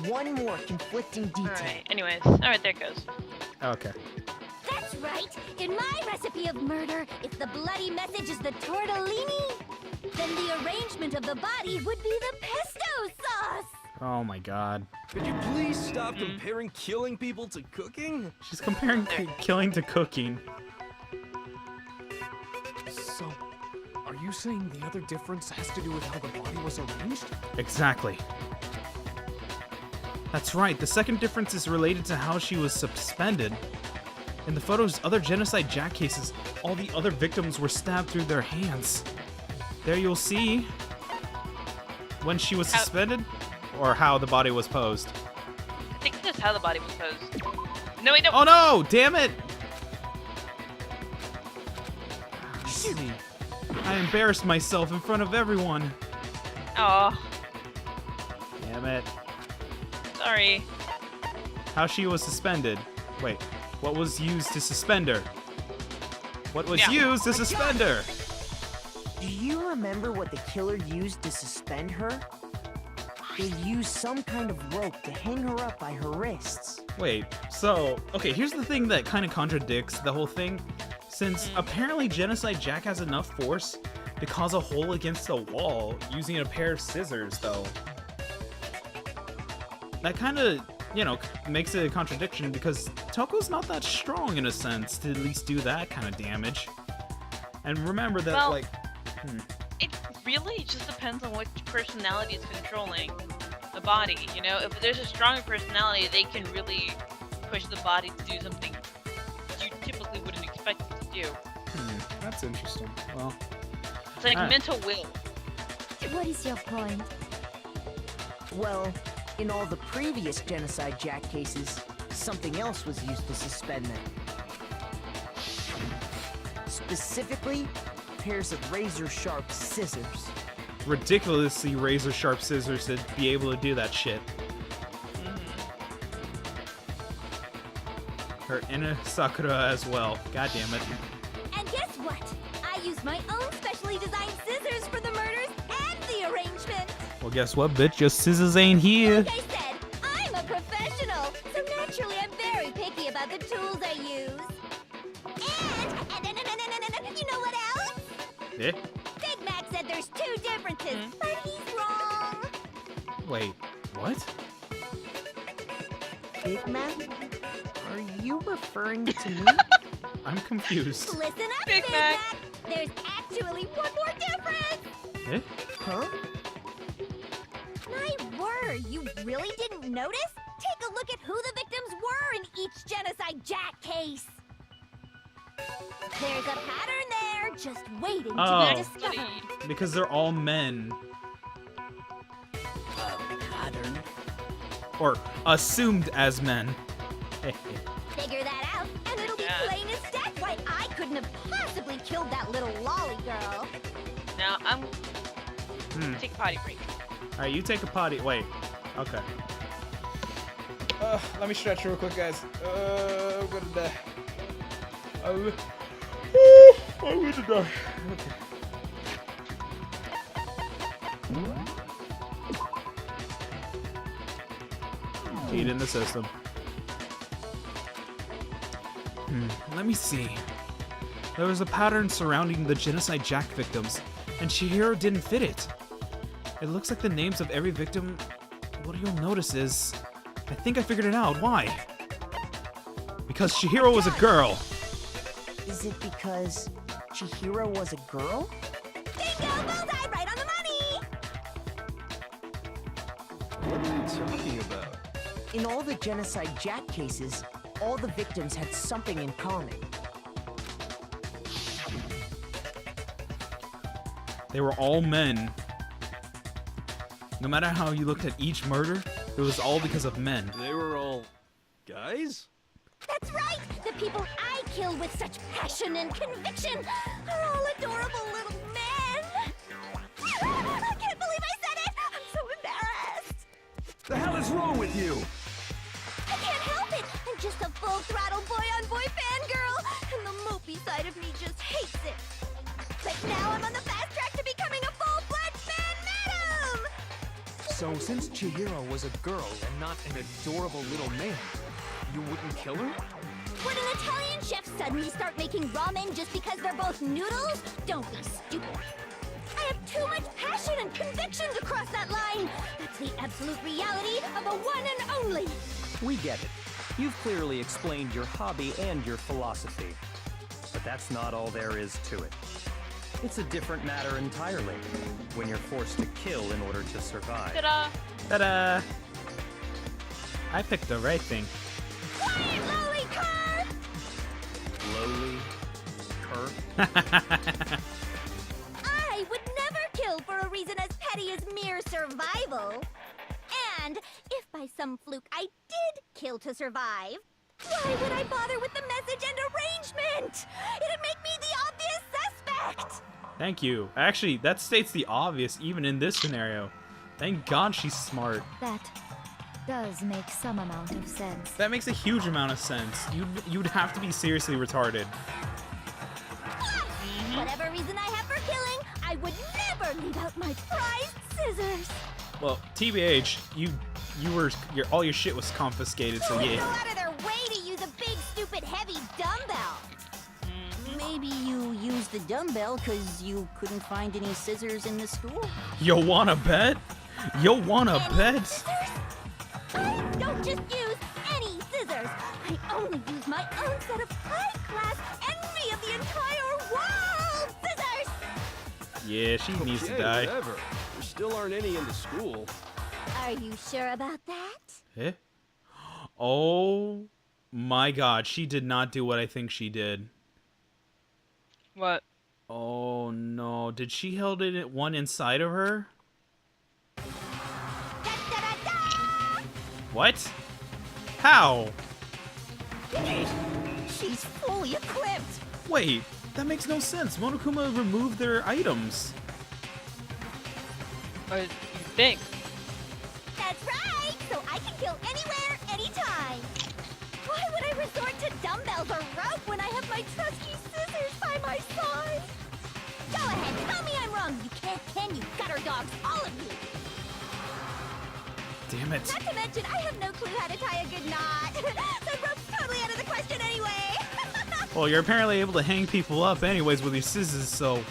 One more conflicting detail. Alright, anyways. Alright, there it goes. Okay. That's right. In my recipe of murder, if the bloody message is the tortellini, then the arrangement of the body would be the pesto sauce. Oh my god. Could you please stop comparing killing people to cooking? She's comparing killing to cooking. So, are you saying the other difference has to do with how the body was arranged? Exactly. That's right, the second difference is related to how she was suspended. In the photos, other Genocide Jack cases, all the other victims were stabbed through their hands. There you'll see when she was suspended, or how the body was posed. I think that's how the body was posed. No, wait, no! Oh no! Damn it! I embarrassed myself in front of everyone. Oh, Damn it. sorry. How she was suspended. Wait, what was used to suspend her? What was used to suspend her? Do you remember what the killer used to suspend her? They used some kind of rope to hang her up by her wrists. Wait, so, okay, here's the thing that kind of contradicts the whole thing. Since apparently Genocide Jack has enough force to cause a hole against a wall using a pair of scissors, though. That kind of, you know, makes it a contradiction because Toko's not that strong in a sense to at least do that kind of damage. And remember that, Well, like... It really just depends on which personality is controlling the body, you know? If there's a stronger personality, they can really push the body to do something you typically wouldn't expect it to do. That's interesting. Well... It's like mental will. What is your point? Well, in all the previous Genocide Jack cases, something else was used to suspend them. Specifically, pairs of razor-sharp scissors. ridiculously razor-sharp scissors to be able to do that shit. Her Ina Sakura as well. God damn it. And guess what? I use my own specially designed scissors for the murders and the arrangement. Well, guess what, bitch? Your scissors ain't here. Like I said, I'm a professional, so naturally I'm very picky about the tools I use. And you know what else? Yeah? Big Mac said there's two differences, but he's wrong. Wait, what? Big Mac? Are you referring to me? I'm confused. Listen up, Big Big Mac. Mac. There's actually one more difference. Eh? Huh? My word, you really didn't notice? Take a look at who the victims were in each Genocide Jack case. There's a pattern there, just waiting to be discovered. Because they're all men. Pattern. Or assumed as men. Figure that out, and it'll be plain as day why I couldn't have possibly killed that little lolly girl. Now I'm take a potty break. Alright, you take a potty. Wait. Okay. Let me stretch real quick, guys. I'm gonna die. I'm gonna die. Okay. Feed in the system. Let me see. There was a pattern surrounding the Genocide Jack victims, and Chihiro didn't fit it. It looks like the names of every victim. What you'll notice is, I think I figured it out. Why? Because Chihiro was a girl. Is it because Chihiro was a girl? Bingo! Bullseye! Right on the money! What are you talking about? In all the Genocide Jack cases, all the victims had something in common. They were all men. No matter how you looked at each murder, it was all because of men. They were all guys? That's right! The people I killed with such passion and conviction are all adorable little men! I can't believe I said it! I'm so embarrassed! The hell is wrong with you? I can't help it! I'm just a full-throttle boy-on-boy fangirl, and the mopey side of me just hates it. But now I'm on the fast track to becoming a full-fledged fan madam! So since Chihiro was a girl and not an adorable little man, you wouldn't kill her? Would an Italian chef suddenly start making ramen just because they're both noodles? Don't be stupid. I have too much passion and conviction to cross that line. That's the absolute reality of a one and only. We get it. You've clearly explained your hobby and your philosophy. But that's not all there is to it. It's a different matter entirely when you're forced to kill in order to survive. Ta-da! Ta-da! I picked the right thing. Quiet, lowly cur! Lowly cur? I would never kill for a reason as petty as mere survival. And if by some fluke I did kill to survive, why would I bother with the message and arrangement? It'd make me the obvious suspect. Thank you. Actually, that states the obvious even in this scenario. Thank God she's smart. That does make some amount of sense. That makes a huge amount of sense. You'd have to be seriously retarded. Whatever reason I have for killing, I would never leave out my prized scissors. Well, TBH, all your shit was confiscated, so Who would go yeah. out of their way to use a big, stupid, heavy dumbbell? Maybe you used the dumbbell because you couldn't find any scissors in the school. Yo wanna bet? Yo wanna bet? I don't just use any scissors. I only use my own set of high-class envy of the entire world scissors. Yeah, she needs to Okay, die. whatever. There still aren't any in the school. Are you sure about that? Eh? Oh my God, she did not do what I think she did. What? Oh no, did she hold it one inside of her? What? How? She's fully equipped. Wait, that makes no sense. Monokuma removed their items. Or you think? That's right! So I can kill anywhere, anytime! Why would I resort to dumbbells or rope when I have my trusty scissors by my side? Go ahead, tell me I'm wrong! You can't, can you? Gutter dogs, all of you! Damn it. Not to mention, I have no clue how to tie a good knot! The rope's totally out of the question anyway! Well, you're apparently able to hang people up anyways with your scissors, so...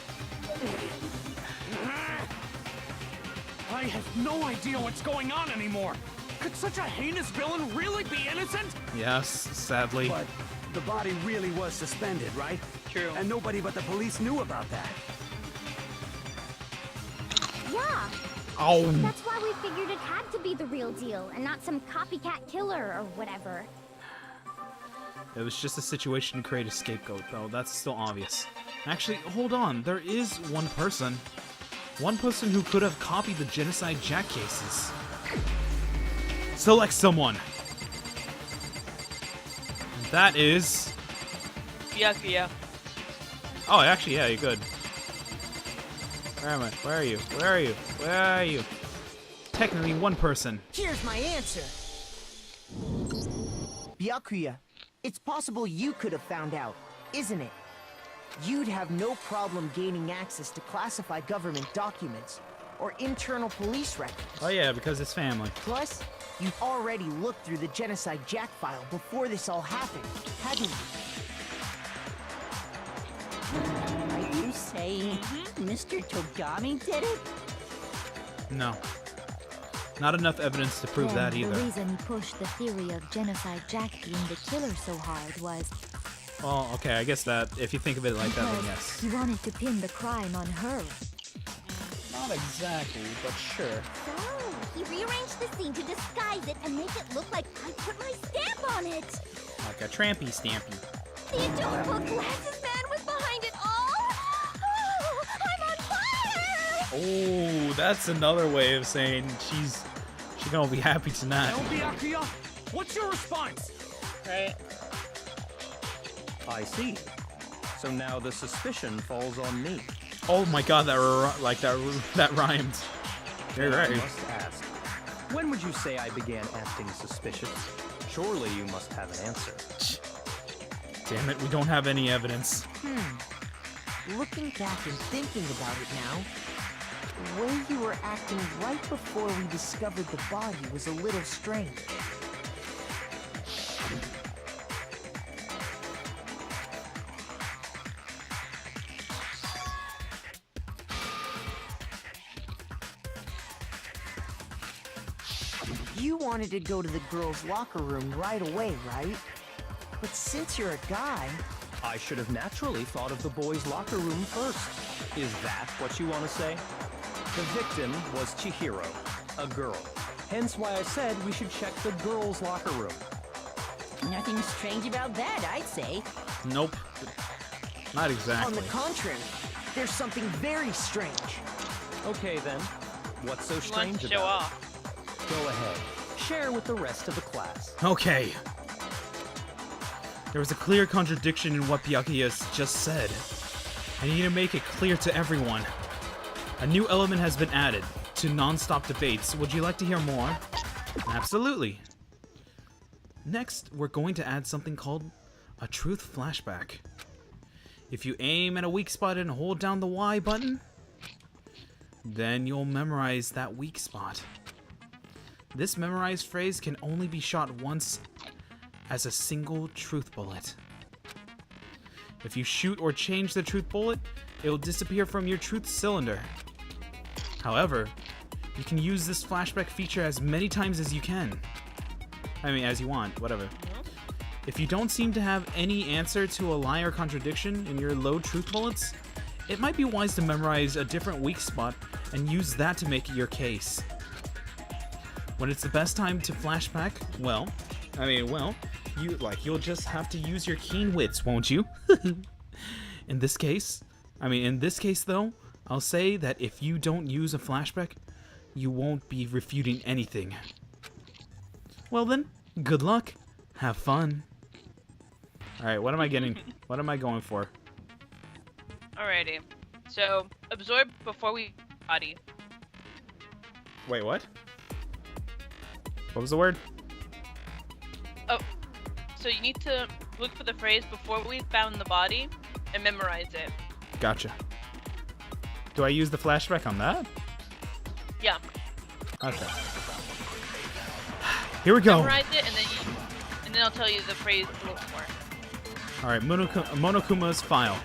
I have no idea what's going on anymore. Could such a heinous villain really be innocent? Yes, sadly. But the body really was suspended, right? True. And nobody but the police knew about that. Yeah. Oh. That's why we figured it had to be the real deal and not some copycat killer or whatever. It was just a situation to create a scapegoat, though. That's still obvious. Actually, hold on. There is one person. One person who could have copied the Genocide Jack cases. Select someone. That is... Byakuya. Oh, actually, yeah, you're good. Where am I? Where are you? Where are you? Where are you? Technically, one person. Here's my answer. Byakuya, it's possible you could have found out, isn't it? You'd have no problem gaining access to classified government documents or internal police records. Oh yeah, because it's family. Plus, you've already looked through the Genocide Jack file before this all happened, hadn't you? Are you saying Mr. Togami did it? No. Not enough evidence to prove that either. The reason he pushed the theory of Genocide Jack being the killer so hard was... Well, okay, I guess that, if you think of it like that, then because yes. he wanted to pin the crime on her. Not exactly, but sure. So, he rearranged the scene to disguise it and make it look like I put my stamp on it. Like a trampy stampy. The adorable glasses man was behind it all. Oh, I'm on fire! Oh, that's another way of saying she's gonna be happy tonight. Byakuya, what's your response? Right. I see. So now the suspicion falls on me. Oh my god, that rhymed. You're I right. must ask, when would you say I began acting suspicious? Surely you must have an answer. Damn it, we don't have any evidence. Looking back and thinking about it now, the way you were acting right before we discovered the body was a little strange. You wanted to go to the girls' locker room right away, right? But since you're a guy... I should have naturally thought of the boys' locker room first. Is that what you want to say? The victim was Chihiro, a girl. Hence why I said we should check the girls' locker room. Nothing strange about that, I'd say. Nope. Not On exactly. the contrary, there's something very strange. Okay then, what's so He wants strange to show about off. it? Go ahead, share with the rest of the class. Okay. There was a clear contradiction in what Byakuya just said. I need to make it clear to everyone. A new element has been added to non-stop debates. Would you like to hear more? Absolutely. Next, we're going to add something called a truth flashback. If you aim at a weak spot and hold down the Y button, then you'll memorize that weak spot. This memorized phrase can only be shot once as a single truth bullet. If you shoot or change the truth bullet, it will disappear from your truth cylinder. However, you can use this flashback feature as many times as you can. I mean, as you want, whatever. If you don't seem to have any answer to a lie or contradiction in your low truth bullets, it might be wise to memorize a different weak spot and use that to make your case. When it's the best time to flashback, you'll just have to use your keen wits, won't you? In this case though, I'll say that if you don't use a flashback, you won't be refuting anything. Well then, good luck. Have fun. Alright, what am I getting? What am I going for? Alrighty. So, absorb before we body. Wait, what? What was the word? Oh, so you need to look for the phrase before we found the body and memorize it. Gotcha. Do I use the flashback on that? Yeah. Okay. Here we go. Memorize it and then I'll tell you the phrase a little more. Alright, Monokuma's file.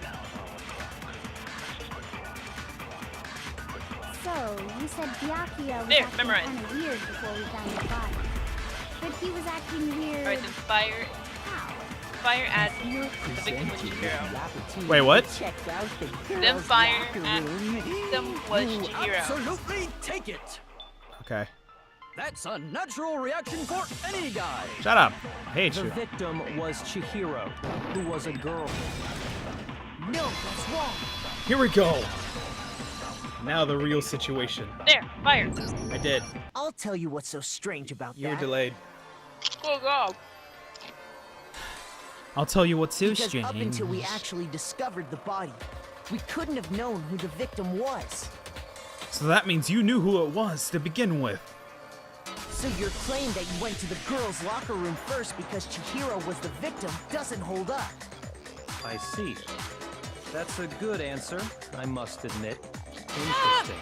So, you said Byakuya was There, acting memorize. kind of weird before we found the body. But he was acting weird... Alright, then fire. How? fire at the victim was Chihiro. Wait, what? Them fire at the victim was Chihiro. Absolutely take it. Okay. That's a natural reaction for any guy. Shut up. I hate The you. victim was Chihiro, who was a girl. No, that's wrong. Here we go. Now the real situation. There, fire. I did. I'll tell you what's so strange about You were that. delayed. Oh god. I'll tell you what's so Because strange. up until we actually discovered the body, we couldn't have known who the victim was. So that means you knew who it was to begin with. So your claim that you went to the girls' locker room first because Chihiro was the victim doesn't hold up. I see. That's a good answer, I must admit. Interesting.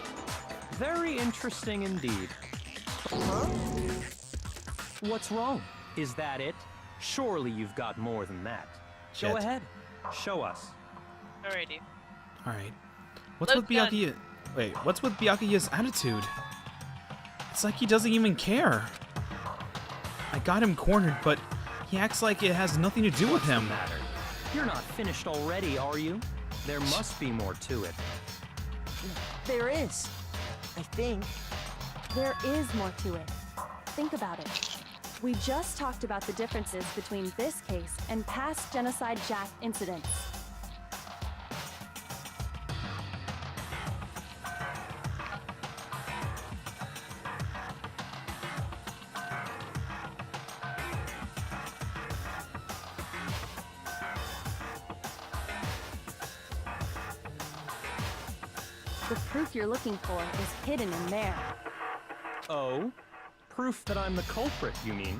Very interesting indeed. Huh? What's wrong? Is that it? Surely you've got more than that. Go Shit. ahead. Show us. Alrighty. All right. What's with Load gun. Byakuya? Wait, what's with Byakuya's attitude? It's like he doesn't even care. I got him cornered, but he acts like it has nothing to do with him. Matter. You're not finished already, are you? There must be more to it. There is. I think. There is more to it. Think about it. We just talked about the differences between this case and past Genocide Jack incidents. The proof you're looking for is hidden in there. Oh? Proof that I'm the culprit, you mean?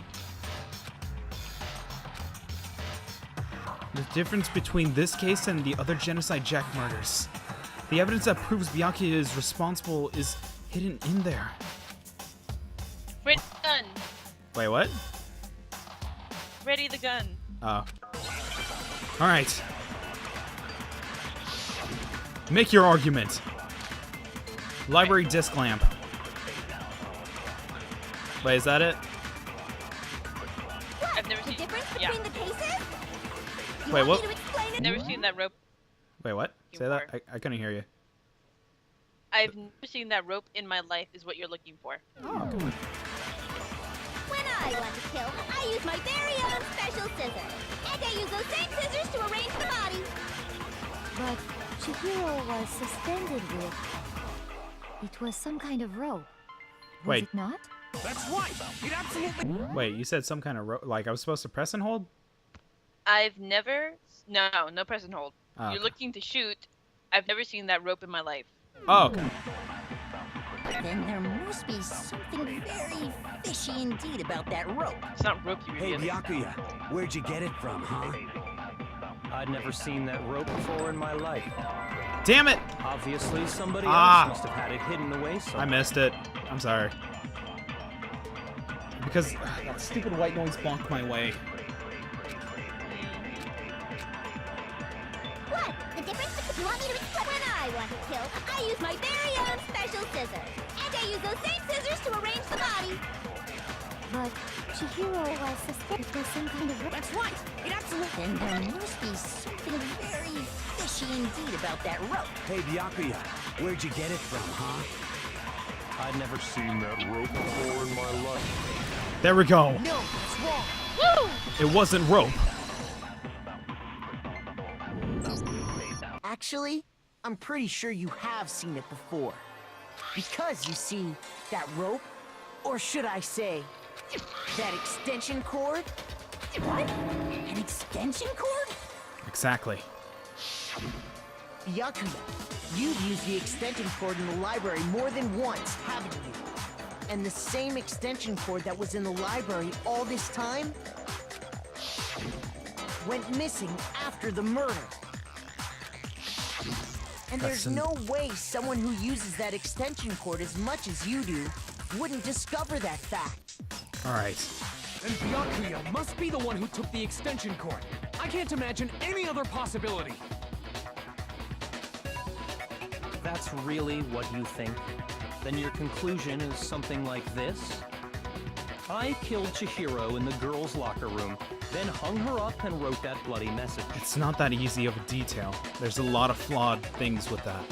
The difference between this case and the other Genocide Jack murders. The evidence that proves Byakuya is responsible is hidden in there. Ready the gun. Wait, what? Ready the gun. Oh. Alright. Make your argument. Library disc lamp. Wait, is that it? I've never seen. Difference Yeah. between the cases? You Wait, want what? me to explain it? Never seen that rope. Wait, what? Say that? I couldn't hear you. I've never seen that rope in my life. Is what you're looking for. Oh. When I want to kill, I use my very own special scissors. And I use those same scissors to arrange the body. But Chihiro was suspended with... It was some kind of rope. Was Wait. it not? That's right. It absolutely. Wait, you said some kind of like I was supposed to press and hold? I've never. No press and hold. Oh, You're okay. looking to shoot. I've never seen that rope in my life. Oh, okay. Then there must be something very fishy indeed about that rope. It's not rope, you Hey, idiot. Byakuya, where'd you get it from, huh? I'd never seen that rope before in my life. Damn it! Obviously, somebody Ah. else must have had it hidden away somewhere. I missed it. I'm sorry. Because that stupid white noise blocked my way. What? The difference? You want me to explain? When I want to kill, I use my very own special scissors. And I use those same scissors to arrange the body. But Chihiro was suspended. It was some kind of rope. That's right. It absolutely. Then there must be something very fishy indeed about that rope. Hey, Byakuya, where'd you get it from, huh? I'd never seen that rope before in my life. There we go. No, that's wrong. Woo! It wasn't rope. Actually, I'm pretty sure you have seen it before. Because, you see, that rope, or should I say, that extension cord? What? An extension cord? Exactly. Byakuya, you've used the extension cord in the library more than once, haven't you? And the same extension cord that was in the library all this time went missing after the murder. And That's there's no way someone who uses that extension cord as much as you do wouldn't discover that fact. Alright. And Byakuya must be the one who took the extension cord. I can't imagine any other possibility. That's really what you think? Then your conclusion is something like this? I killed Chihiro in the girls' locker room, then hung her up and wrote that bloody message. It's not that easy of a detail. There's a lot of flawed things with that.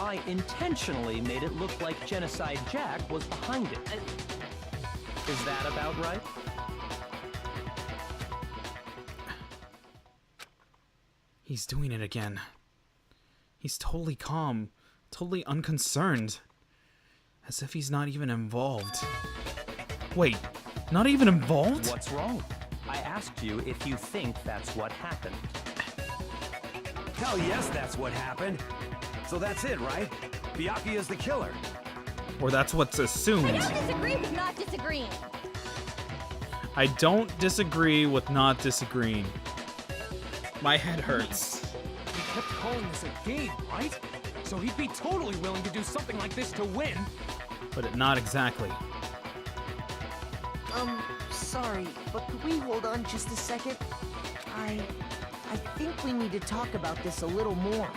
I intentionally made it look like Genocide Jack was behind it. Is that about right? He's doing it again. He's totally calm, totally unconcerned. As if he's not even involved. Wait, not even involved? What's wrong? I asked you if you think that's what happened. Hell yes, that's what happened. So that's it, right? Byakuya's the killer. Or that's what's assumed. I don't disagree with not disagreeing. I don't disagree with not disagreeing. My head hurts. He kept calling this a game, right? So he'd be totally willing to do something like this to win. But not exactly. Sorry, but could we hold on just a second? I think we need to talk about this a little more.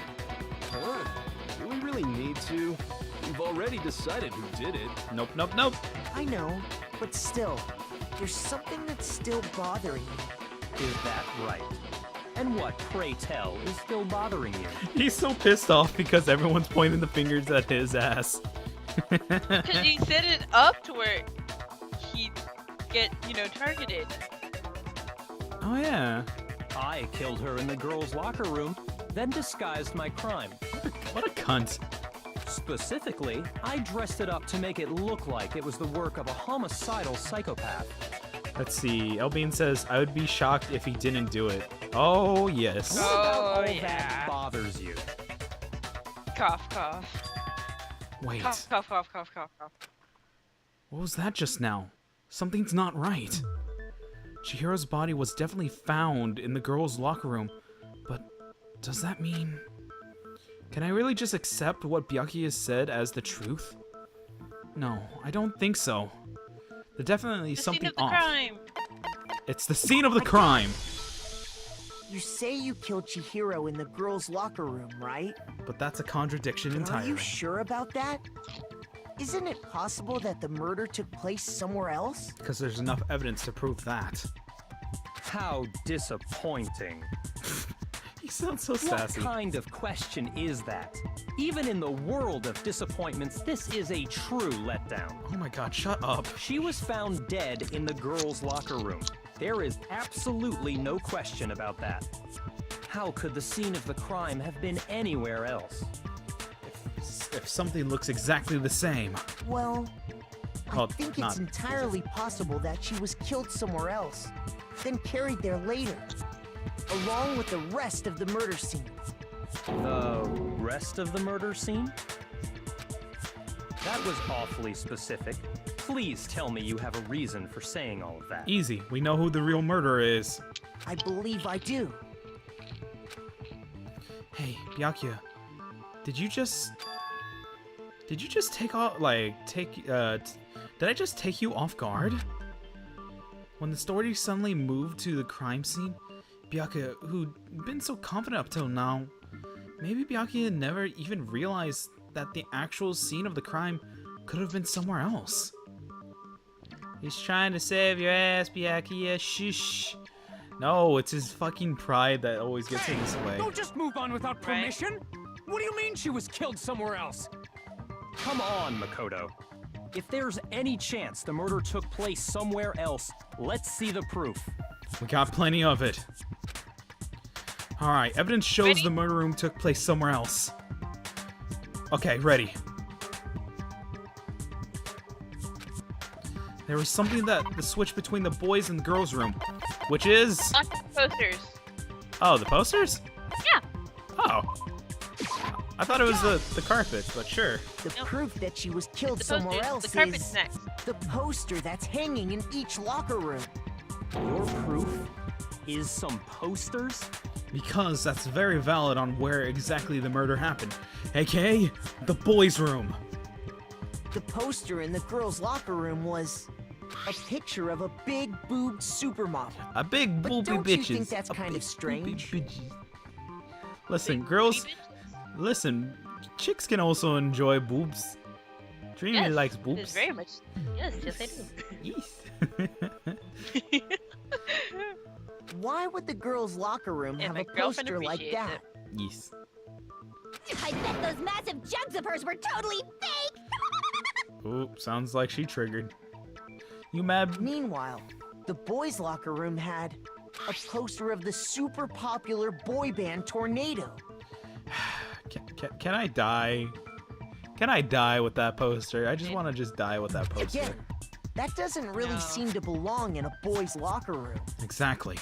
Huh? Do we really need to? We've already decided who did it. Nope, nope, nope. I know, but still, there's something that's still bothering me. Is that right? And what, pray tell, is still bothering you? He's so pissed off because everyone's pointing the fingers at his ass. Because he set it up to where he'd get, targeted. Oh, yeah. I killed her in the girls' locker room, then disguised my crime. What a cunt. Specifically, I dressed it up to make it look like it was the work of a homicidal psychopath. Let's see. Elbean says, I would be shocked if he didn't do it. Oh, yes. What about all yeah. that bothers you? Cough, cough. Wait. Cough, cough, cough, cough, cough, cough. What was that just now? Something's not right. Chihiro's body was definitely found in the girls' locker room, but does that mean... Can I really just accept what Byakuya said as the truth? No, I don't think so. There's definitely something off. Crime. It's the scene of the crime. You say you killed Chihiro in the girls' locker room, right? But that's a contradiction But entirely. are you sure about that? Isn't it possible that the murder took place somewhere else? Because there's enough evidence to prove that. How disappointing. He sounds so sassy. What kind of question is that? Even in the world of disappointments, this is a true letdown. Oh my god, shut up. She was found dead in the girls' locker room. There is absolutely no question about that. How could the scene of the crime have been anywhere else? If something looks exactly the same. Well, Well, I think not it's entirely possible that she was killed somewhere else, then carried there later, along with the rest of the murder scene. The rest of the murder scene? That was awfully specific. Please tell me you have a reason for saying all of that. Easy. We know who the real murderer is. I believe I do. Hey, Byakuya. Did you just take off, did I just take you off guard? When the story suddenly moved to the crime scene, Byakuya, who'd been so confident up till now, maybe Byakuya never even realized that the actual scene of the crime could have been somewhere else. He's trying to save your ass, Byakuya, shush. No, it's his fucking pride that always gets in his way. Don't just move on without permission! What do you mean she was killed somewhere else? Come on, Makoto. If there's any chance the murder took place somewhere else, let's see the proof. We got plenty of it. Alright, evidence shows the murder room took place somewhere else. Okay, ready. There was something that the switch between the boys and the girls' room, which is... Posters. Oh, the posters? Yeah. Oh. I thought it was the carpet, but sure. The proof that she was killed The somewhere posters, else the carpet's is next. the poster that's hanging in each locker room. Your proof is some posters? Because that's very valid on where exactly the murder happened. AKA, the boys' room. The poster in the girls' locker room was a picture of a big boobed supermodel. A big But boobie don't bitches. you think that's A kind big of strange? boobie bitches. Listen, girls. Listen, chicks can also enjoy boobs. Dreamy likes It boobs. is very much. Yes, yes, I do. Yes. Why would the girls' locker room And have my a girlfriend poster like appreciates that? Yes. I bet those massive jugs of hers were totally fake! Ooh, sounds like she triggered. You mad? Meanwhile, the boys' locker room had a poster of the super popular boy band Tornado. Can I die? Can I die with that poster? I just want to just die with that poster. Again, that doesn't really seem to belong in a boys' locker room. Exactly.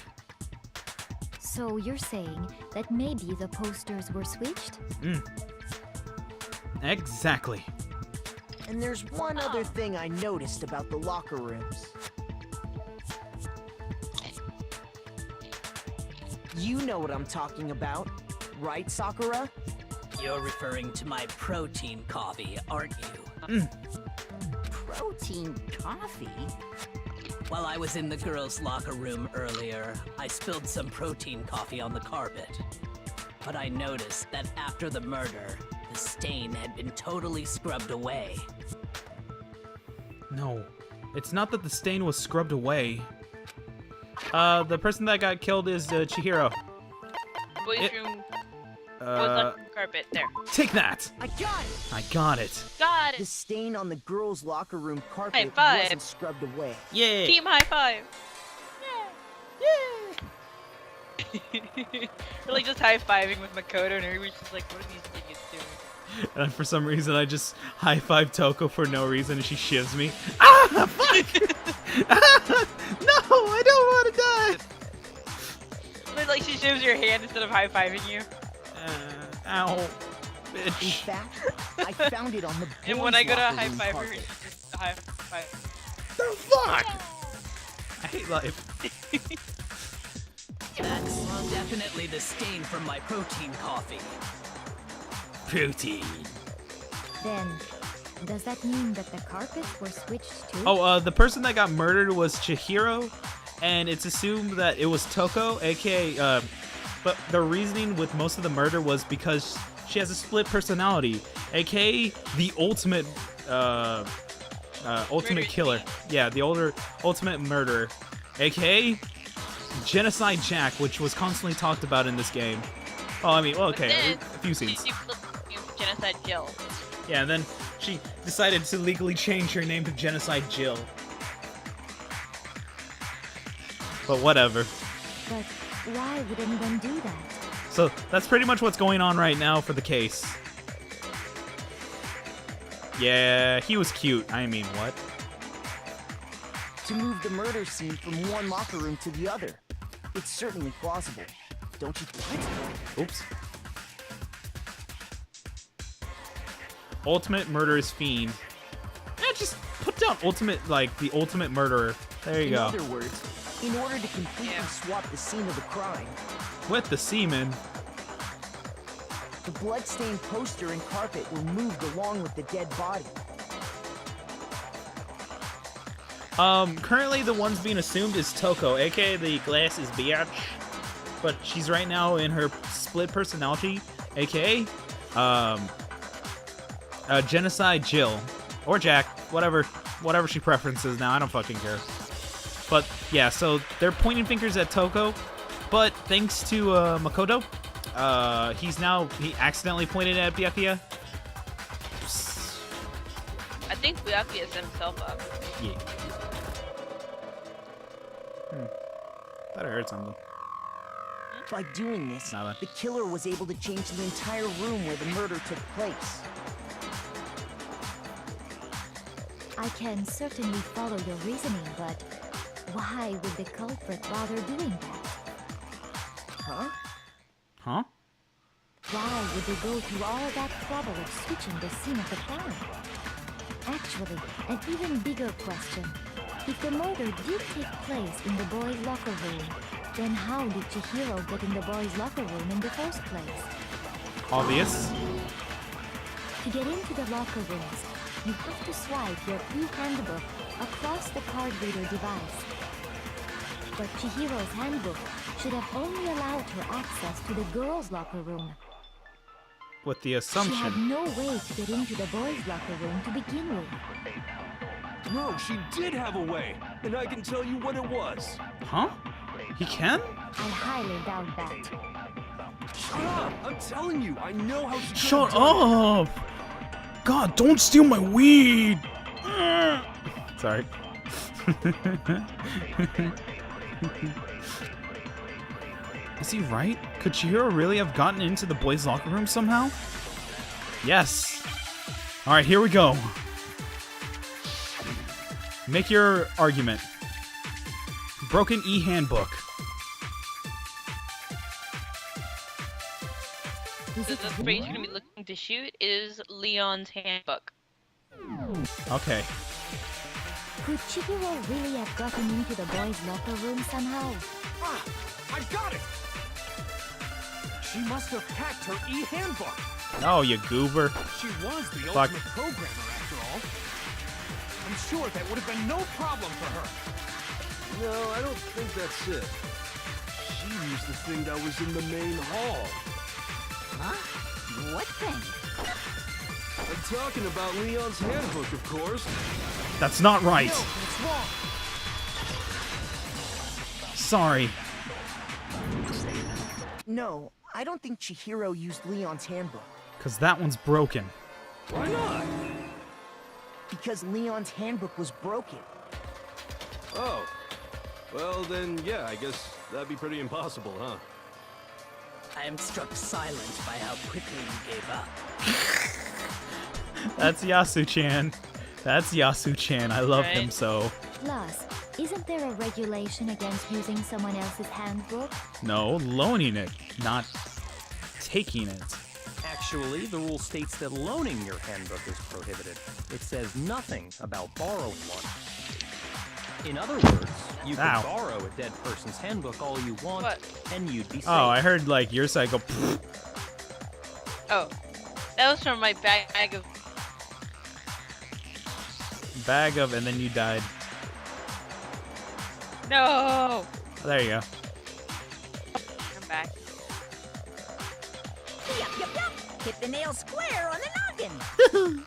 So you're saying that maybe the posters were switched? Exactly. And there's one other thing I noticed about the locker rooms. You know what I'm talking about, right, Sakura? You're referring to my protein coffee, aren't you? Protein coffee? While I was in the girls' locker room earlier, I spilled some protein coffee on the carpet. But I noticed that after the murder, the stain had been totally scrubbed away. No, it's not that the stain was scrubbed away. The person that got killed is Chihiro. Boys' room. Boys' locker room carpet. There. Take that! I got it! I got it. Got it. The stain on the girls' locker room carpet High five. wasn't scrubbed away. Yeah. Team high five. We're like just high fiving with Makoto, and everybody's just like, "What are these idiots doing?" And for some reason, I just high five Toko for no reason, and she shivs me. Ah, fuck! No, I don't want to die. But like she shows your hand instead of high fiving you. Ow, In bitch. fact, I found it on the boys' And when I go to locker high room five her, carpet. she just high five. The fuck? I hate life. That's definitely the stain from my protein coffee. Protein. Then, does that mean that the carpets were switched too? Oh, the person that got murdered was Chihiro, and it's assumed that it was Toko, aka, but the reasoning with most of the murder was because she has a split personality, aka the ultimate, ultimate killer. Yeah, the ultimate murderer, aka Genocide Jack, which was constantly talked about in this game. Oh, I mean, well, okay, a few scenes. She flipped the name to Genocide Jill. Yeah, and then she decided to legally change her name to Genocide Jill. But whatever. But why would anyone do that? So that's pretty much what's going on right now for the case. Yeah, he was cute. I mean, what? To move the murder scene from one locker room to the other. It's certainly plausible, don't you think? Oops. Ultimate murderous fiend. Yeah, just put down ultimate, like, the ultimate murderer. There you In go. other words, in order to completely swap the scene of the crime, With the semen. the bloodstained poster and carpet were moved along with the dead body. Currently the ones being assumed is Toko, aka the glasses biatch. But she's right now in her split personality, aka, Genocide Jill. Or Jack, whatever she preferences now, I don't fucking care. But, yeah, so they're pointing fingers at Toko, but thanks to, Makoto, he accidentally pointed at Byakuya. I think Byakuya set himself up. Yeah. Thought I heard something. By doing this, the killer was able to change the entire room where the murder took place. I can certainly follow your reasoning, but why would the culprit bother doing that? Huh? Huh? Why would they go through all that trouble of switching the scene of the crime? Actually, an even bigger question. If the murder did take place in the boys' locker room, then how did Chihiro get in the boys' locker room in the first place? Obvious. To get into the locker rooms, you have to swipe your e-handbook across the card reader device. But Chihiro's handbook should have only allowed her access to the girls' locker room. with the She had assumption. no way to get into the boys' locker room to begin with. No, she did have a way, and I can tell you what it was. Huh? He can? I highly doubt that. Shut up! I'm telling you, I know how she could Shut have done it. up! God, don't steal my weed! Sorry. Is he right? Could Chihiro really have gotten into the boys' locker room somehow? Yes. Alright, here we go. Make your argument. Broken e-handbook. So the phrase you're gonna be looking to shoot is Leon's handbook. Okay. Could Chihiro really have gotten into the boys' locker room somehow? Ah, I got it! She must have hacked her e-handbook. Oh, you goober. She was the Fuck. ultimate programmer, after all. I'm sure that would have been no problem for her. No, I don't think that's it. She used the thing that was in the main hall. Huh? What thing? I'm talking about Leon's handbook, of course. That's not right. No, that's wrong. Sorry. No, I don't think Chihiro used Leon's handbook. Because that one's broken. Why not? Because Leon's handbook was broken. Oh. Well, then, yeah, I guess that'd be pretty impossible, huh? I am struck silent by how quickly you gave up. That's Yasu-chan. That's Yasu-chan. I love him so. Plus, isn't there a regulation against using someone else's handbook? No, loaning it, not taking it. Actually, the rule states that loaning your handbook is prohibited. It says nothing about borrowing one. In other words, you can borrow a dead person's handbook all you want, and you'd be safe. Oh, I heard like your side go. Oh, that was from my bag of. And then you died. No. There you go. I'm back. Yup. Hit the nail square on the noggin.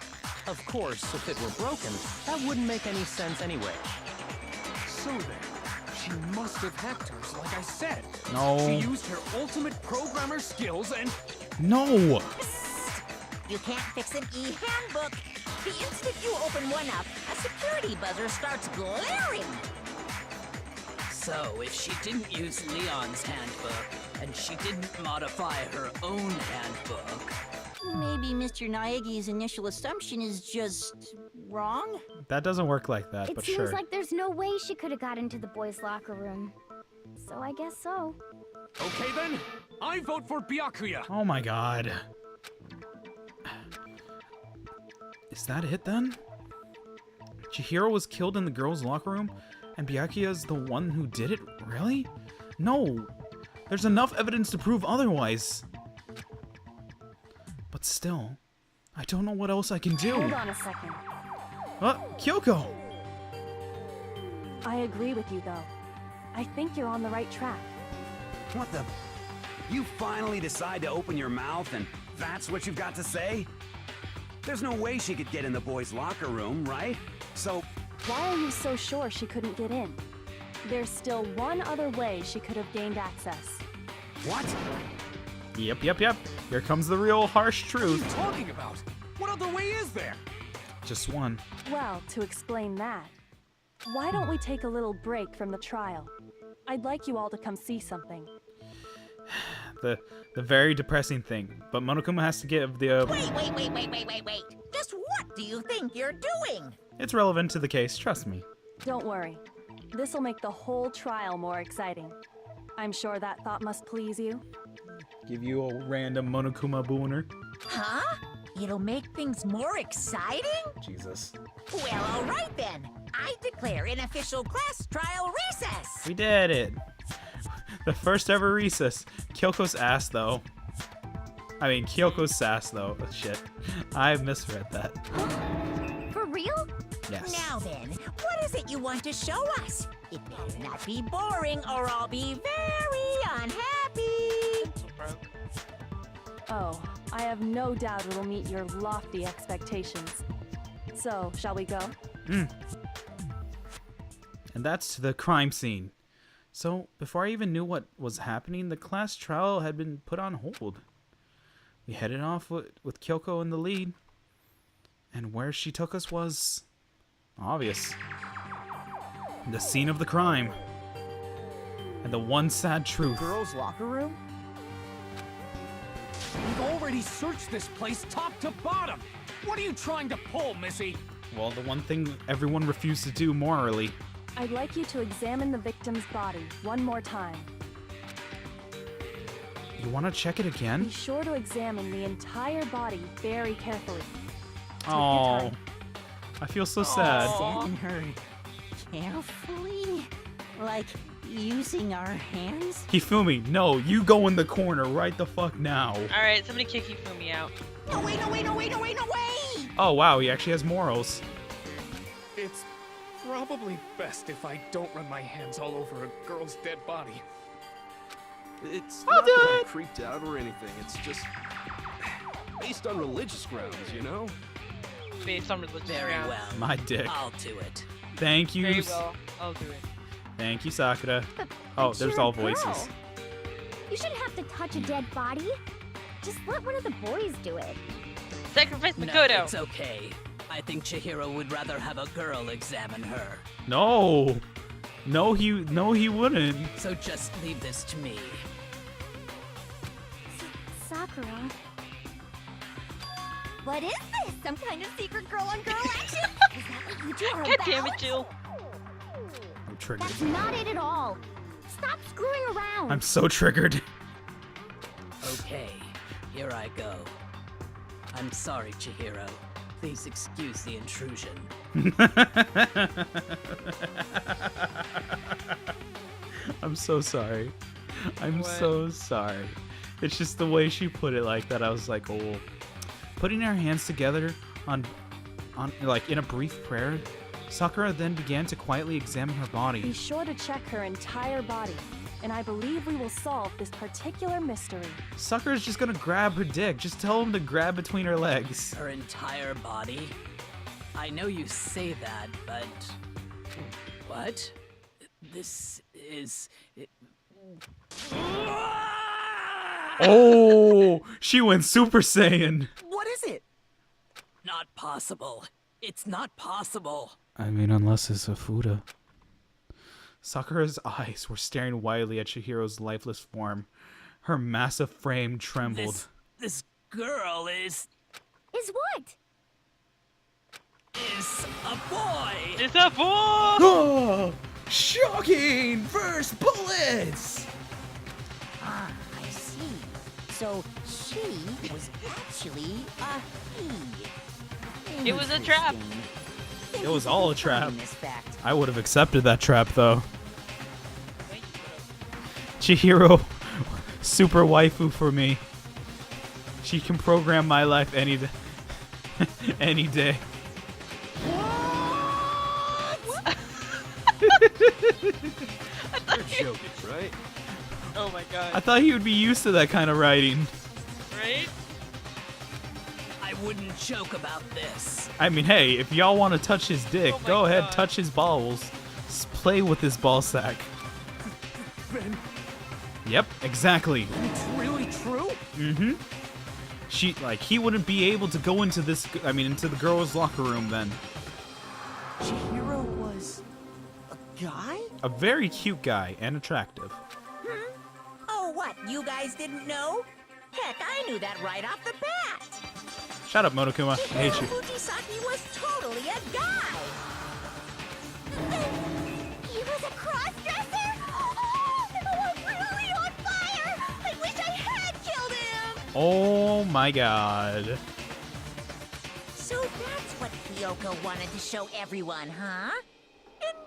Of course, if it were broken, that wouldn't make any sense anyway. So then, she must have hacked hers, like I said. No. She used her ultimate programmer skills and... No. You can't fix an e-handbook. The instant you open one up, a security buzzer starts glaring. So, if she didn't use Leon's handbook, and she didn't modify her own handbook... Maybe Mr. Naegi's initial assumption is just wrong? That doesn't work like that, It but seems sure. like there's no way she could have got into the boys' locker room. So I guess so. Okay then, I vote for Byakuya. Oh my god. Is that it then? Chihiro was killed in the girls' locker room, and Byakuya is the one who did it? Really? No. There's enough evidence to prove otherwise. But still, I don't know what else I can do. Hold on a second. Kyoko! I agree with you, though. I think you're on the right track. What the? You finally decide to open your mouth and that's what you've got to say? There's no way she could get in the boys' locker room, right? So... Why are you so sure she couldn't get in? There's still one other way she could have gained access. What? Yep. Here comes the real harsh truth. What are you talking about? What other way is there? Just one. Well, to explain that, why don't we take a little break from the trial? I'd like you all to come see something. The very depressing thing. But Monokuma has to give the... Wait. Just what do you think you're doing? It's relevant to the case, trust me. Don't worry. This'll make the whole trial more exciting. I'm sure that thought must please you. Give you a random Monokuma booner. Huh? It'll make things more exciting? Jesus. Well, all right then. I declare an official class trial recess. We did it. The first ever recess. Kyoko's ass, though. I mean, Kyoko's sass, though. Oh, shit. I misread that. For real? Yes. Now then, what is it you want to show us? It better not be boring or I'll be very unhappy. Oh, I have no doubt it'll meet your lofty expectations. So, shall we go? And that's the crime scene. So, before I even knew what was happening, the class trial had been put on hold. We headed off with Kyoko in the lead. And where she took us was obvious. The scene of the crime. And the one sad truth. Girls' locker room? We've already searched this place top to bottom. What are you trying to pull, Missy? Well, the one thing everyone refused to do morally. I'd like you to examine the victim's body one more time. You want to check it again? Be sure to examine the entire body very carefully. Oh, I feel so sad. Examine her carefully? Like using our hands? Hifumi, no, you go in the corner right the fuck now. Alright, somebody kick Hifumi out. No, wait, no, wait, no, wait, no, wait, no, wait! Oh, wow, he actually has morals. It's probably best if I don't run my hands all over a girl's dead body. It's not that I'm creeped out or anything. It's just based on religious grounds, you know? Based on religious Very grounds. well. My dick. I'll do it. Thank you. Very well. I'll do it. Thank you, Sakura. Oh, But there's you're a all girl. voices. You shouldn't have to touch a dead body. Just let one of the boys do it. Sacrifice No, Makoto! it's okay. I think Chihiro would rather have a girl examine her. No. No, he wouldn't. So just leave this to me. Sakura. What is this? Some kind of secret girl-on-girl action? Is that what you two are God about? damn it, Jill. I'm triggered. That's not it at all. Stop screwing around. I'm so triggered. Okay, here I go. I'm sorry, Chihiro. Please excuse the intrusion. I'm so sorry. I'm so sorry. It's just the way she put it like that. I was like, oh. Putting her hands together on like in a brief prayer, Sakura then began to quietly examine her Be body. sure to check her entire body, and I believe we will solve this particular mystery. Sakura's just gonna grab her dick. Just tell him to grab between her legs. Her entire body? I know you say that, but... What? This is... Oh, she went Super Saiyan. What is it? Not possible. It's not possible. I mean, unless it's a Fuda. Sakura's eyes were staring wildly at Chihiro's lifeless form. Her massive frame trembled. This girl is what? Is a boy. It's a boy! Oh, shocking! First bullets! Ah, I see. So she was actually a he. It was a trap. It was all a trap. This fact. I would have accepted that trap, though. Chihiro, super waifu for me. She can program my life any day. Any day. You're joking, right? Oh my god. I thought he would be used to that kind of writing. Right? I wouldn't joke about this. I mean, hey, if y'all want to touch his dick, Oh my go ahead, God. touch his balls. Just play with his ball sack. Then Yep, exactly. it's really true? Mm-hmm. He wouldn't be able to go into into the girls' locker room then. Chihiro was a guy? A very cute guy and attractive. Oh, what? You guys didn't know? Heck, I knew that right off the bat. Shut up, Monokuma. I hate you. Fujisaki was totally a guy. He was a cross-dresser? Oh, I'm really on fire! I wish I had killed him! Oh my god. So that's what Kyoko wanted to show everyone, huh?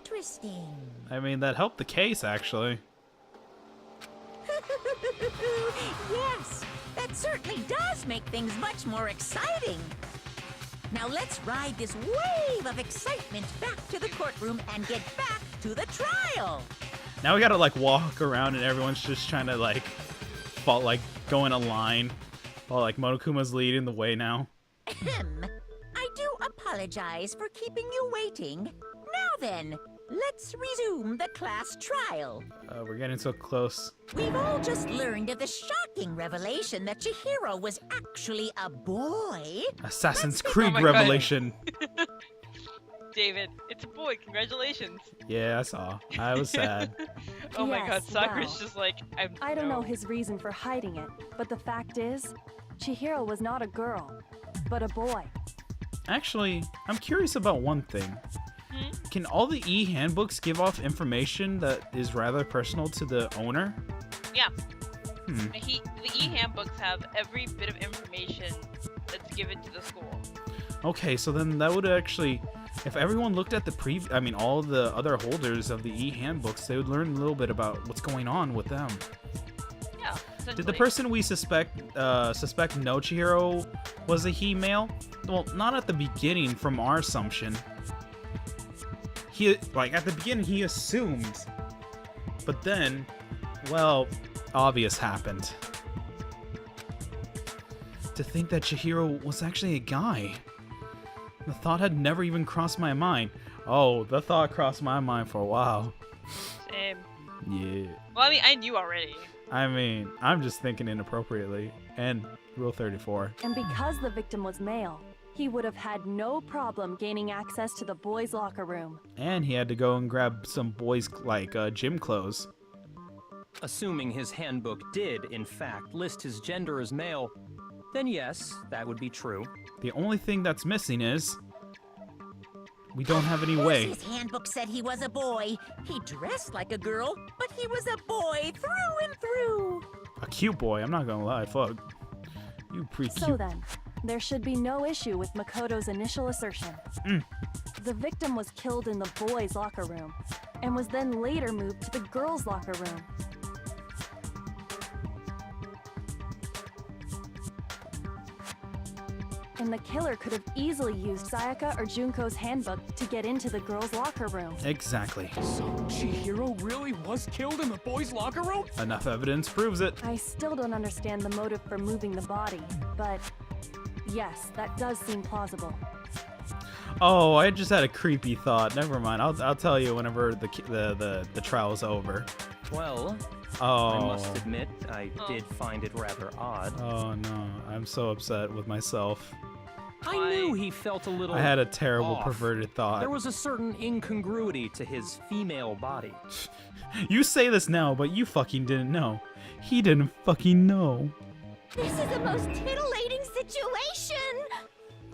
Interesting. I mean, that helped the case, actually. Yes, that certainly does make things much more exciting. Now let's ride this wave of excitement back to the courtroom and get back to the trial. Now we gotta, walk around and everyone's just trying to, go in a line. Oh, like Monokuma's leading the way now. Ahem. I do apologize for keeping you waiting. Now then, let's resume the class trial. We're getting so close. We've all just learned of the shocking revelation that Chihiro was actually a boy. Assassin's Creed God. revelation. David, it's a boy. Congratulations. Yeah, I saw. I was sad. Oh my God, Yes, Sakura's wow. just like, I don't know his reason for hiding it, but the fact is, Chihiro was not a girl, but a boy. Actually, I'm curious about one thing. Can all the e-handbooks give off information that is rather personal to the owner? Yeah. Hmm. The e-handbooks have every bit of information that's given to the school. Okay, so then that would actually, if everyone looked at all the other holders of the e-handbooks, they would learn a little bit about what's going on with them. Yeah. Did the person we suspect no Chihiro was a he-male? Well, not at the beginning from our assumption. At the beginning he assumed, but then, well, obvious happened. To think that Chihiro was actually a guy. The thought had never even crossed my mind. Oh, the thought crossed my mind for a while. Same. Yeah. Well, I mean, I knew already. I mean, I'm just thinking inappropriately. And Rule 34. And because the victim was male, he would have had no problem gaining access to the boys' locker room. And he had to go and grab some boys' gym clothes. Assuming his handbook did, in fact, list his gender as male, then yes, that would be true. The only thing that's missing is we don't have any way. His handbook said he was a boy. He dressed like a girl, but he was a boy through and through. A cute boy, I'm not gonna lie, fuck. You pretty cute. So then, there should be no issue with Makoto's initial assertion. The victim was killed in the boys' locker room, and was then later moved to the girls' locker room. And the killer could have easily used Sayaka or Junko's handbook to get into the girls' locker room. Exactly. So Chihiro really was killed in the boys' locker room? Enough evidence proves it. I still don't understand the motive for moving the body, but yes, that does seem plausible. Oh, I just had a creepy thought. Never mind. I'll tell you whenever the trial's over. Well, oh. I must admit, I did find it rather odd. Oh no, I'm so upset with myself. I knew he felt a little I had a terrible off. perverted thought. There was a certain incongruity to his female body. You say this now, but you fucking didn't know. He didn't fucking know. This is the most titillating situation!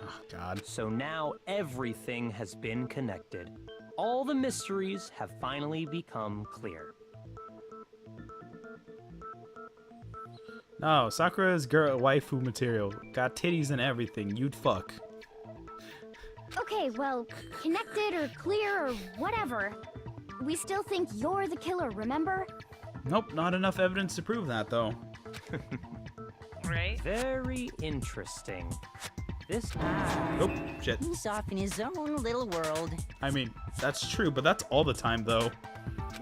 Oh, God. So now everything has been connected. All the mysteries have finally become clear. No, Sakura's girl waifu material. Got titties and everything. You'd fuck. Okay, well, connected or clear or whatever. We still think you're the killer, remember? Nope, not enough evidence to prove that, though. Right? Very interesting. This Oh, shit. He's off in his own little world. I mean, that's true, but that's all the time, though.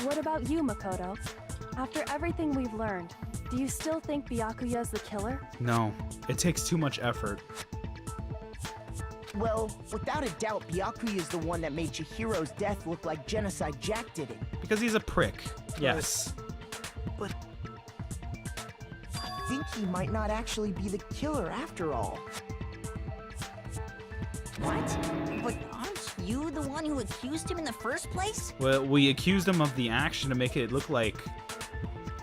What about you, Makoto? After everything we've learned, do you still think Byakuya's the killer? No, it takes too much effort. Well, without a doubt, Byakuya is the one that made Chihiro's death look like Genocide Jack did it. Because he's a prick. Yes. But I think he might not actually be the killer after all. What? But aren't you the one who accused him in the first place? Well, we accused him of the action to make it look like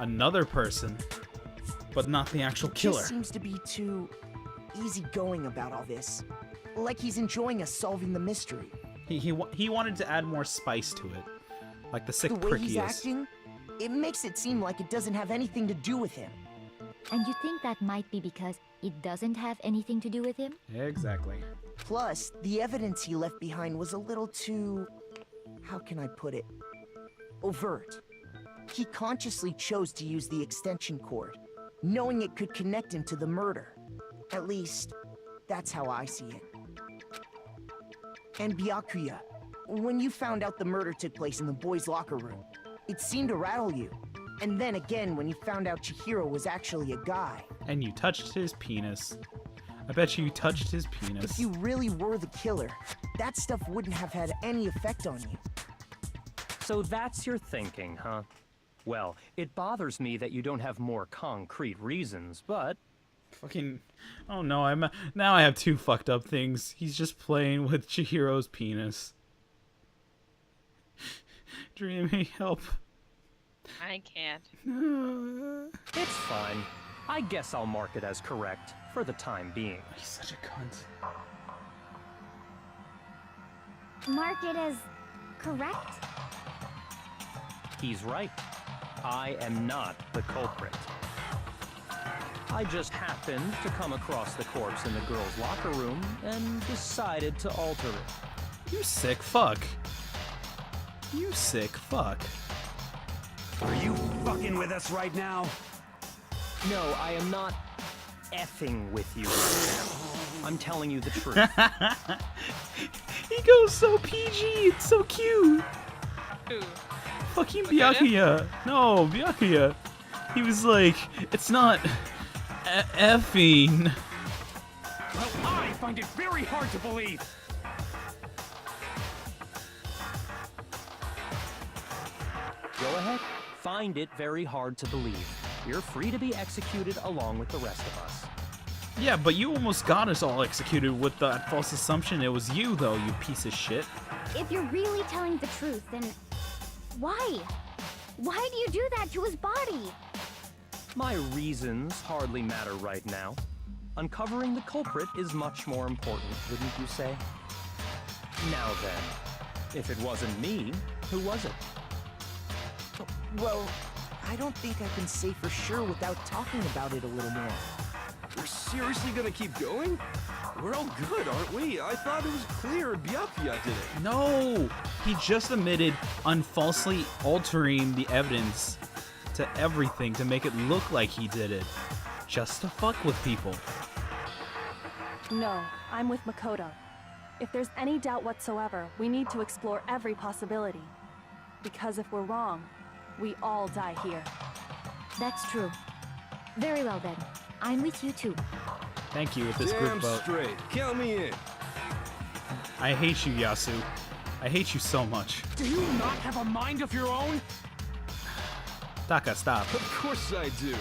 another person, but not the actual He killer. just seems to be too easygoing about all this. Like he's enjoying us solving the mystery. He wanted to add more spice to it, like the sick The way prick he's he is. acting, it makes it seem like it doesn't have anything to do with him. And you think that might be because it doesn't have anything to do with him? Exactly. Plus, the evidence he left behind was a little too... how can I put it? Overt. He consciously chose to use the extension cord, knowing it could connect him to the murder. At least, that's how I see it. And Byakuya, when you found out the murder took place in the boys' locker room, it seemed to rattle you. And then again when you found out Chihiro was actually a guy. And you touched his penis. I bet you touched his penis. If you really were the killer, that stuff wouldn't have had any effect on you. So that's your thinking, huh? Well, it bothers me that you don't have more concrete reasons, but... Fucking... Oh no, now I have two fucked up things. He's just playing with Chihiro's penis. Dreamy, help. I can't. It's fine. I guess I'll mark it as correct for the time being. He's such a cunt. Mark it as correct? He's right. I am not the culprit. I just happened to come across the corpse in the girls' locker room and decided to alter it. You sick fuck. You sick fuck. Are you fucking with us right now? No, I am not effing with you right now. I'm telling you the truth. He goes so PG, it's so cute. Who? Fucking Byakuya. No, Byakuya. He was like, it's not effing. Well, I find it very hard to believe. Go ahead. Find it very hard to believe. You're free to be executed along with the rest of us. Yeah, but you almost got us all executed with that false assumption it was you, though, you piece of shit. If you're really telling the truth, then why? Why do you do that to his body? My reasons hardly matter right now. Uncovering the culprit is much more important, wouldn't you say? Now then, if it wasn't me, who was it? Well, I don't think I can say for sure without talking about it a little more. We're seriously gonna keep going? We're all good, aren't we? I thought it was clear Byakuya did it. No! He just admitted on falsely altering the evidence to everything to make it look like he did it. Just to fuck with people. No, I'm with Makoto. If there's any doubt whatsoever, we need to explore every possibility. Because if we're wrong, we all die here. That's true. Very well then. I'm with you too. Thank you with this Damn group vote. straight. Count me in. I hate you, Yasu. I hate you so much. Do you not have a mind of your own? Taka, stop. Of course I do.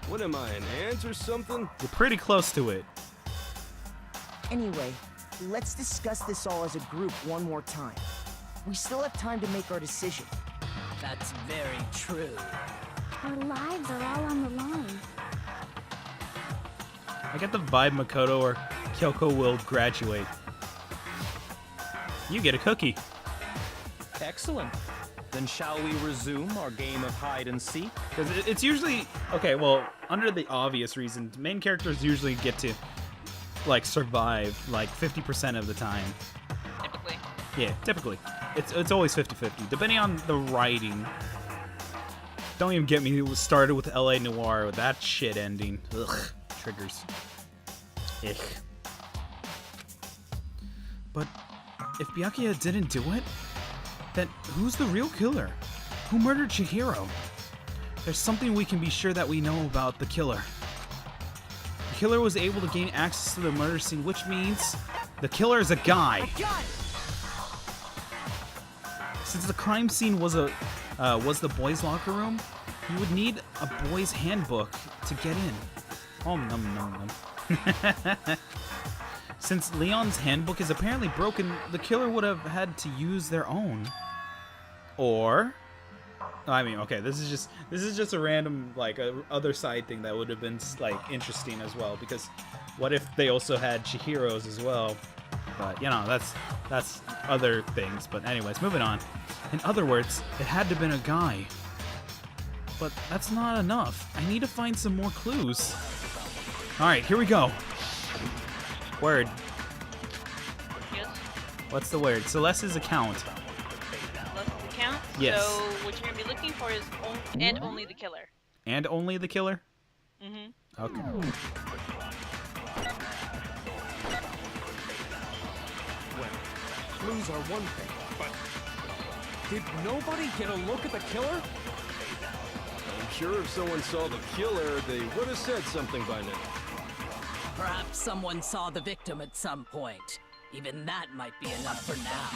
What am I, an ant or something? You're pretty close to it. Anyway, let's discuss this all as a group one more time. We still have time to make our decision. That's very true. Our lives are all on the line. I get the vibe Makoto or Kyoko will graduate. You get a cookie. Excellent. Then shall we resume our game of hide and seek? Because it's usually... Okay, well, under the obvious reason, main characters usually get to, like, survive, like, 50% of the time. Typically. Yeah, typically. It's always 50-50, depending on the writing. Don't even get me started with LA Noire with that shit ending. Ugh. Triggers. Ugh. But if Byakuya didn't do it, then who's the real killer? Who murdered Chihiro? There's something we can be sure that we know about the killer. The killer was able to gain access to the murder scene, which means the killer is a guy. Since the crime scene was the boys' locker room, you would need a boys' handbook to get in. Oh, num num num. Since Leon's handbook is apparently broken, the killer would have had to use their own. Or, I mean, okay, this is just a random like other side thing that would have been like interesting as well. Because what if they also had Chihiro's as well? But you know, that's other things. But anyways, moving on. In other words, it had to have been a guy. But that's not enough. I need to find some more clues. Alright, here we go. Word. Yes. What's the word? Celeste's account. Celeste's account? Yes. So what you're going to be looking for is only the killer. And only the killer? Mm-hmm. Okay. Well, clues are one thing, but did nobody get a look at the killer? sure if someone saw the killer, they would have said something by now. Perhaps someone saw the victim at some point. Even that might be enough for now.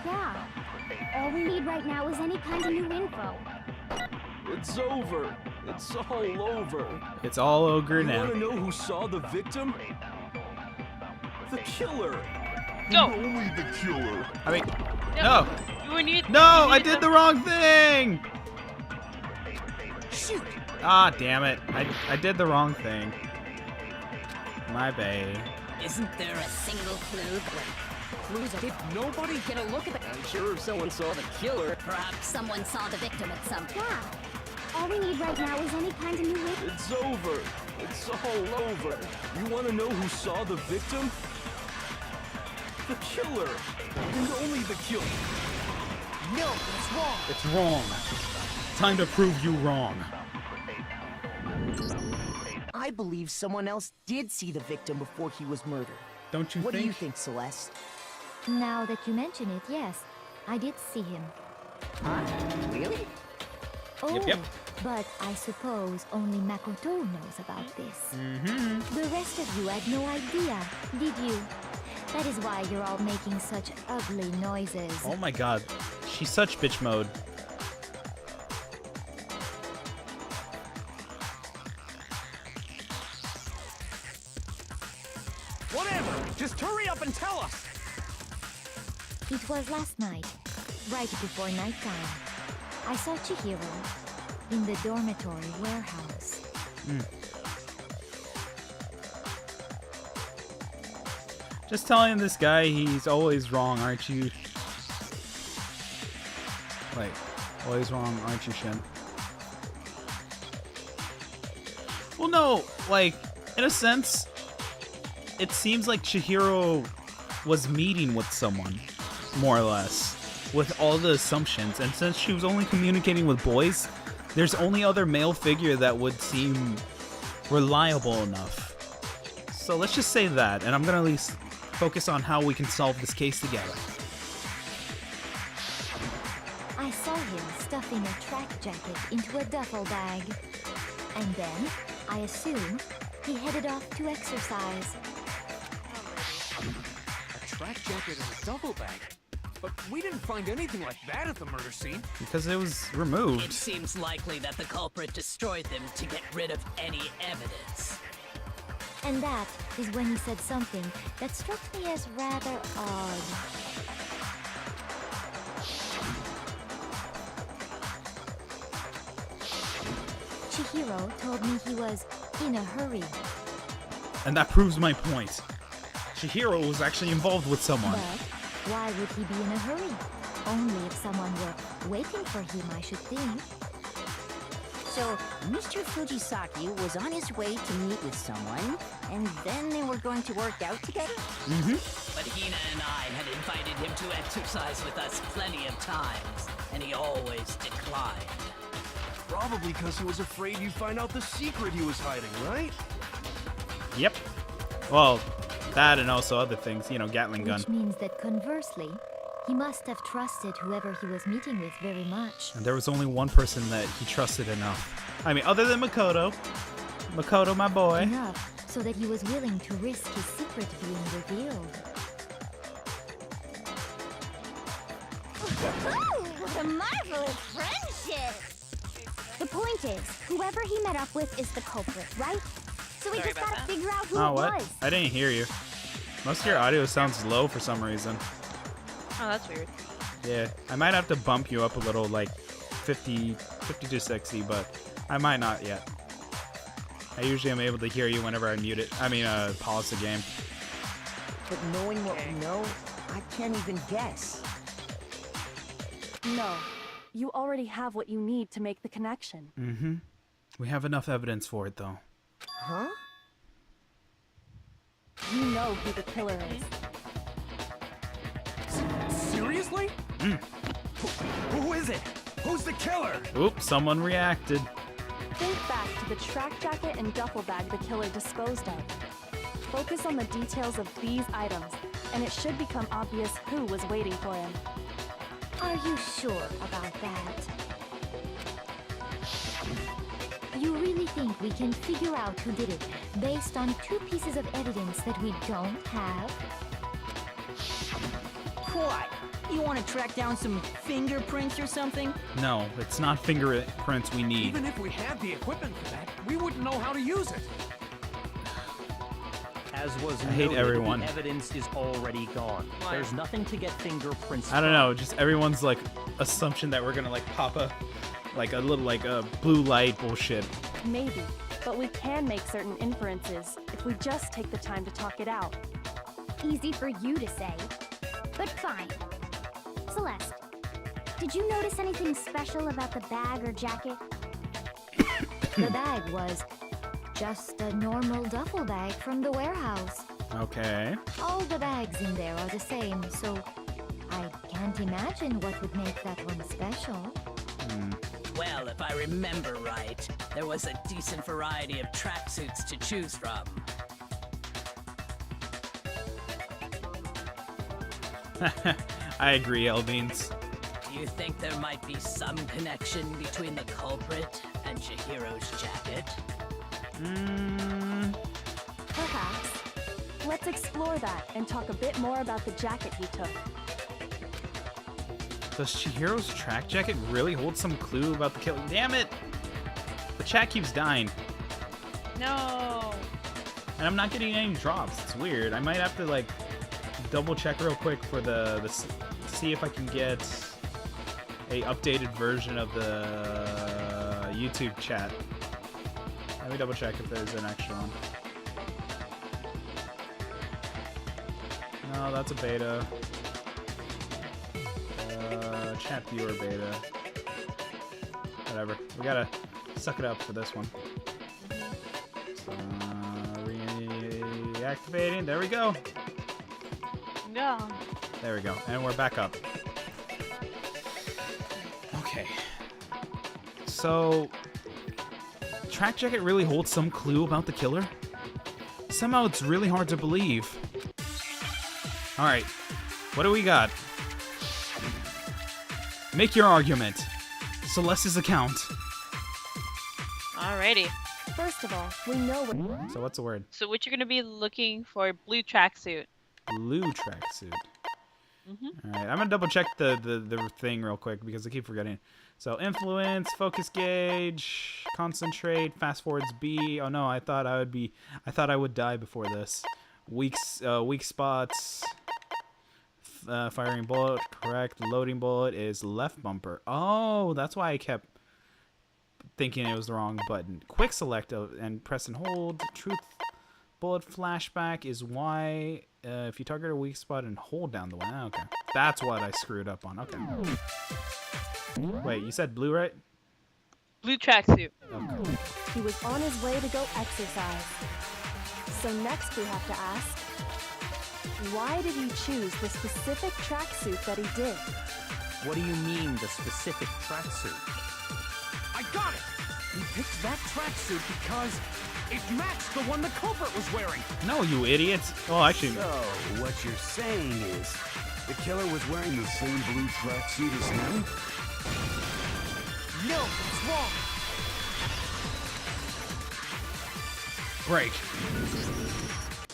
Yeah. All we need right now is any kind of new info. It's over. It's all over. It's all over You now. want to know who saw the victim? The killer. Go. Only the killer. I mean, no. No, I did the wrong thing. Shoot. Ah, damn it. I did the wrong thing. My bad. Isn't there a single clue? Clues Did nobody get a look at the... I'm sure if someone saw the killer. Perhaps someone saw the victim at some point. Yeah. All we need right now is any kind of new info. It's over. It's all over. You want to know who saw the victim? The killer. And only the killer. No, it's wrong. It's wrong. Time to prove you wrong. I believe someone else did see the victim before he was murdered. Don't you What think? do you think, Celeste? Now that you mention it, yes, I did see him. Huh? Really? Oh, Yep. but I suppose only Makoto knows about this. Mm-hmm. The rest of you had no idea, did you? That is why you're all making such ugly noises. Oh my god. She's such bitch mode. Whatever! Just hurry up and tell us! It was last night, right before nighttime. I saw Chihiro in the dormitory warehouse. Just telling this guy he's always wrong, aren't you? Like, always wrong, aren't you, Shin? Well, no, like, in a sense, it seems like Chihiro was meeting with someone, more or less, with all the assumptions. And since she was only communicating with boys, there's only other male figure that would seem reliable enough. So let's just say that, and I'm gonna at least focus on how we can solve this case together. I saw him stuffing a track jacket into a duffel bag. And then, I assume, he headed off to exercise. A track jacket and a duffel bag? But we didn't find anything like that at the murder scene. Because it was It removed. seems likely that the culprit destroyed them to get rid of any evidence. And that is when he said something that struck me as rather odd. Chihiro told me he was in a hurry. And that proves my point. Chihiro was actually involved with someone. But why would he be in a hurry? Only if someone were waiting for him, I should think. So, Mr. Fujisaki was on his way to meet with someone, and then they were going to work out together? Mm-hmm. But Hina and I had invited him to exercise with us plenty of times, and he always declined. Probably because he was afraid you'd find out the secret he was hiding, right? Yep. Well, that and also other things, you know, Gatling gun. Which means that conversely, he must have trusted whoever he was meeting with very much. And there was only one person that he trusted enough. I mean, other than Makoto. Makoto, my boy. Enough so that he was willing to risk his secret being revealed. What a marvelous friendship! The point is, whoever he met up with is the culprit, right? So we Sorry just about gotta that. figure out who Oh, it what? was. I didn't hear you. Most of your audio sounds low for some reason. Oh, that's weird. Yeah, I might have to bump you up a little, like 50 to 60, but I might not yet. I usually am able to hear you whenever I mute it. I mean, pause the game. But knowing what we know, I can't even guess. No. You already have what you need to make the connection. Mm-hmm. We have enough evidence for it, though. Huh? You know who the killer is. Seriously? Who is it? Who's the killer? Oops, someone reacted. Think back to the track jacket and duffel bag the killer disposed of. Focus on the details of these items, and it should become obvious who was waiting for him. Are you sure about that? You really think we can figure out who did it based on 2 pieces of evidence that we don't have? What? You want to track down some fingerprints or something? No, it's not fingerprints we need. Even if we had the equipment for that, we wouldn't know how to use it. As was I hate noted, everyone. the evidence is already gone. There's nothing to get fingerprints I don't know, just everyone's like assumption that we're gonna like pop a little like a blue light bullshit. Maybe, but we can make certain inferences if we just take the time to talk it out. Easy for you to say, but fine. Celeste, did you notice anything special about the bag or jacket? The bag was just a normal duffel bag from the warehouse. Okay. All the bags in there are the same, so I can't imagine what would make that one special. Well, if I remember right, there was a decent variety of tracksuits to choose from. I agree, Elbeans. Do you think there might be some connection between the culprit and Chihiro's jacket? Perhaps. Let's explore that and talk a bit more about the jacket he took. Does Chihiro's track jacket really hold some clue about the killing? Damn it! The chat keeps dying. No. And I'm not getting any drops. It's weird. I might have to like double check real quick for the see if I can get a updated version of the YouTube chat. Let me double check if there's an extra one. No, that's a beta. Chat viewer beta. Whatever. We gotta suck it up for this one. So, reactivating. There we go. No. There we go. And we're back up. Okay. So, track jacket really holds some clue about the killer? Somehow it's really hard to believe. Alright. What do we got? Make your argument. Celeste's account. Alrighty. First of all, we know what... So what's the word? So what you're gonna be looking for? Blue tracksuit. Blue tracksuit. Alright, I'm gonna double check the thing real quick because I keep forgetting. So influence, focus gauge, concentrate, fast forwards B. Oh no, I thought I would die before this. Weak spots. Firing bullet, correct. Loading bullet is left bumper. Oh, that's why I kept thinking it was the wrong button. Quick select and press and hold. Truth bullet flashback is Y. If you target a weak spot and hold down the one. Okay, that's what I screwed up on. Okay. Wait, you said blue, right? Blue tracksuit. Okay. He was on his way to go exercise. So next we have to ask, why did he choose the specific tracksuit that he did? What do you mean, the specific tracksuit? I got it! He picked that tracksuit because it matched the one the culprit was wearing. No, you idiots. Oh, actually. So, what you're saying is, the killer was wearing the same blue tracksuit as him? No, it's wrong. Break.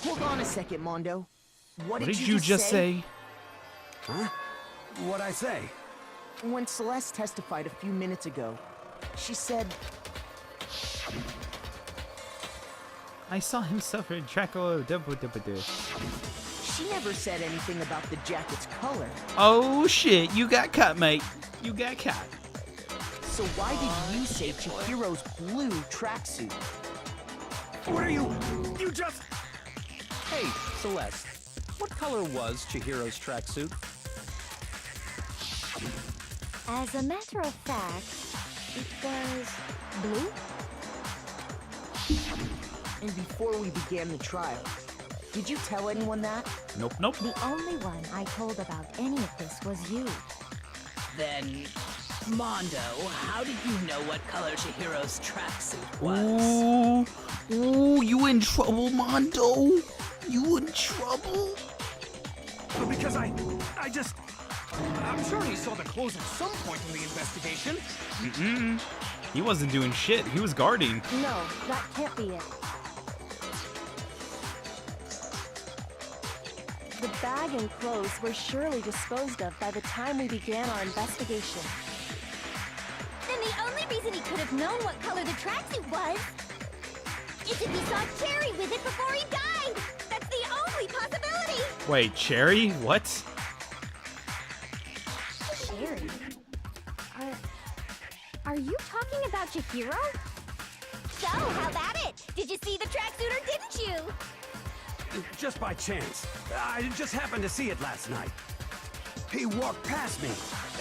Hold on a second, Mondo. What did you just say? Huh? What'd I say? When Celeste testified a few minutes ago, she said... I saw him suffering Traco. She never said anything about the jacket's color. Oh shit, you got caught, mate. You got caught. So why did you say Chihiro's blue tracksuit? What are you? You just... Hey, Celeste. What color was Chihiro's tracksuit? As a matter of fact, it was blue. And before we began the trial, did you tell anyone that? Nope, nope. The only one I told about any of this was you. Then, Mondo, how did you know what color Chihiro's tracksuit was? Ooh, you in trouble, Mondo? You in trouble? Well, because I'm sure he saw the clothes at some point in the investigation. He wasn't doing shit. He was guarding. No, that can't be it. The bag and clothes were surely disposed of by the time we began our investigation. Then the only reason he could have known what color the tracksuit was is if he saw Cherry with it before he died. That's the only possibility. Wait, Cherry? What? Cherry? Are you talking about Chihiro? So, how about it? Did you see the tracksuit or didn't you? Just by chance. I just happened to see it last night. He walked past me,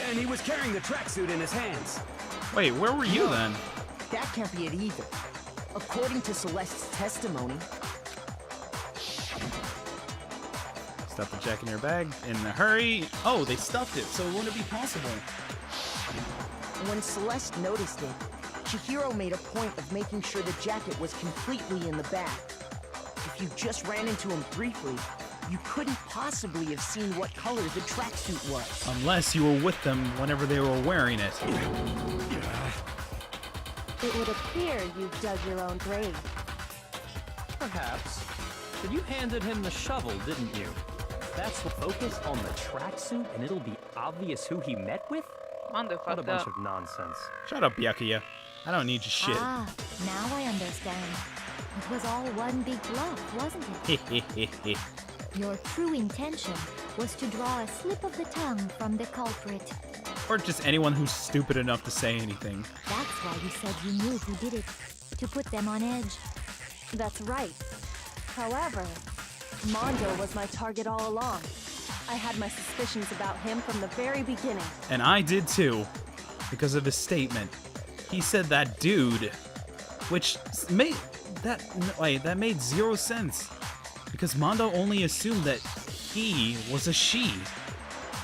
and he was carrying the tracksuit in his hands. Wait, where were you then? That can't be it either. According to Celeste's testimony. Stuff the jacket in your bag in a hurry. Oh, they stuffed it, so it wouldn't be possible. When Celeste noticed it, Chihiro made a point of making sure the jacket was completely in the bag. If you just ran into him briefly, you couldn't possibly have seen what color the tracksuit was. Unless you were with them whenever they were wearing it. It would appear you dug your own grave. Perhaps. But you handed him the shovel, didn't you? That's the focus on the tracksuit, and it'll be obvious who he met with? Mondo What a fucked bunch up. of nonsense. Shut up, Byakuya. I don't need your shit. Ah, now I understand. It was all one big bluff, wasn't it? Your true intention was to draw a slip of the tongue from the culprit. Or just anyone who's stupid enough to say anything. That's why you said you knew who did it, to put them on edge. That's right. However, Mondo was my target all along. I had my suspicions about him from the very beginning. And I did too, because of his statement. He said that dude, which made that made zero sense, because Mondo only assumed that he was a she.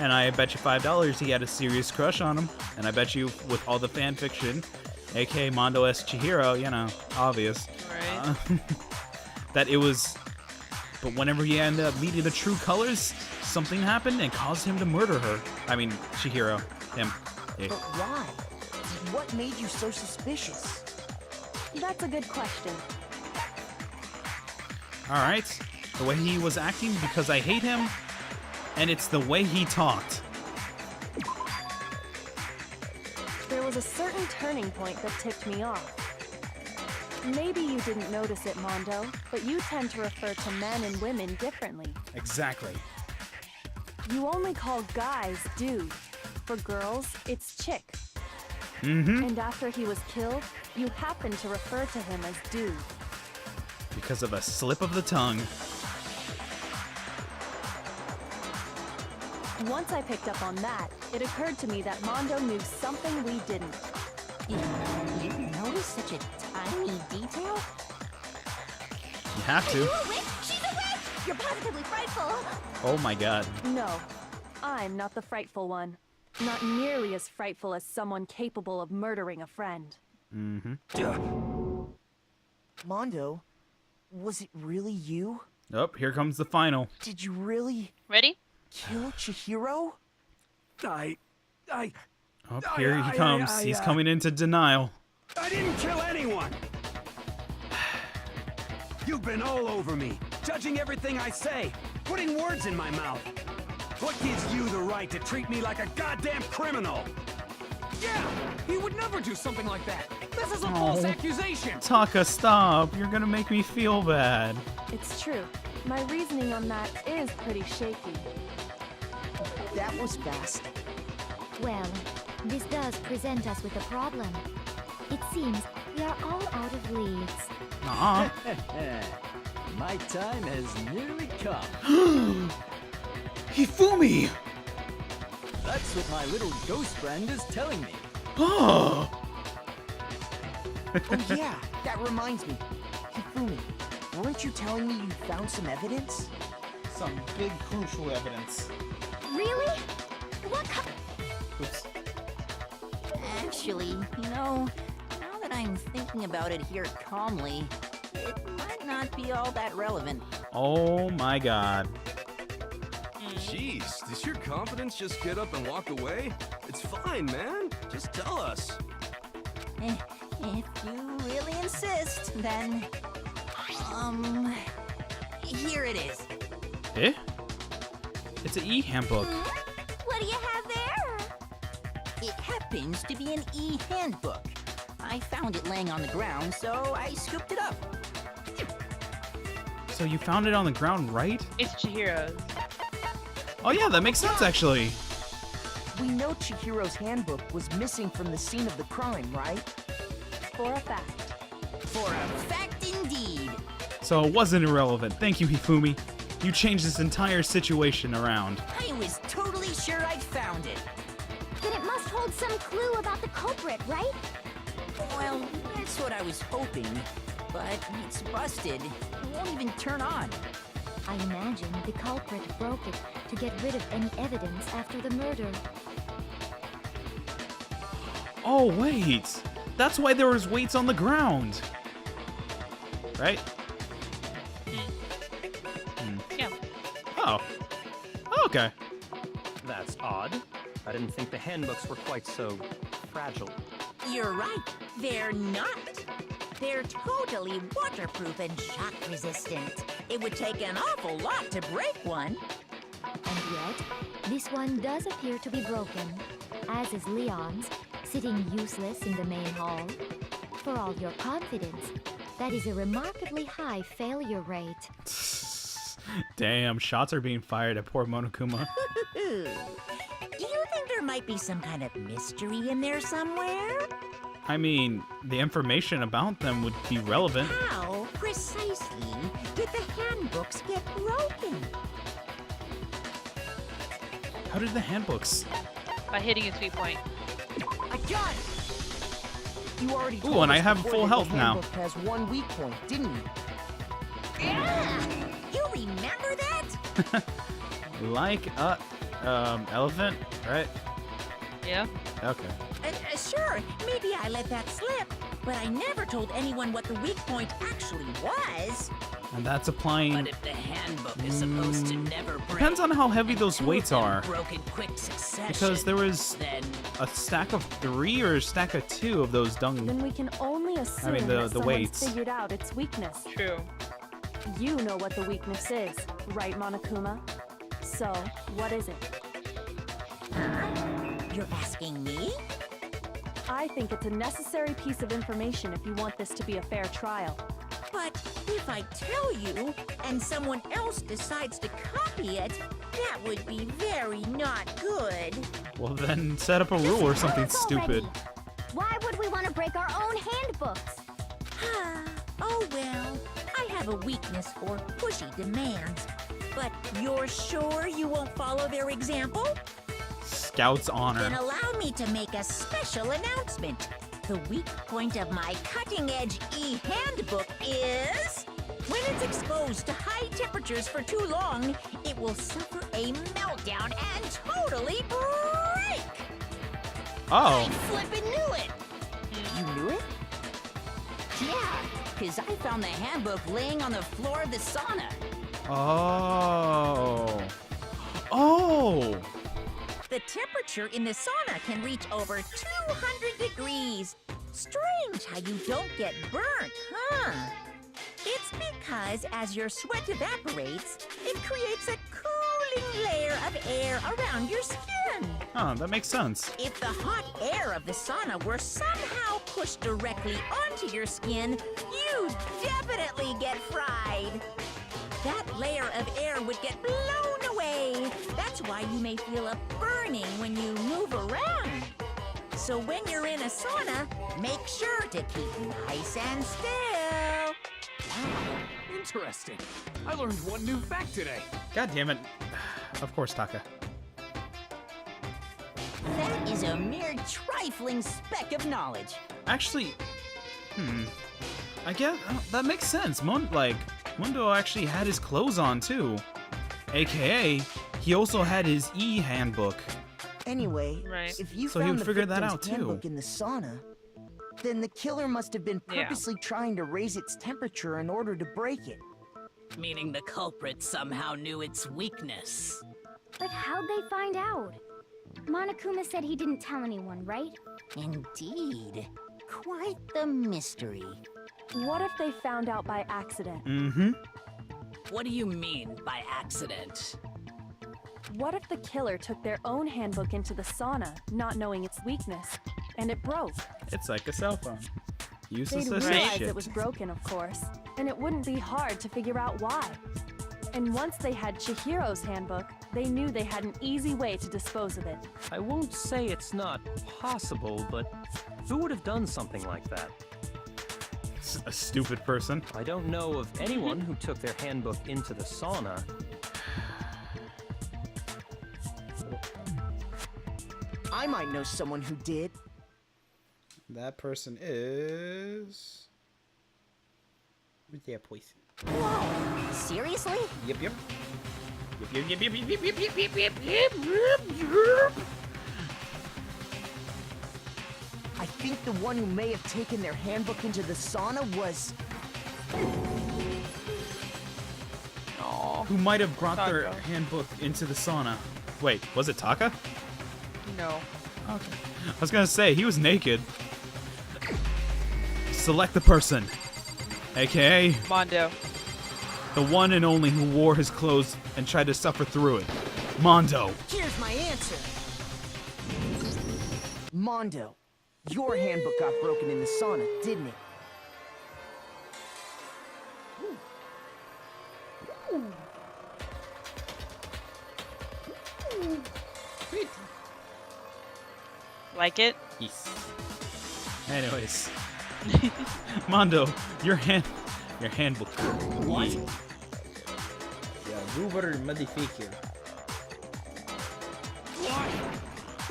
And I bet you $5 he had a serious crush on him. And I bet you with all the fan fiction, aka Mondo S. Chihiro, you know, obvious. Right. That it was. But whenever he ended up meeting the true colors, something happened and caused him to murder her. I mean, Chihiro. Him. Yeah. But why? What made you so suspicious? That's a good question. Alright. The way he was acting, because I hate him. And it's the way he talked. There was a certain turning point that tipped me off. Maybe you didn't notice it, Mondo, but you tend to refer to men and women differently. Exactly. You only call guys dude. For girls, it's chick. Mm-hmm. And after he was killed, you happen to refer to him as dude. Because of a slip of the tongue. Once I picked up on that, it occurred to me that Mondo knew something we didn't. You noticed such a tiny detail? You have Are to. you a witch? She's a witch! You're positively frightful. Oh my god. No, I'm not the frightful one. Not nearly as frightful as someone capable of murdering a friend. Mm-hmm. Mondo, was it really you? Oh, here comes the final. Did you really Ready? kill Chihiro? Oh, here he comes. He's coming into denial. I didn't kill anyone! You've been all over me, judging everything I say, putting words in my mouth. What gives you the right to treat me like a goddamn criminal? Yeah! He would never do something like that! This is a false accusation! Taka, stop. You're gonna make me feel bad. It's true. My reasoning on that is pretty shaky. That was fast. Well, this does present us with a problem. It seems we are all out of leads. Nuh-uh. My time has nearly come. Hifumi! That's what my little ghost friend is telling me. Oh! Oh yeah, that reminds me. Hifumi, weren't you telling me you found some evidence? Some big crucial evidence. Really? What Oops. Actually, you know, now that I'm thinking about it here calmly, it might not be all that relevant. Oh my god. Jeez, does your confidence just get up and walk away? It's fine, man. Just tell us. If you really insist, then... Here it is. Eh? It's an e-handbook. What do you have there? It happens to be an e-handbook. I found it laying on the ground, so I scooped it up. So you found it on the ground, right? It's Chihiro's. Oh yeah, that makes sense actually. We know Chihiro's handbook was missing from the scene of the crime, right? For a fact. For a fact indeed. So it wasn't irrelevant. Thank you, Hifumi. You changed this entire situation around. I was totally sure I'd found it. Then it must hold some clue about the culprit, right? Well, that's what I was hoping. But it's busted. It won't even turn on. I imagine the culprit broke it to get rid of any evidence after the murder. Oh wait, that's why there was weights on the ground. Right? Yeah. Oh. Okay. That's odd. I didn't think the handbooks were quite so fragile. You're right. They're not. They're totally waterproof and shock resistant. It would take an awful lot to break one. And yet, this one does appear to be broken, as is Leon's, sitting useless in the main hall. For all your confidence, that is a remarkably high failure rate. Damn, shots are being fired at poor Monokuma. Do you think there might be some kind of mystery in there somewhere? I mean, the information about them would be relevant. How precisely did the handbooks get broken? How did the handbooks? By hitting a sweet point. I got it! You already told Ooh, and I us have before full that health the now. handbook has one weak point, didn't you? Yeah! You remember that? Like a elephant, right? Yeah. Okay. Sure, maybe I let that slip, but I never told anyone what the weak point actually was. And that's applying. But if the handbook is supposed to never break, Depends on how heavy those weights are. broke in quick succession, Because there was then a stack of 3 or a stack of 2 of those dung. Then we can only assume the that someone's weights. figured out its weakness. True. You know what the weakness is, right, Monokuma? So, what is it? You're asking me? I think it's a necessary piece of information if you want this to be a fair trial. But if I tell you, and someone else decides to copy it, that would be very not good. Well, then set up a rule or something Tell us stupid. already. Why would we want to break our own handbooks? Oh well, I have a weakness for pushy demands. But you're sure you won't follow their example? Scout's Then honor. allow me to make a special announcement. The weak point of my cutting-edge e-handbook is... when it's exposed to high temperatures for too long, it will suffer a meltdown and totally break! Oh. I flippin' knew it! You knew it? Yeah, because I found the handbook laying on the floor of the sauna. Oh. Oh. The temperature in the sauna can reach over 200 degrees. Strange how you don't get burnt, huh? It's because as your sweat evaporates, it creates a cooling layer of air around your skin. Huh, that makes sense. If the hot air of the sauna were somehow pushed directly onto your skin, you'd definitely get fried. That layer of air would get blown away. That's why you may feel a burning when you move around. So when you're in a sauna, make sure to keep nice and still. Interesting. I learned one new fact today. God damn it. Of course, Taka. That is a mere trifling speck of knowledge. Actually, I guess that makes sense. Mundo actually had his clothes on too. AKA, he also had his e-handbook. Anyway, Right. if you So he found would the figure that victim's out, too. handbook in the sauna, then the killer must have been Yeah. purposely trying to raise its temperature in order to break it. meaning the culprit somehow knew its weakness. But how'd they find out? Monokuma said he didn't tell anyone, right? Indeed. quite the mystery. What if they found out by accident? Mm-hmm. What do you mean by accident? What if the killer took their own handbook into the sauna, not knowing its weakness, and it broke? It's like a cell phone. Useless They'd as realize shit. it was broken, of course, and it wouldn't be hard to figure out why. And once they had Chihiro's handbook, they knew they had an easy way to dispose of it. I won't say it's not possible, but who would have done something like that? A stupid person. I don't know of anyone who took their handbook into the sauna. I might know someone who did. That person is... Who's that poison? Whoa! Seriously? Yep, yep. Yep, yep, yep, yep, yep, yep, yep, yep, yep, yep. I think the one who may have taken their handbook into the sauna was... Who might have brought their Taka. handbook into the sauna. Wait, was it Taka? No. Okay. I was gonna say, he was naked. Select the person. AKA... Mondo. the one and only who wore his clothes and tried to suffer through it. Mondo. Here's my answer. Mondo, your handbook got broken in the sauna, didn't it? Like it? Yes. Anyways. Mondo, your handbook. What? Yeah, Ruber motherfucker. Why?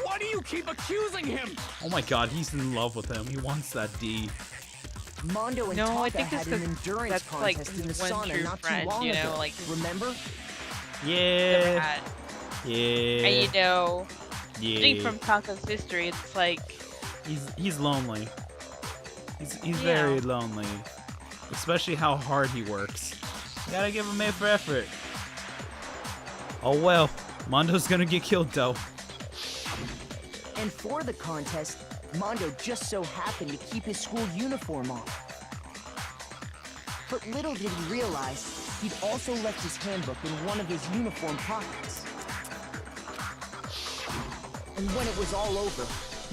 Why do you keep accusing him? Oh my god, he's in love with him. He wants that D. Mondo and No, I Taka think had it's an 'cause endurance that's, like, contest in the his one sauna true not friend, too long you know, ago. like- Remember? Yeah. Had. Yeah. And you know, Yeah. judging from Taka's history, it's like He's lonely. He's Yeah. very lonely. Especially how hard he works. You gotta give him A for effort. Oh well. Mondo's gonna get killed though. And for the contest, Mondo just so happened to keep his school uniform on. But little did he realize, he'd also left his handbook in one of his uniform pockets. And when it was all over,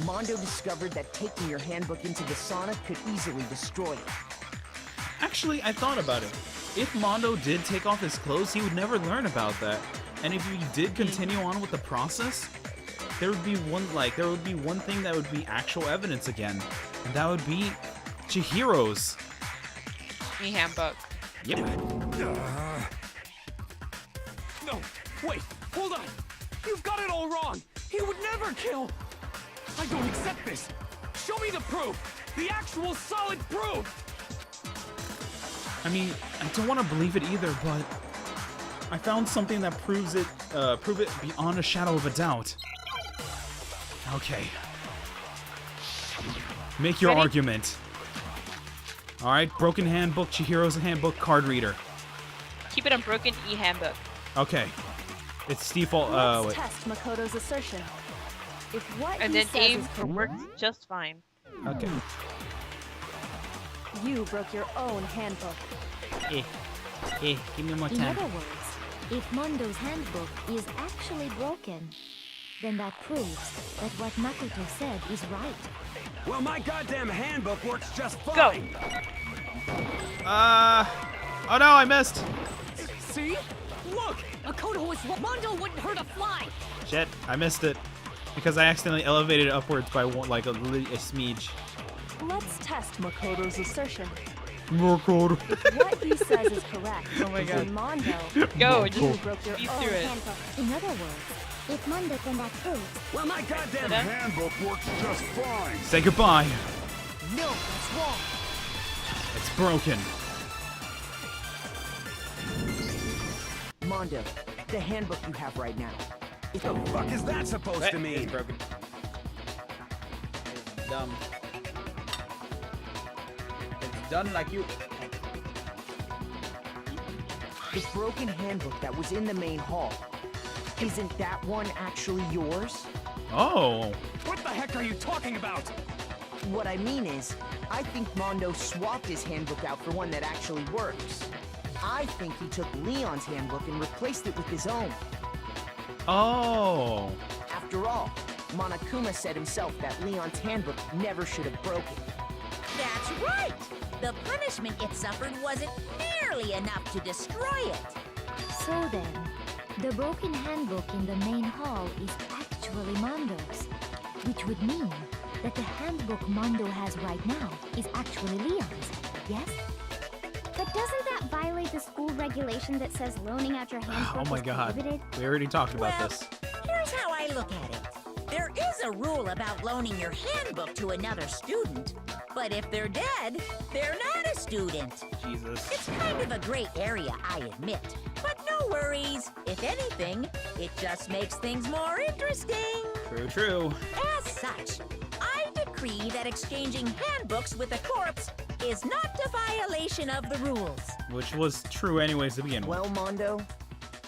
Mondo discovered that taking your handbook into the sauna could easily destroy it. Actually, I thought about it. If Mondo did take off his clothes, he would never learn about that. And if he did continue on with the process, there would be one thing that would be actual evidence again. And that would be Chihiro's. handbook. Yep. No, wait, hold on. You've got it all wrong. He would never kill. I don't accept this. Show me the proof. The actual solid proof. I mean, I don't want to believe it either, but I found something that prove it beyond a shadow of a doubt. Okay. Make your Ready? argument. Alright, broken handbook, Chihiro's handbook, card reader. Keep it unbroken e-handbook. Okay. It's default, Let's wait. test Makoto's assertion. If what And he then says aim is for works just fine. Okay. you broke your own handbook. Give me more In time. other words, if Mondo's handbook is actually broken, then that proves that what Makoto said is right. Well, my goddamn handbook works just Go. fine. Oh no, I missed. See? Look, Makoto was Mondo wouldn't hurt a fly. Shit, I missed it. Because I accidentally elevated it upwards by one, like a smidge. Let's test Makoto's assertion. Makoto. If what he says is correct, Oh my God. then Mondo, Go, you just broke your speed own through it. handbook. In other words, if Mondo then that proves Well, my goddamn Hello? handbook works just fine. Say goodbye. No, that's wrong. It's broken. Mondo, the handbook you have right now. What the fuck is that supposed to mean? It's broken. It's dumb. It's done like you. The broken handbook that was in the main hall. Isn't that one actually yours? Oh. what the heck are you talking about? What I mean is, I think Mondo swapped his handbook out for one that actually works. I think he took Leon's handbook and replaced it with his own. Oh. After all, Monokuma said himself that Leon's handbook never should have broken. That's right! The punishment it suffered wasn't nearly enough to destroy it. So then, the broken handbook in the main hall is actually Mondo's, which would mean that the handbook Mondo has right now is actually Leon's, yes? But doesn't that violate the school regulation that says loaning out your handbook Oh my is god. prohibited? We already talked about Well, this. Here's how I look at it. There is a rule about loaning your handbook to another student, but if they're dead, they're not a student. Jesus. It's kind of a gray area, I admit. But no worries. If anything, it just makes things more interesting. True. As such, I decree that exchanging handbooks with a corpse is not a violation of the rules. Which was true anyways to begin with. Well, Mondo,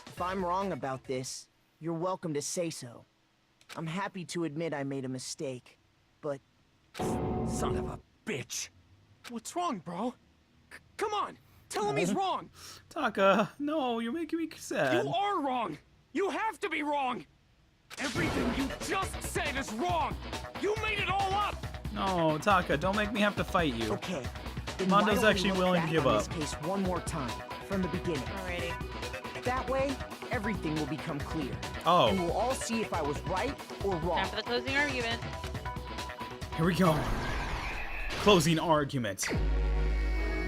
if I'm wrong about this, you're welcome to say so. I'm happy to admit I made a mistake, but... Son of a bitch. What's wrong, bro? Come on, tell him he's wrong. Taka, no, you're making me sad. You are wrong. You have to be wrong. Everything you just said is wrong. You made it all up. No, Taka, don't make me have to fight you. Okay. Then Mondo's why don't we actually look willing to back give on up. this case one more time, from the beginning. Alrighty. That way, everything will become clear. Oh. And we'll all see if I was right or wrong. Time for the closing argument. Here we go. Closing argument.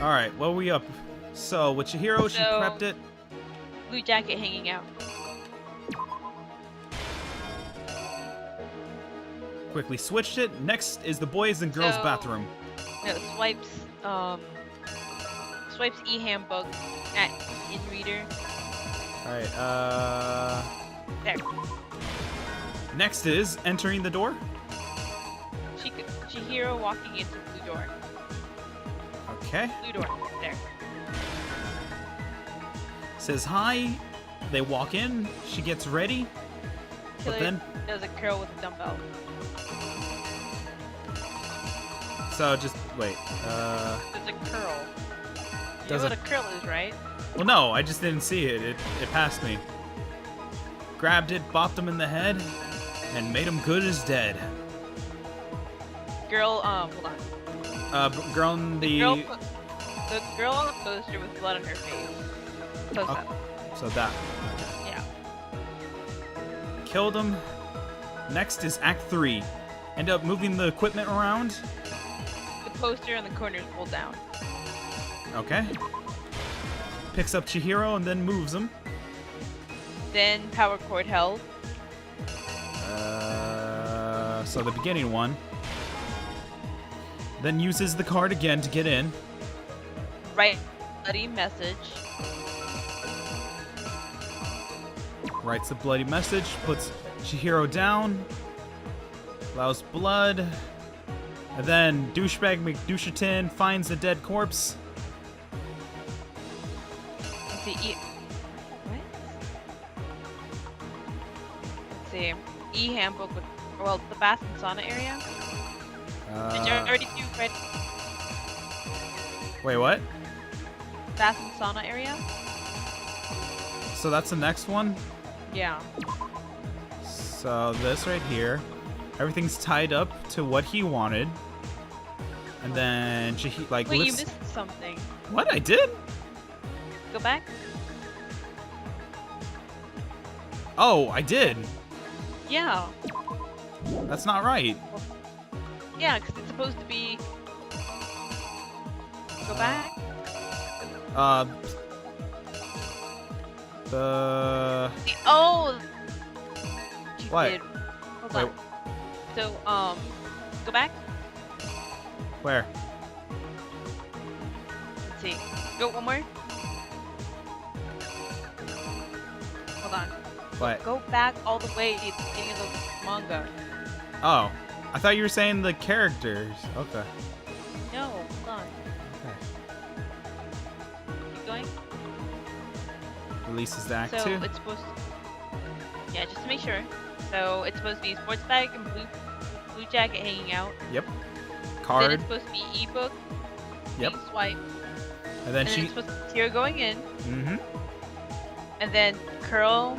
Alright, what are we up? So, with Chihiro, she So- prepped it. Blue jacket hanging out. Quickly switched it. Next is the boys and girls So- bathroom. No, swipes e-handbook at in-reader. Alright, There. next is entering the door. Chihiro walking into blue door. Okay. Blue door. There. Says hi. They walk in. She gets ready. Killer But then, does a curl with a dumbbell. so just wait. There's a curl. You Does know what it- a curl is, right? Well, no, I just didn't see it. It passed me. Grabbed it, bopped him in the head, and made him good as dead. Girl, hold on. Girl in the. The girl on the poster with blood on her face. Close up. So that. Yeah. Killed him. Next is Act 3. End up moving the equipment around. The poster in the corner is pulled down. Okay. Picks up Chihiro and then moves him. Then power cord held. So the beginning one. Then uses the card again to get in. Write bloody message. Writes a bloody message, puts Chihiro down, allows blood, and then douchebag McDouchetin finds a dead corpse. Let's see. What? Let's see. E-handbook with, well, the bath and sauna area. Did you already do right? Wait, what? Bath and sauna area? So that's the next one? Yeah. So this right here, everything's tied up to what he wanted. And then like Wait, you lifts... missed something. What? I did? Go back. Oh, I did. Yeah. That's not right. Yeah, because it's supposed to be... Go back. Oh! You What? did. Hold Wait. on. So, go back. Where? Let's see. Go one more. Hold on. What? Go back all the way to the beginning of the manga. Oh. I thought you were saying the characters. Okay. No, hold on. Okay. Keep going. Releases the Act So 2. it's supposed to... Yeah, just to make sure. So it's supposed to be sports bag and blue jacket hanging out. Yep. card. Then it's supposed to be ebook. Yep. Being swiped. And then And she. it's supposed to be tear going in. Mm-hmm. And then curl.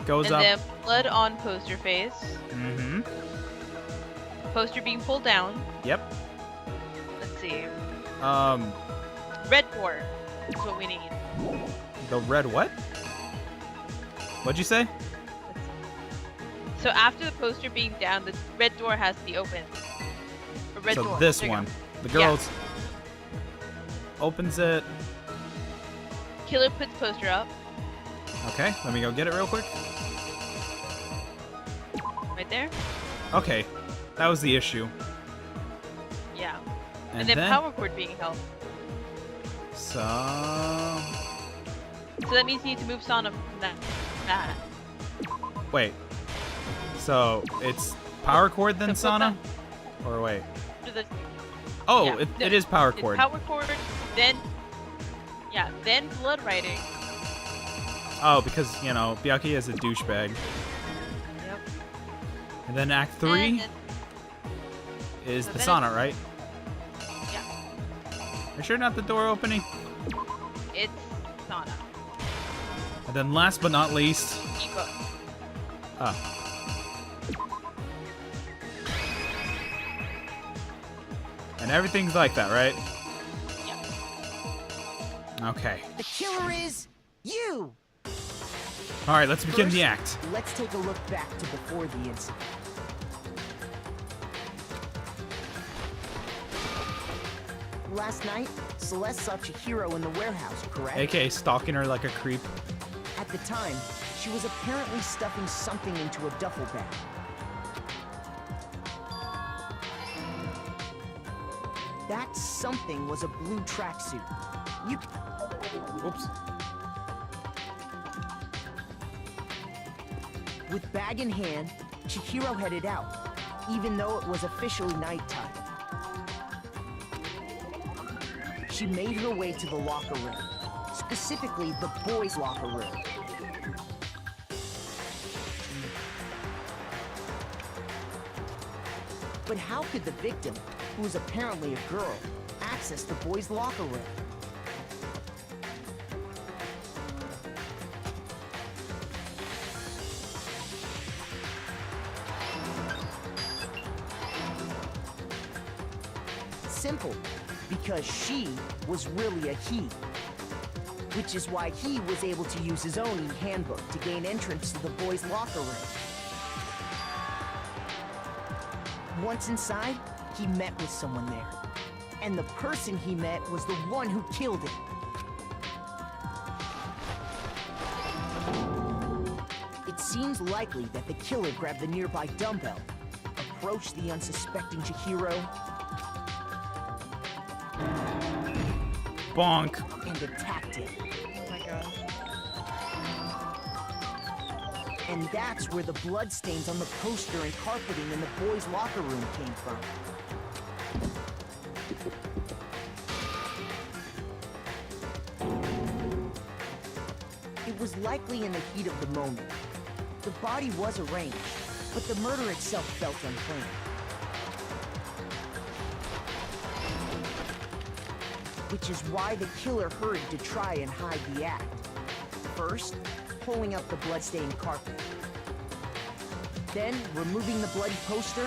Goes and up. then blood on poster face. Mm-hmm. Poster being pulled down. Yep. Let's see. Red door is what we need. The red what? What'd you say? So after the poster being down, the red door has to be open. A red So door. this There you one. go. The girls opens it. Killer puts poster up. Okay, let me go get it real quick. Right there. Okay, that was the issue. Yeah. And then then- power cord being held. So So that means you need to move Sana from that. wait. So it's power cord then Sana? Or wait. To the, Oh, yeah, it is power it's cord. power cord, then blood writing. Oh, because you know Byakuya is a douchebag. Yep. And then Act 3 And then- is so the then sonnet, right? Yeah. Are you sure not the door opening? It's Sana. And then last but not least, Ebook. and everything's like that, right? Okay. The killer is you! All right, let's begin the First, act. Let's take a look back to before the incident. Last night, Celeste saw Chihiro in the warehouse, correct? AKA stalking her like a creep. At the time, she was apparently stuffing something into a duffel bag. That something was a blue tracksuit. You... Oops. With bag in hand, Chihiro headed out, even though it was officially nighttime. She made her way to the locker room, specifically the boys' locker room. But how could the victim, who was apparently a girl, access the boys' locker room? Simple, because she was really a he. Which is why he was able to use his own e-handbook to gain entrance to the boys' locker room. Once inside, he met with someone there. And the person he met was the one who killed him. It seems likely that the killer grabbed the nearby dumbbell, approached the unsuspecting Chihiro, Bonk. and attacked him. Oh my god. And that's where the bloodstains on the poster and carpeting in the boys' locker room came from. It was likely in the heat of the moment. The body was arranged, but the murder itself felt unplanned. Which is why the killer hurried to try and hide the act. First, pulling up the bloodstained carpet. Then, removing the bloody poster.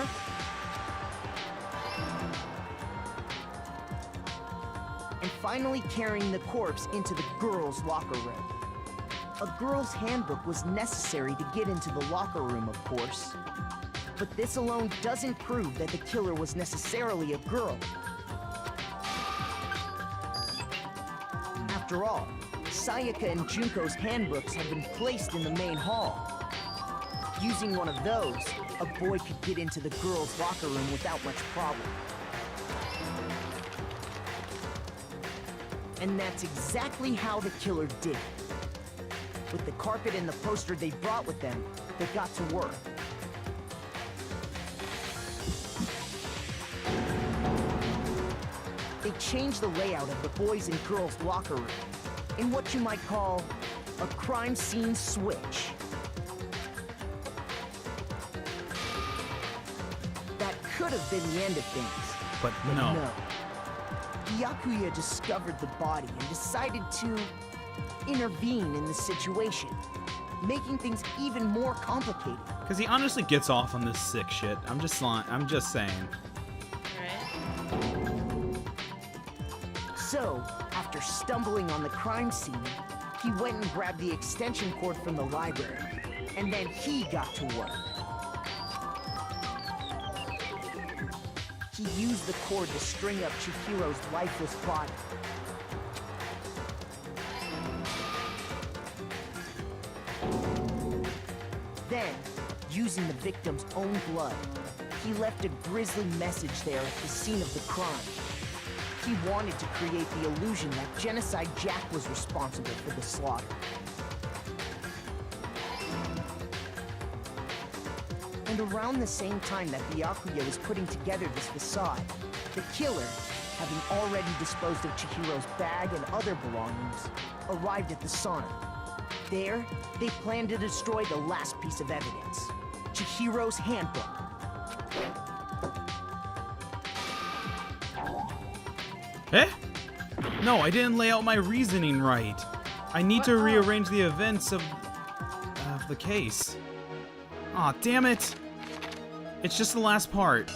And finally carrying the corpse into the girls' locker room. A girl's handbook was necessary to get into the locker room, of course. But this alone doesn't prove that the killer was necessarily a girl. After all, Sayaka and Junko's handbooks had been placed in the main hall. Using one of those, a boy could get into the girls' locker room without much problem. And that's exactly how the killer did it. With the carpet and the poster they brought with them, they got to work. They changed the layout of the boys' and girls' locker room in what you might call a crime scene switch. That could have been the end of things, But no. Byakuya discovered the body and decided to intervene in the situation, making things even more complicated. Because he honestly gets off on this sick shit. I'm just saying. So, after stumbling on the crime scene, he went and grabbed the extension cord from the library, and then he got to work. He used the cord to string up Chihiro's lifeless body. Then, using the victim's own blood, he left a grisly message there at the scene of the crime. He wanted to create the illusion that Genocide Jack was responsible for the slaughter. And around the same time that Byakuya was putting together this facade, the killer, having already disposed of Chihiro's bag and other belongings, arrived at the sauna. There, they planned to destroy the last piece of evidence, Chihiro's handbook. Eh? No, I didn't lay out my reasoning right. I need to rearrange the events of the case. Aw, damn it! It's just the last part.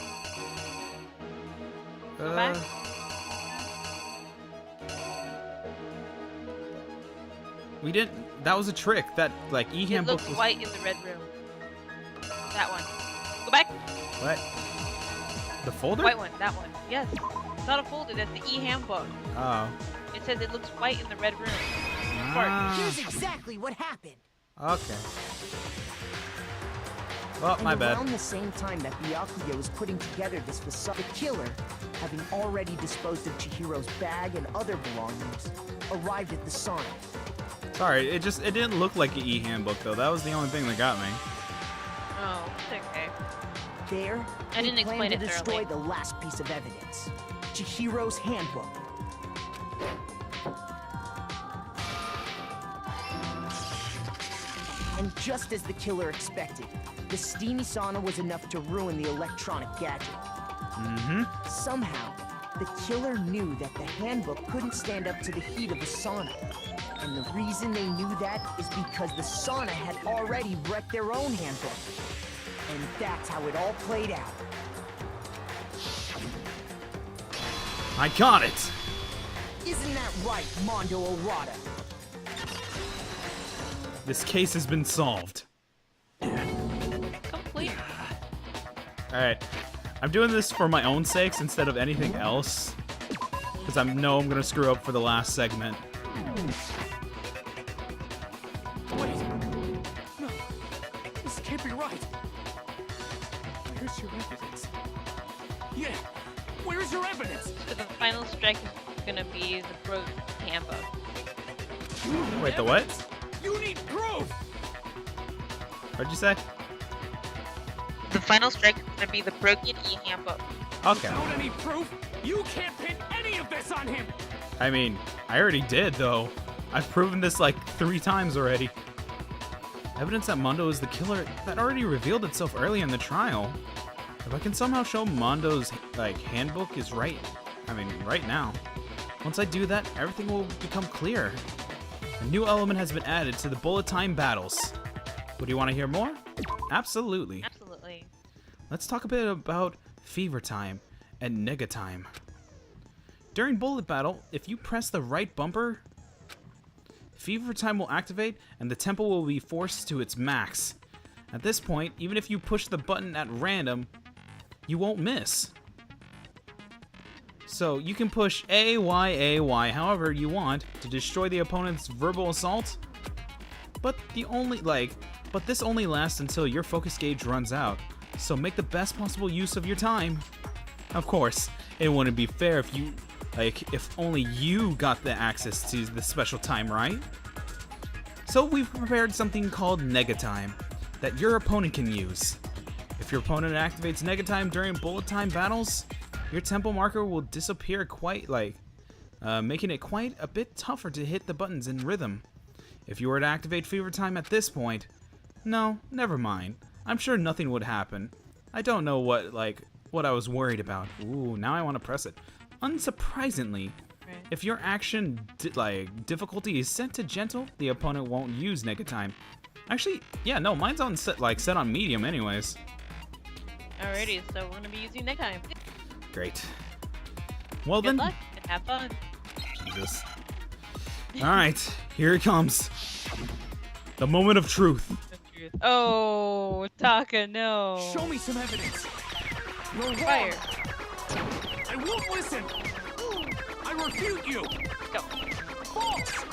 We didn't. That was a trick. That like handbook. It looks white in the red room. That one. Go back. What? The folder? White one. That one. Yes. It's not a folder. That's the handbook. Oh. It says it looks white in the red room. Here's exactly what happened. Okay. Well, my bad. Around the same time that Byakuya was putting together this facade, the killer, having already disposed of Chihiro's bag and other belongings, arrived at the sauna. Sorry, it didn't look like an handbook though. That was the only thing that got me. Oh, it's okay. There, I didn't explain it to destroy thoroughly. the last piece of evidence, Chihiro's handbook. And just as the killer expected, the steamy sauna was enough to ruin the electronic gadget. Somehow, the killer knew that the handbook couldn't stand up to the heat of the sauna. And the reason they knew that is because the sauna had already wrecked their own handbook. And that's how it all played out. I got it! Isn't that right, Mondo Orada? This case has been solved. Complete. Alright. I'm doing this for my own sakes instead of anything else. Because I know I'm gonna screw up for the last segment. Wait! No! This can't be right! Where's your evidence? Yeah! Where's your evidence? So the final strike is gonna be the broke handbook. Wait, the what? You need proof! What'd you say? The final strike is gonna be the broken handbook. Okay. Without any proof, you can't pin any of this on him! I mean, I already did, though. I've proven this like 3 times already. Evidence that Mondo is the killer, that already revealed itself early in the trial. If I can somehow show Mondo's, like, handbook is right, right now. Once I do that, everything will become clear. A new element has been added to the bullet time battles. Would you want to hear more? Absolutely. Absolutely. Let's talk a bit about Fever Time and Nega Time. During bullet battle, if you press the right bumper, Fever Time will activate and the tempo will be forced to its max. At this point, even if you push the button at random, you won't miss. So you can push A, Y, however you want to destroy the opponent's verbal assault, but this only lasts until your focus gauge runs out. So make the best possible use of your time. Of course, it wouldn't be fair if only you got the access to the special time, right? So we've prepared something called Nega Time that your opponent can use. If your opponent activates Nega Time during bullet time battles, your tempo marker will disappear making it quite a bit tougher to hit the buttons in rhythm. If you were to activate Fever Time at this point, no, never mind. I'm sure nothing would happen. I don't know what what I was worried about. Ooh, now I want to press it. Unsurprisingly, if your action difficulty is set to gentle, the opponent won't use Nega Time. Actually, yeah, no, mine's on set on medium anyways. Alrighty, so we're gonna be using Nega Time. Great. Well Good then. luck and have fun. Jesus. All right, here it comes. The moment of truth. Oh, Taka, no. Show me some evidence. You're wrong. Fire. I won't listen. I refute you. Go. False.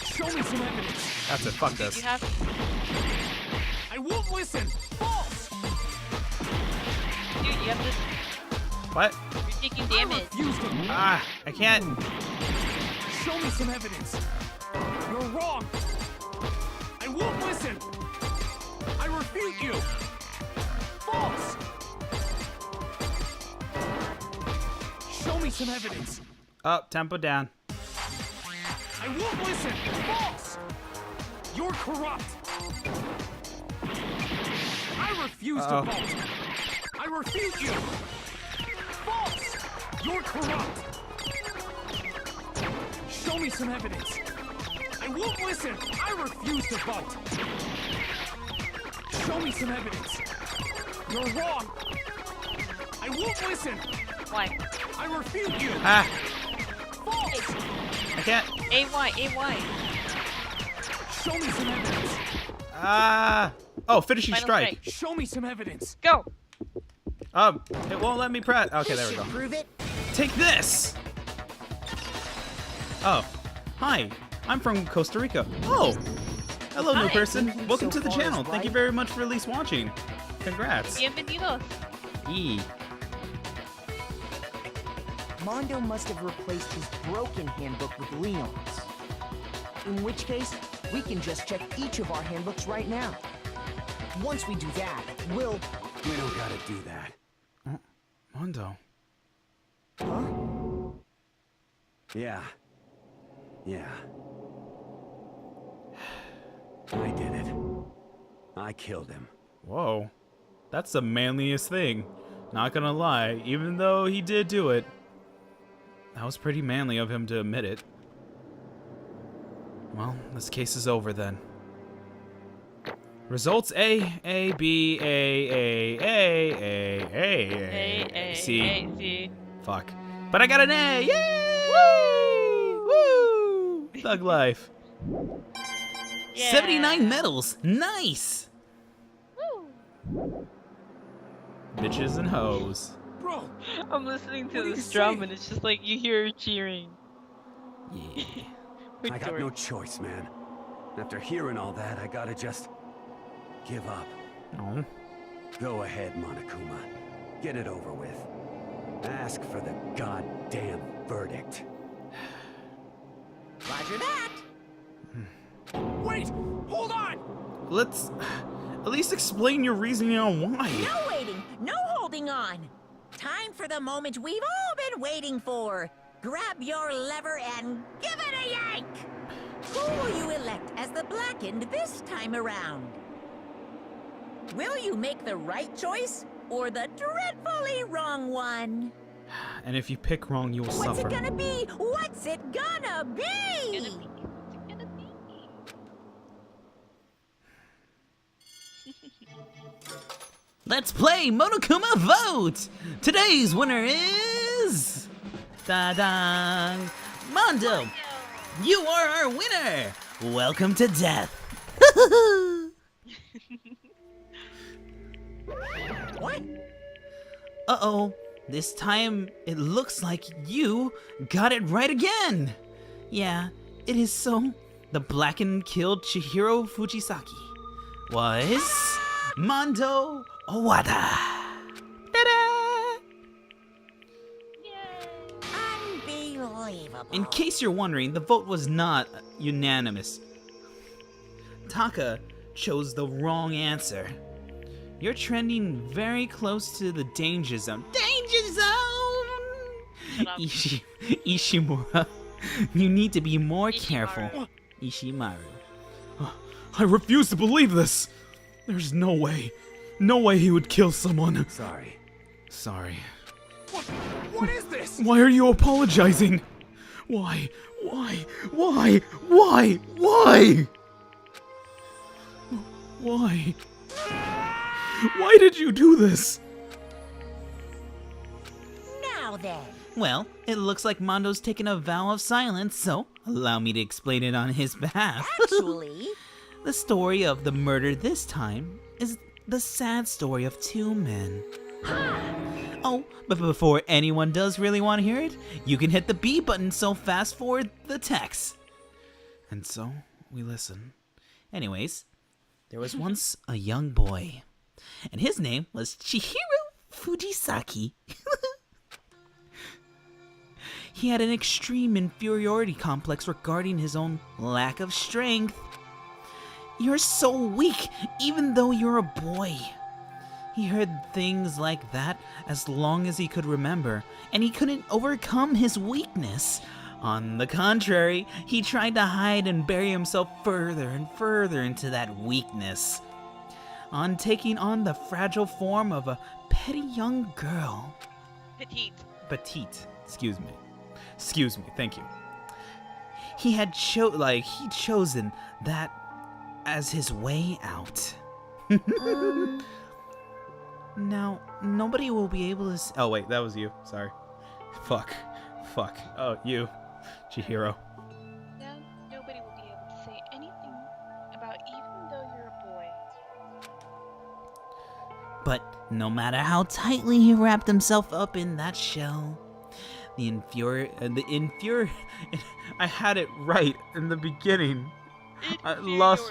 Show me some evidence. That's it. Fuck this. You have. I won't listen. False. Dude, you have this. What? You're taking damage. Ah, I can't. Show me some evidence. You're wrong. I won't listen. I refute you. False. Show me some evidence. Oh, tempo down. I won't listen. False. You're corrupt. I refuse to vote. I refute you. False. You're corrupt. Show me some evidence. I won't listen. I refuse to vote. Show me some evidence. You're wrong. I won't listen. Why? I refute you. Ah. False. I can't. AY. Show me some evidence. Ah. Oh, finishing Final strike. Show me some evidence. Go. It won't let me press. Okay, there we go. Prove it. Take this. Oh, hi. I'm from Costa Rica. Oh, hello, new Hi. person. Welcome So to the far channel. as Thank you right. very much for at least watching. Congrats. Bienvenidos. E. Mondo must have replaced his broken handbook with Leon's. In which case, we can just check each of our handbooks right now. Once we do that, we'll... We don't gotta do that. Mondo. Huh? Yeah. I did it. I killed him. Whoa. That's the manliest thing. Not gonna lie, even though he did do it. That was pretty manly of him to admit it. Well, this case is over then. Results A, B, A, C. Fuck. But I got an A! Yay! Woo! Thug life. Yeah. 79 medals. Nice. Bitches and hoes. Bro, I'm listening to What are this you drum saying? and it's just like you hear her cheering. Yeah. I got no choice, man. After hearing all that, I gotta just give up. No. Go ahead, Monokuma. Get it over with. Ask for the goddamn verdict. Roger that. wait! Hold on! Let's at least explain your reasoning on why. No waiting, no holding on. Time for the moment we've all been waiting for. Grab your lever and give it a yank! Who will you elect as the Blackened this time around? Will you make the right choice or the dreadfully wrong one? And if you pick wrong, you will What's suffer. it gonna be? What's it gonna be? Let's play Monokuma Vote! Today's winner is... Da-da! Mondo! You are our winner! Welcome to death! What? Uh-oh. This time, it looks like you got it right again! Yeah, it is so. The Blackened killed Chihiro Fujisaki was... Mondo Owada! Ta-da! Unbelievable. In case you're wondering, the vote was not unanimous. Taka chose the wrong answer. You're trending very close to the danger zone. Danger zone! Ishimura, you need to be more careful. Ishimaru. I refuse to believe this. There's no way. No way he would kill someone. Sorry. Sorry. What is this? Why are you apologizing? Why? Why? Why? Why? Why? Why? Why did you do this? Now then. Well, it looks like Mondo's taken a vow of silence, so allow me to explain it on his behalf. Actually, The story of the murder this time is the sad story of two men. Oh, but before anyone does really want to hear it, you can hit the B button, so fast forward the text. And so, we listen. Anyways, there was once a young boy, and his name was Chihiro Fujisaki. He had an extreme inferiority complex regarding his own lack of strength. You're so weak, even though you're a boy. He heard things like that as long as he could remember, and he couldn't overcome his weakness. On the contrary, he tried to hide and bury himself further and further into that weakness, on taking on the fragile form of a petty young girl. Petite. Excuse me, thank you. He had chosen that as his way out. Now, nobody will be able to Oh wait, that was you. Sorry. Fuck. Oh, you, Chihiro. Now, nobody will be able to say anything about even though you're a boy. But no matter how tightly he wrapped himself up in that shell, I had it right in the beginning. I lost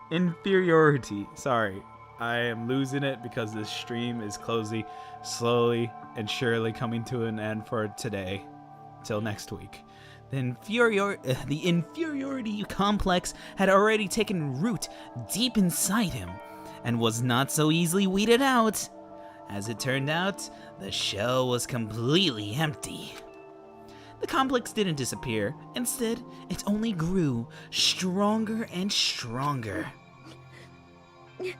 inferiority. Sorry. I am losing it because this stream is slowly and surely coming to an end for today. Till next week. The inferiority complex had already taken root deep inside him and was not so easily weeded out. As it turned out, the shell was completely empty. The complex didn't disappear. Instead, it only grew stronger and stronger. Weak.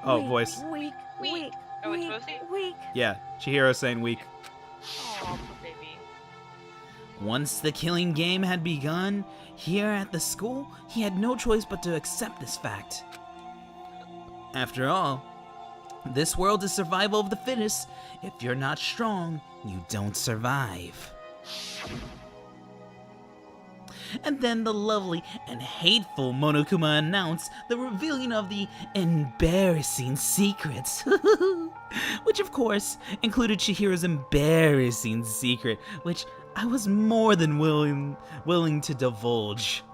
Oh, voice. Weak. Oh, it's Rosie? Weak. Yeah, Chihiro saying weak. Aw, poor baby. Once the killing game had begun, here at the school, he had no choice but to accept this fact. After all, this world is survival of the fittest. If you're not strong, you don't survive. And then the lovely and hateful Monokuma announced the revealing of the embarrassing secrets. Which of course included Chihiro's embarrassing secret, which I was more than willing to divulge.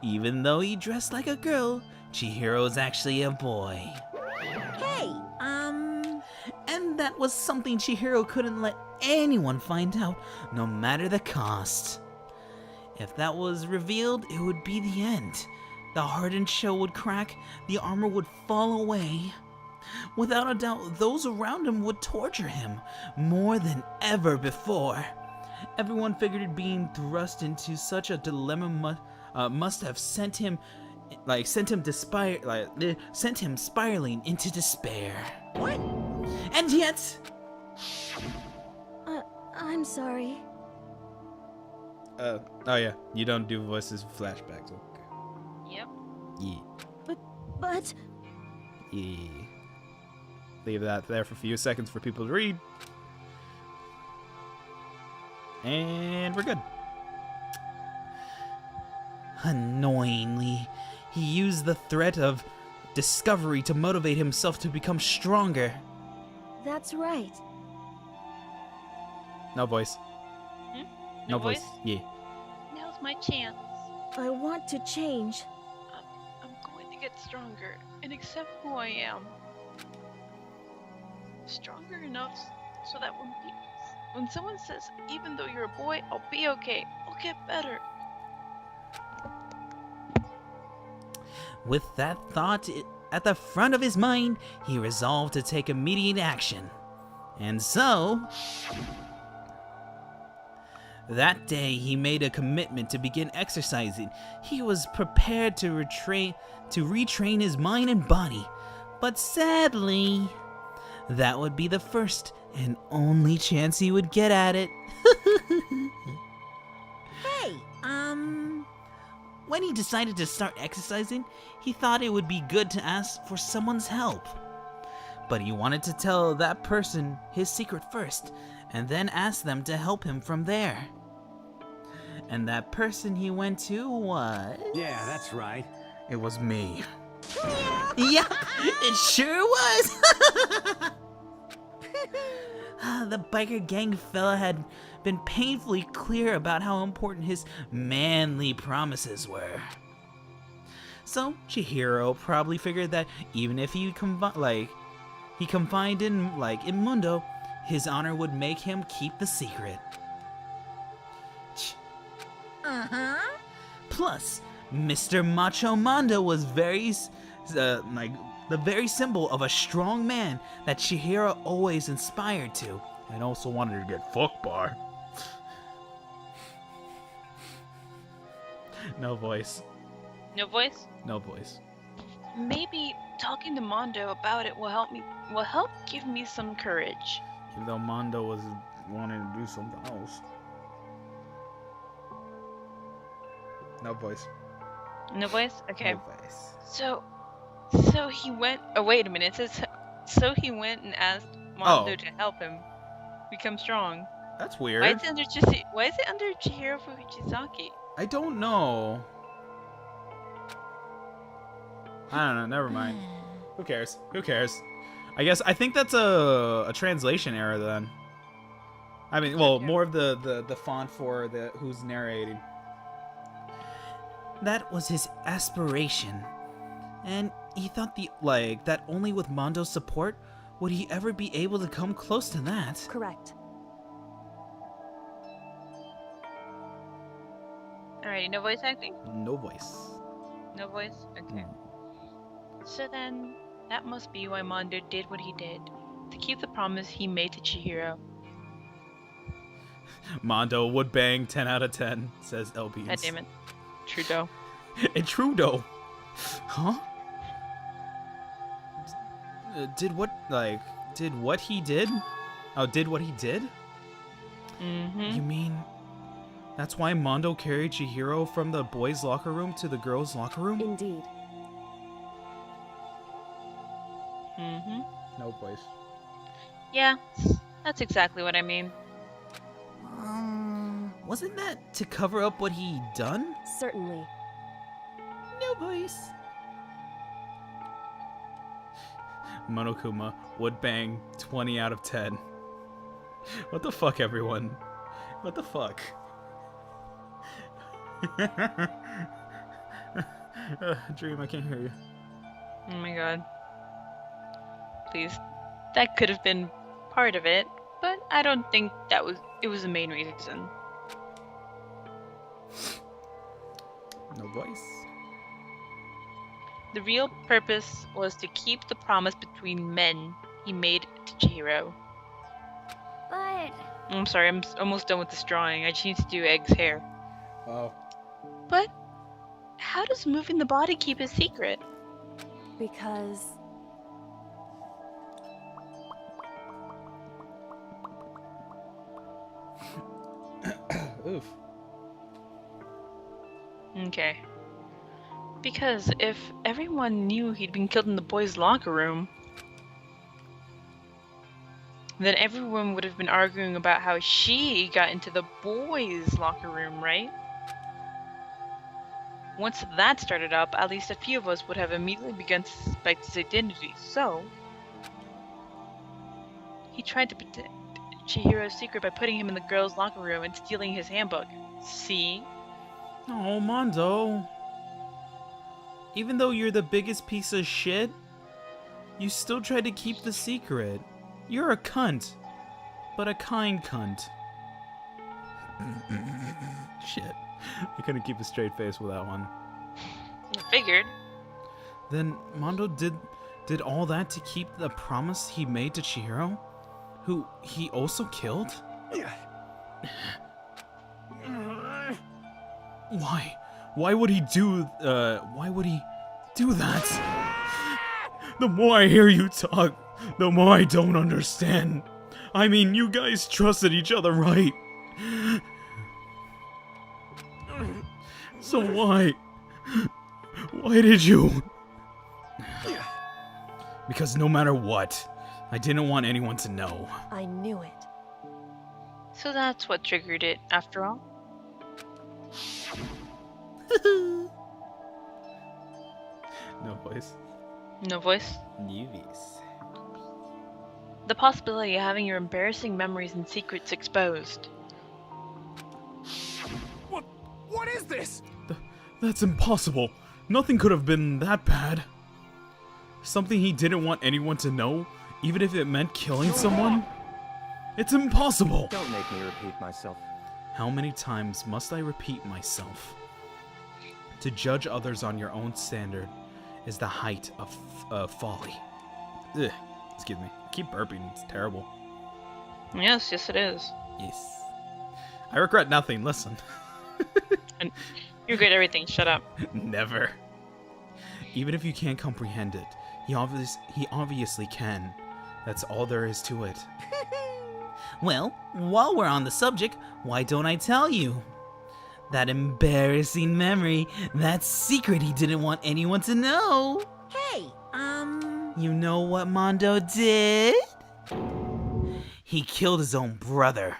Even though he dressed like a girl, Chihiro's actually a boy. Hey, And that was something Chihiro couldn't let anyone find out, no matter the cost. If that was revealed, it would be the end. The hardened shell would crack, the armor would fall away. Without a doubt, those around him would torture him more than ever before. Everyone figured being thrust into such a dilemma must have sent him spiraling into despair. What? And yet, I'm sorry. Oh yeah, you don't do voices flashbacks. Okay. Yep. Yeah. But... Yeah. Leave that there for a few seconds for people to read. And we're good. Annoyingly, he used the threat of discovery to motivate himself to become stronger. That's right. No voice. No voice? Yeah. Now's my chance. I want to change. I'm going to get stronger and accept who I am. Stronger enough so that when someone says, even though you're a boy, I'll be okay. I'll get better. With that thought at the front of his mind, he resolved to take immediate action. And so... That day, he made a commitment to begin exercising. He was prepared to retrain his mind and body. But sadly, that would be the first and only chance he would get at it. Hey, When he decided to start exercising, he thought it would be good to ask for someone's help. But he wanted to tell that person his secret first, and then ask them to help him from there. And that person he went to was... Yeah, that's right. It was me. Yeah, it sure was! The biker gang fella had been painfully clear about how important his manly promises were. So, Chihiro probably figured that even if he confined in, in Mundo, his honor would make him keep the secret. uh-huh. Plus, Mr. Macho Mondo was the very symbol of a strong man that Chihiro always inspired to, and also wanted to get fucked by. No voice. No voice? No voice. Maybe talking to Mondo about it will help give me some courage. Even though Mondo was wanting to do something else. No voice. No voice? Okay. No voice. So he went. Oh wait a minute. It says so he went and asked Mondo to help him become strong. That's weird. Why is it under Chihiro Fujisaki? I don't know. I don't know. Never mind. Who cares? Who cares? I think that's a translation error then. I mean, well, more of the font for who's narrating. That was his aspiration. And he thought that only with Mondo's support would he ever be able to come close to that. Correct. Alrighty, no voice acting? No voice. No voice? Okay. So then, that must be why Mondo did what he did. To keep the promise he made to Chihiro. Mondo would bang 10 out of 10, says LB. God damn it. Trudeau. And Trudeau. Huh? Did what he did? Oh, did what he did? Mm-hmm. You mean that's why Mondo carried Chihiro from the boys' locker room to the girls' locker room? Indeed. Mm-hmm. No voice. Yeah, that's exactly what I mean. Wasn't that to cover up what he done? Certainly. No voice. Monokuma would bang 20 out of 10. What the fuck, everyone? What the fuck? Dream, I can't hear you. Oh my god. Please. That could have been part of it, but I don't think it was the main reason. No voice. The real purpose was to keep the promise between men he made to Chihiro. But... I'm sorry, I'm almost done with this drawing. I just need to do Egg's hair. Oh. But how does moving the body keep a secret? Because... Oof. Okay. Because if everyone knew he'd been killed in the boys' locker room, then everyone would have been arguing about how she got into the boys' locker room, right? Once that started up, at least a few of us would have immediately begun to suspect his identity, so... he tried to protect Chihiro's secret by putting him in the girls' locker room and stealing his handbook. See? Oh, Mondo. Even though you're the biggest piece of shit, you still tried to keep the secret. You're a cunt. But a kind cunt. Shit. I couldn't keep a straight face with that one. I figured. Then Mondo did all that to keep the promise he made to Chihiro? Who he also killed? Why? Why would he do that? The more I hear you talk, the more I don't understand. I mean, you guys trusted each other, right? So why? Why did you? Because no matter what, I didn't want anyone to know. I knew it. So that's what triggered it, after all. No voice. No voice? Newbies. The possibility of having your embarrassing memories and secrets exposed. What is this? That's impossible. Nothing could have been that bad. Something he didn't want anyone to know, even if it meant killing someone? It's impossible! Don't make me repeat myself. How many times must I repeat myself? To judge others on your own standard is the height of folly. Ugh, excuse me. I keep burping, it's terrible. Yes, yes it is. Yes. I regret nothing, listen. And you regret everything, shut up. Never. Even if you can't comprehend it, he obviously can. That's all there is to it. Well, while we're on the subject, why don't I tell you? That embarrassing memory, that secret he didn't want anyone to know. Hey, You know what Mondo did? He killed his own brother.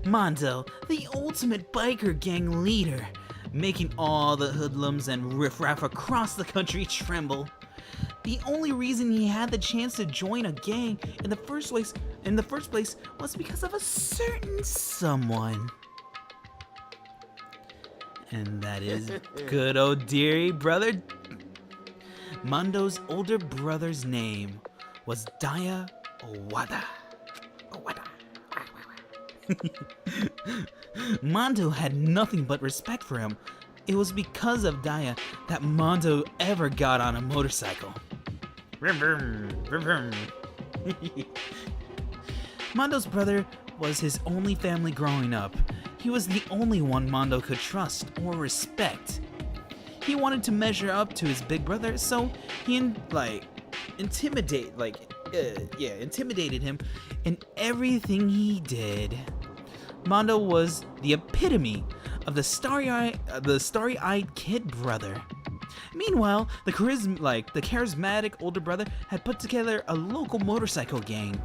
Mondo, the ultimate biker gang leader, making all the hoodlums and riffraff across the country tremble. The only reason he had the chance to join a gang in the first place was because of a certain someone. And that is good old dearie brother. Mondo's older brother's name was Daya Owada. Mondo had nothing but respect for him. It was because of Daya that Mondo ever got on a motorcycle. Mondo's brother was his only family growing up. He was the only one Mondo could trust or respect. He wanted to measure up to his big brother, so he intimidated him in everything he did. Mondo was the epitome of the starry-eyed kid brother. Meanwhile, the charismatic older brother had put together a local motorcycle gang.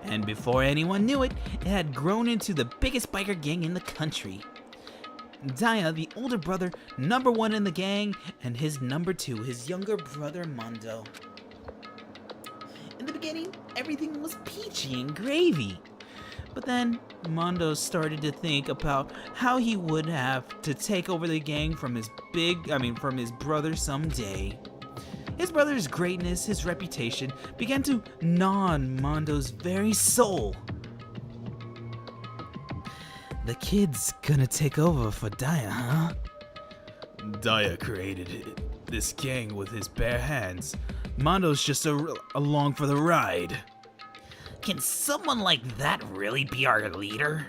And before anyone knew it, it had grown into the biggest biker gang in the country. Daya, the older brother, number one in the gang, and his number two, his younger brother Mondo. In the beginning, everything was peachy and gravy. But then, Mondo started to think about how he would have to take over the gang from his brother someday. His brother's greatness, his reputation, began to gnaw on Mondo's very soul. The kid's gonna take over for Daya, huh? Daya created this gang with his bare hands. Mondo's just along for the ride. Can someone like that really be our leader?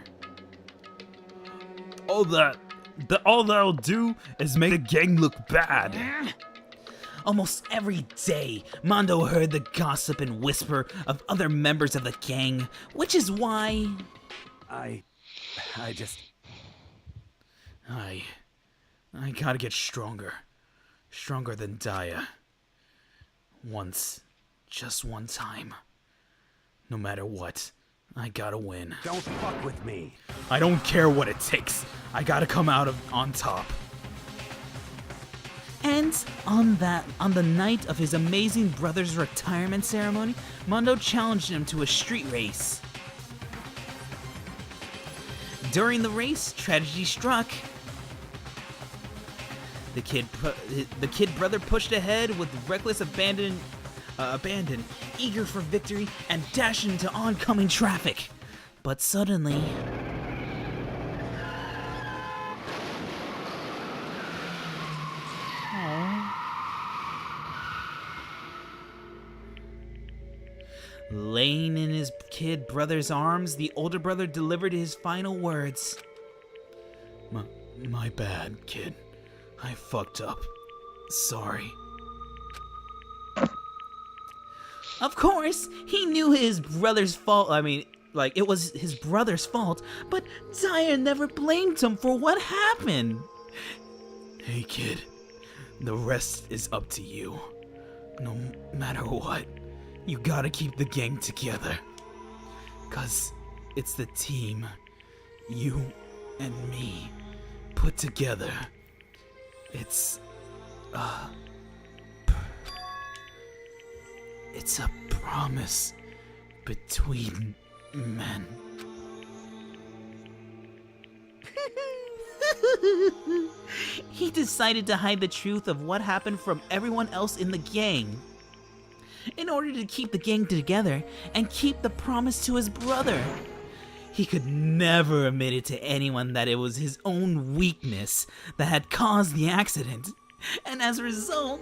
All that'll do is make the gang look bad. Almost every day, Mondo heard the gossip and whisper of other members of the gang, which is why... I gotta get stronger. Stronger than Daya. Just one time. No matter what, I gotta win. Don't fuck with me. I don't care what it takes. I gotta come out on top. And on the night of his amazing brother's retirement ceremony, Mondo challenged him to a street race. During the race, tragedy struck. The kid brother pushed ahead with reckless abandon, eager for victory, and dashed into oncoming traffic. But suddenly... Laying in his kid brother's arms, the older brother delivered his final words. My bad, kid. I fucked up. Sorry. Of course, he knew his brother's fault. I mean, like, it was his brother's fault, but Daya never blamed him for what happened. Hey, kid. The rest is up to you. No matter what, you gotta keep the gang together. 'Cause it's the team, you and me, put together. It's a promise between men. He decided to hide the truth of what happened from everyone else in the gang, in order to keep the gang together and keep the promise to his brother. He could never admit it to anyone that it was his own weakness that had caused the accident, and as a result,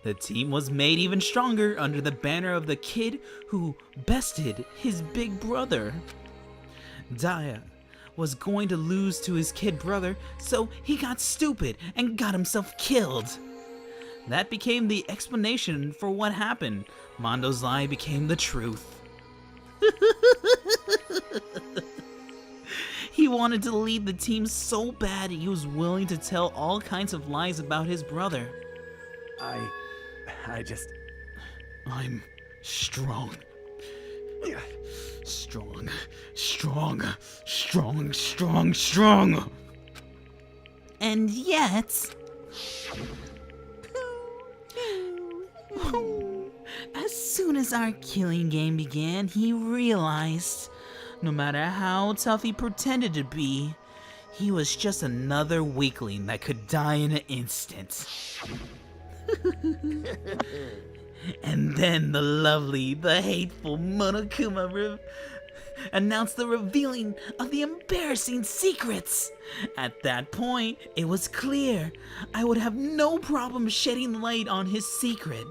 the team was made even stronger under the banner of the kid who bested his big brother. Daya was going to lose to his kid brother, so he got stupid and got himself killed. That became the explanation for what happened. Mondo's lie became the truth. He wanted to lead the team so bad he was willing to tell all kinds of lies about his brother. I'm strong. Strong. And yet, as soon as our killing game began, he realized, no matter how tough he pretended to be, he was just another weakling that could die in an instant. And then the hateful Monokuma announced the revealing of the embarrassing secrets. At that point, it was clear I would have no problem shedding light on his secret.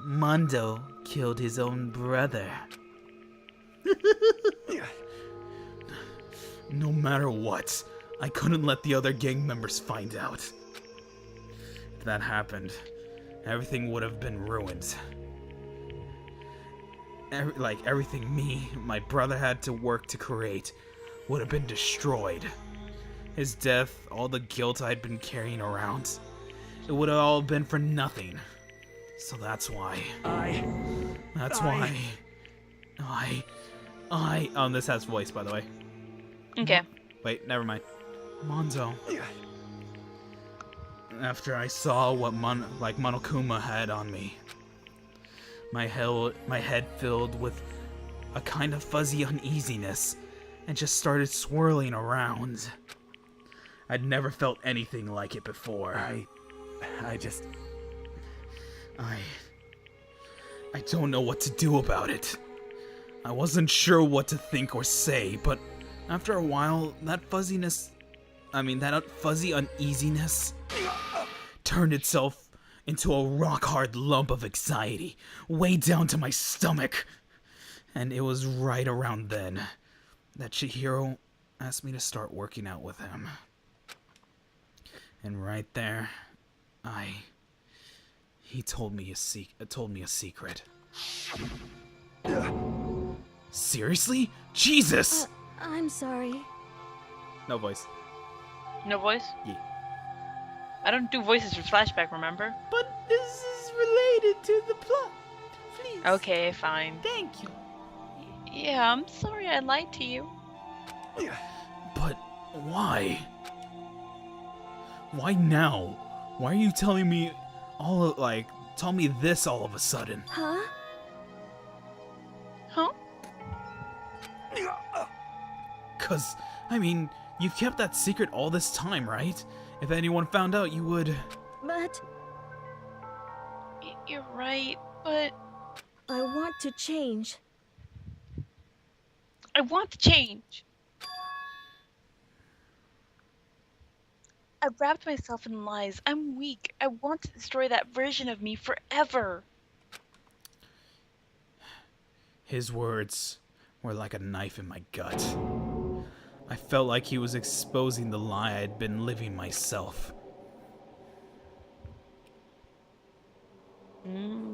Mondo killed his own brother. No matter what, I couldn't let the other gang members find out. If that happened, everything would have been ruined. Everything my brother had to work to create would have been destroyed. His death, all the guilt I'd been carrying around, it would have all been for nothing. So that's why. This has voice, by the way. Okay. Wait, never mind. Monzo. After I saw what Monokuma had on me, my head filled with a kind of fuzzy uneasiness and just started swirling around. I'd never felt anything like it before. I don't know what to do about it. I wasn't sure what to think or say, but after a while, that fuzzy uneasiness turned itself into a rock-hard lump of anxiety, way down to my stomach. And it was right around then that Chihiro asked me to start working out with him. And right there, he told me a secret. Seriously? Jesus! I'm sorry. No voice. No voice? Yeah. I don't do voices for flashback, remember? But this is related to the plot. Please. Okay, fine. Thank you. Yeah, I'm sorry I lied to you. But why? Why now? Why are you telling me tell me this all of a sudden? Huh? Huh? 'Cause, you've kept that secret all this time, right? If anyone found out, you would... But... You're right, but... I want to change. I want to change. I've wrapped myself in lies. I'm weak. I want to destroy that version of me forever. His words were like a knife in my gut. I felt like he was exposing the lie I had been living myself.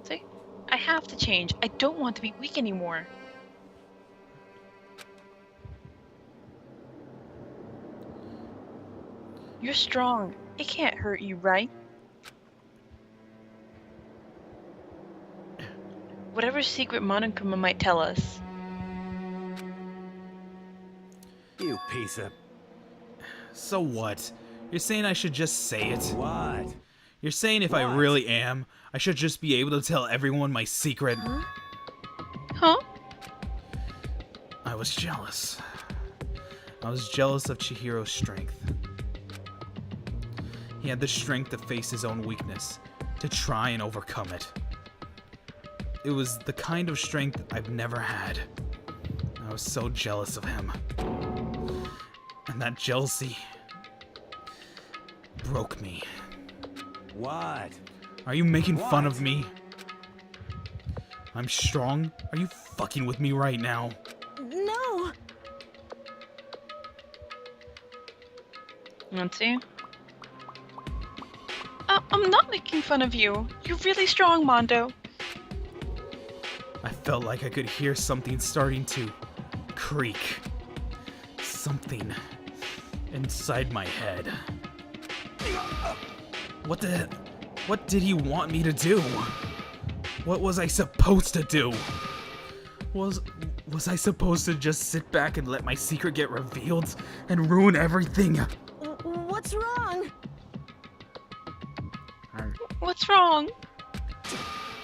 See? I have to change. I don't want to be weak anymore. You're strong. It can't hurt you, right? Whatever secret Monokuma might tell us. You piece of... So what? You're saying I should just say it? What? You're saying if I really am, I should just be able to tell everyone my secret? Huh? I was jealous. I was jealous of Chihiro's strength. He had the strength to face his own weakness, to try and overcome it. It was the kind of strength I've never had. I was so jealous of him. And that jealousy broke me. What? Are you making fun of me? I'm strong? Are you fucking with me right now? No! Let's see. I'm not making fun of you. You're really strong, Mondo. I felt like I could hear something starting to creak. Something inside my head. What did he want me to do? What was I supposed to do? Was I supposed to just sit back and let my secret get revealed and ruin everything? What's wrong? What's wrong?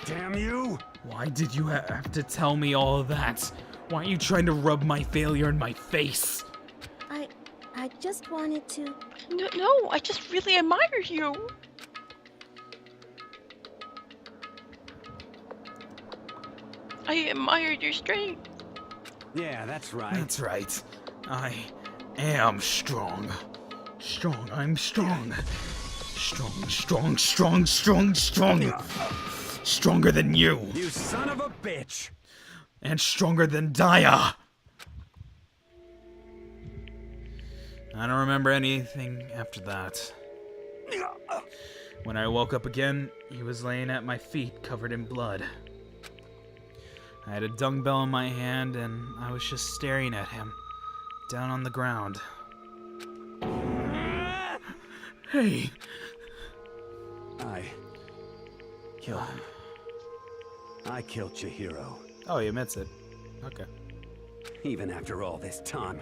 Damn you! Why did you have to tell me all of that? Why are you trying to rub my failure in my face? I just wanted to... No, I just really admire you. I admire your strength. Yeah, that's right. That's right. I am strong. Strong, I'm strong. Strong. Stronger than you. You son of a bitch! And stronger than Daya. I don't remember anything after that. When I woke up again, he was laying at my feet covered in blood. I had a dung bell in my hand and I was just staring at him, down on the ground. Hey! I killed him. I killed Chihiro. Oh, he admits it. Okay. Even after all this time,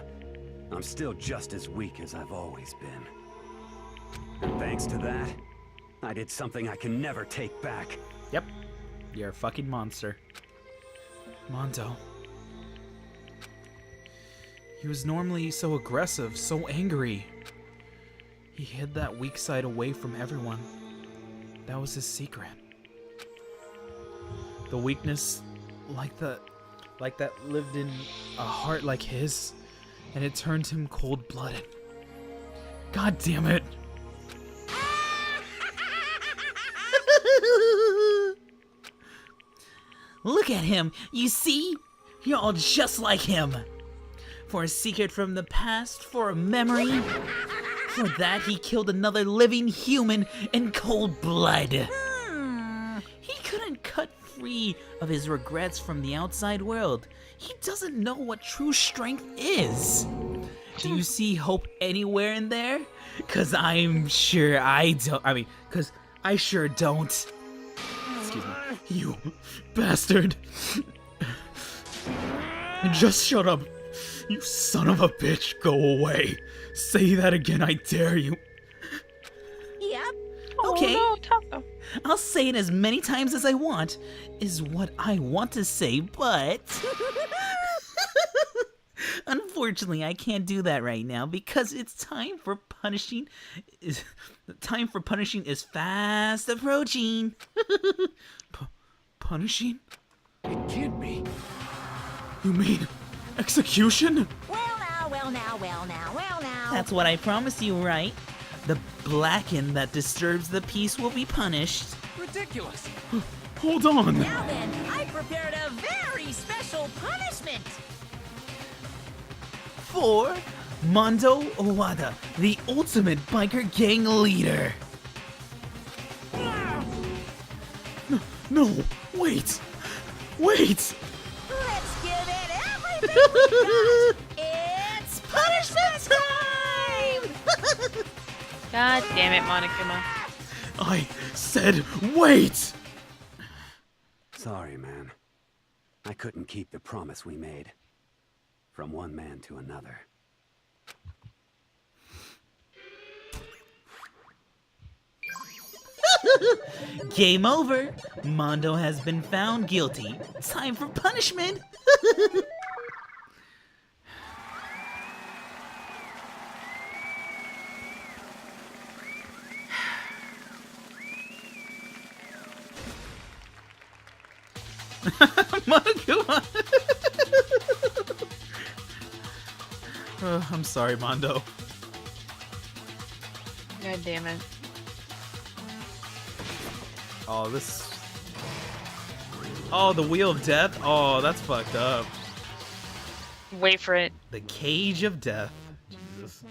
I'm still just as weak as I've always been. And thanks to that, I did something I can never take back. Yep. You're a fucking monster. Mondo. He was normally so aggressive, so angry. He hid that weak side away from everyone. That was his secret. The weakness like that lived in a heart like his, and it turned him cold-blooded. God damn it! Look at him, you see? You're all just like him. For a secret from the past, for a memory. For that, he killed another living human in cold blood. He couldn't cut free of his regrets from the outside world. He doesn't know what true strength is. Do you see hope anywhere in there? Cause I'm sure I don't. Cause I sure don't. Excuse me. You bastard! Just shut up. You son of a bitch, go away. Say that again, I dare you. Yep. Oh, Okay. no, Taco. I'll say it as many times as I want, is what I want to say, but... Unfortunately, I can't do that right now because it's time for punishing. Time for punishing is fast approaching. Punishing? It can't be. You mean execution? Well now. That's what I promised you, right? The Blacken that disturbs the peace will be punished. Ridiculous. Hold on. Now then, I prepared a very special punishment. For Mondo Owada, the ultimate biker gang leader. No, wait. Wait. Let's give it everything we got. It's punishment time! God damn it, Monokuma. I said wait! Sorry, man. I couldn't keep the promise we made. From one man to another. Game over. Mondo has been found guilty. Time for punishment. Monokuma. I'm sorry, Mondo. God damn it. Oh, this... Oh, the Wheel of Death? Oh, that's fucked up. Wait for it. The Cage of Death. Jesus.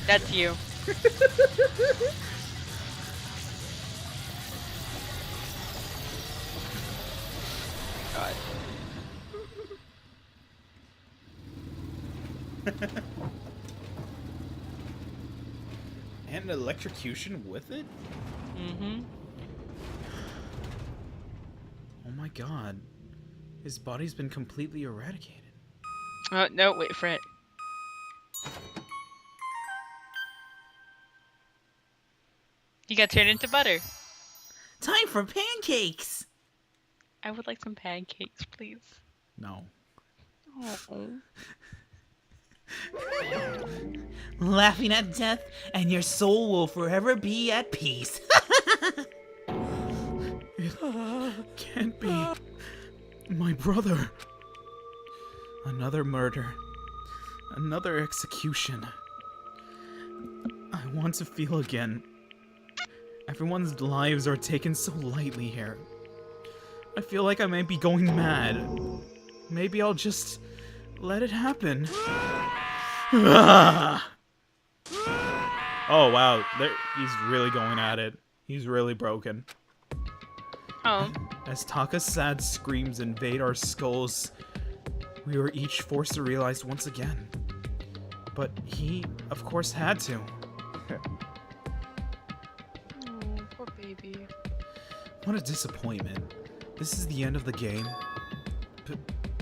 That's you. God. And electrocution with it? Mm-hmm. Oh my god. His body's been completely eradicated. Oh, no, wait for it. He got turned into butter. Time for pancakes. I would like some pancakes, please. No. Oh. Laughing at death, and your soul will forever be at peace. It can't be. My brother. Another murder. Another execution. I want to feel again. Everyone's lives are taken so lightly here. I feel like I might be going mad. Maybe I'll just let it happen. Oh wow, he's really going at it. He's really broken. Oh. As Taka's sad screams invade our skulls, we were each forced to realize once again. But he, of course, had to. Oh, poor baby. What a disappointment. This is the end of the game.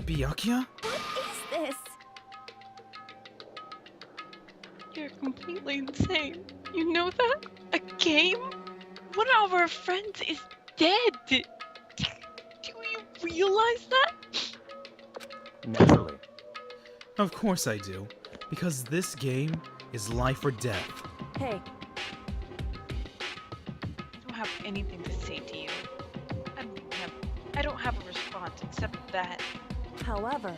Byakuya? What is this? You're completely insane. You know that? A game? One of our friends is dead. Do you realize that? Naturally. Of course I do. Because this game is life or death. Hey, I don't have anything to say to you. I don't have a response except that. however,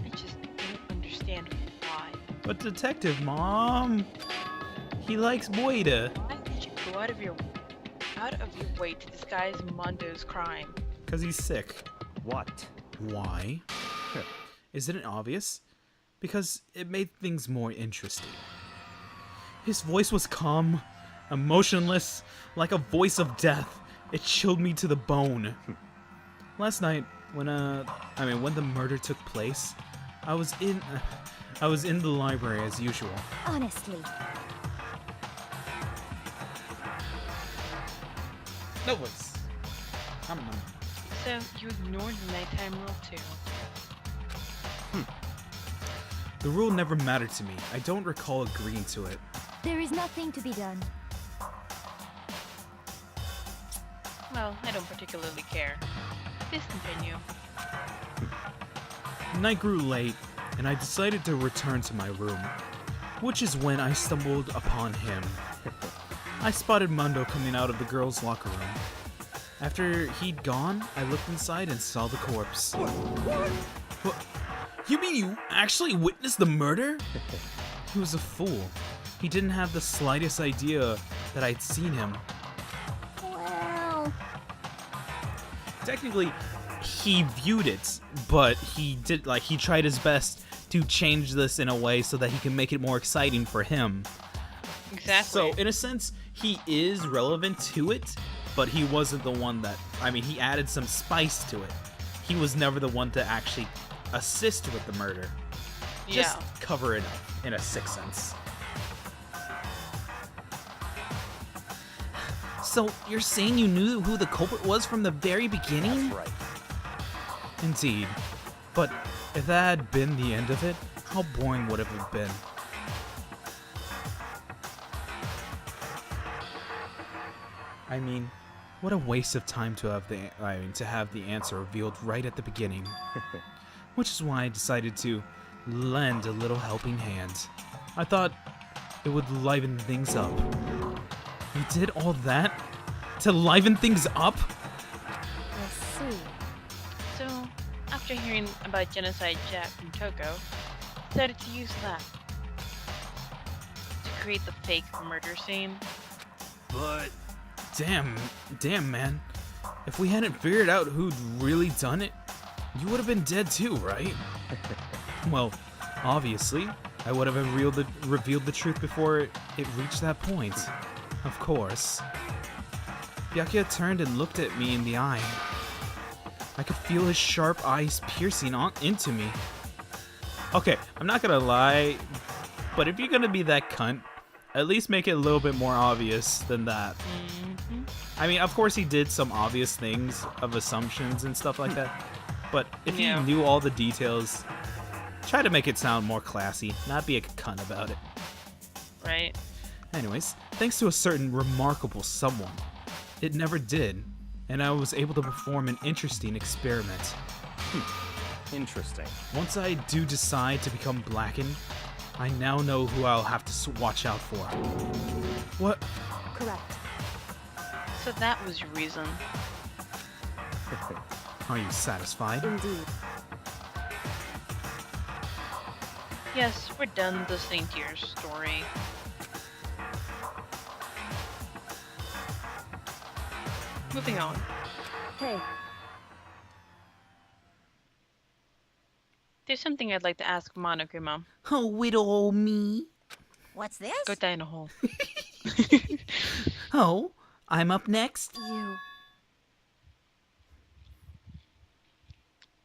I just don't understand why. But Detective Mom, he likes Moida. Why did you go out of your way to disguise Mondo's crime? Because he's sick. What? Why? Isn't it obvious? Because it made things more interesting. His voice was calm, emotionless, like a voice of death. It chilled me to the bone. Last night, when the murder took place, I was in the library as usual. Honestly. No voice. Come on. So you ignored the nighttime rule too. The rule never mattered to me. I don't recall agreeing to it. There is nothing to be done. Well, I don't particularly care. Please continue. Night grew late, and I decided to return to my room, which is when I stumbled upon him. I spotted Mundo coming out of the girls' locker room. After he'd gone, I looked inside and saw the corpse. What? You mean you actually witnessed the murder? He was a fool. He didn't have the slightest idea that I'd seen him. Well... Technically, he viewed it, but he tried his best to change this in a way so that he can make it more exciting for him. Exactly. So, in a sense, he is relevant to it, but he wasn't the one that... I mean, he added some spice to it. He was never the one to actually assist with the murder. Just cover it up, in a sixth sense. So, you're saying you knew who the culprit was from the very beginning? That's right. Indeed. But if that had been the end of it, how boring would it have been? I mean, what a waste of time to have the answer revealed right at the beginning. Which is why I decided to lend a little helping hand. I thought it would liven things up. You did all that to liven things up? I see. So, after hearing about Genocide Jack from Toko, decided to use that to create the fake murder scene. But damn man. If we hadn't figured out who'd really done it, you would have been dead too, right? Well, obviously, I would have revealed the truth before it reached that point. Of course. Byakuya turned and looked at me in the eye. I could feel his sharp eyes piercing into me. Okay, I'm not gonna lie, but if you're gonna be that cunt, at least make it a little bit more obvious than that. I mean, of course he did some obvious things of assumptions and stuff like that, but if you knew all the details, try to make it sound more classy, not be a cunt about it. Right. Anyways, thanks to a certain remarkable someone, it never did, and I was able to perform an interesting experiment. Interesting. Once I do decide to become blackened, I now know who I'll have to watch out for. What? Correct. So that was your reason. Are you satisfied? Indeed. Yes, we're done the Saint Tier story. Moving on. Hey. There's something I'd like to ask Monokuma. Oh, widow me. What's this? Go die in a hole. Oh, I'm up next?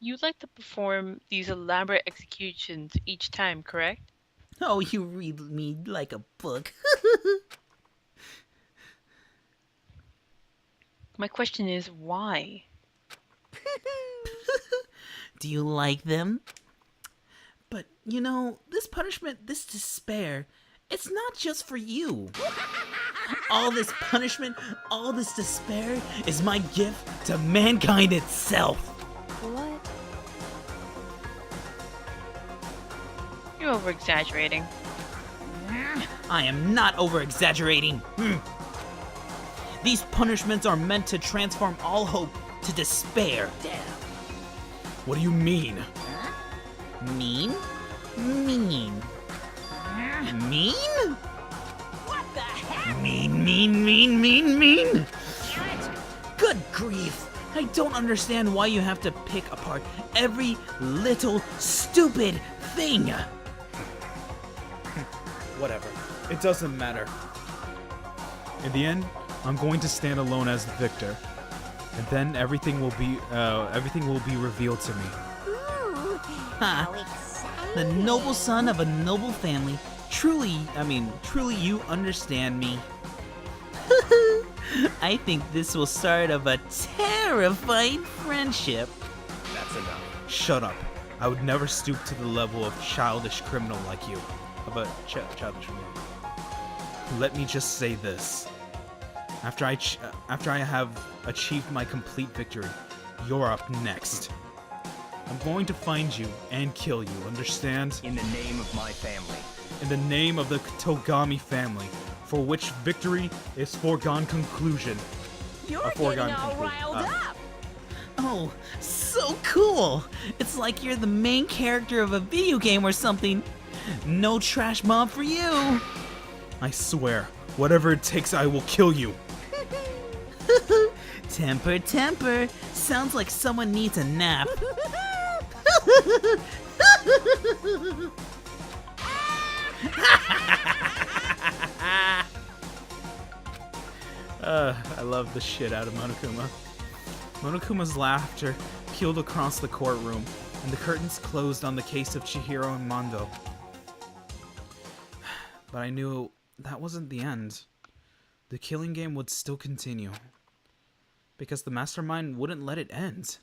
You'd like to perform these elaborate executions each time, correct? Oh, you read me like a book. My question is, why? Do you like them? But, you know, this punishment, this despair, it's not just for you. All this punishment, all this despair is my gift to mankind itself. What? You're over-exaggerating. I am not over-exaggerating. These punishments are meant to transform all hope to despair. Damn. What do you mean? Mean? Mean. Mean? What the heck? Mean. Good grief. I don't understand why you have to pick apart every little stupid thing. Whatever. It doesn't matter. In the end, I'm going to stand alone as the victor, and then everything will be revealed to me. Ooh, how exciting. The noble son of a noble family. Truly you understand me. I think this will start of a terrifying friendship. That's enough. Shut up. I would never stoop to the level of childish criminal like you. Childish criminal. Let me just say this. After I have achieved my complete victory, you're up next. I'm going to find you and kill you, understand? In the name of my family. In the name of the Togami family, for which victory is foregone conclusion. You're A foregone getting all conclusion. riled up. Oh, so cool! It's like you're the main character of a video game or something. No trash mob for you! I swear, whatever it takes, I will kill you. Temper, temper. Sounds like someone needs a nap. I love the shit out of Monokuma. Monokuma's laughter peeled across the courtroom, and the curtains closed on the case of Chihiro and Mondo. But I knew that wasn't the end. The killing game would still continue, because the mastermind wouldn't let it end.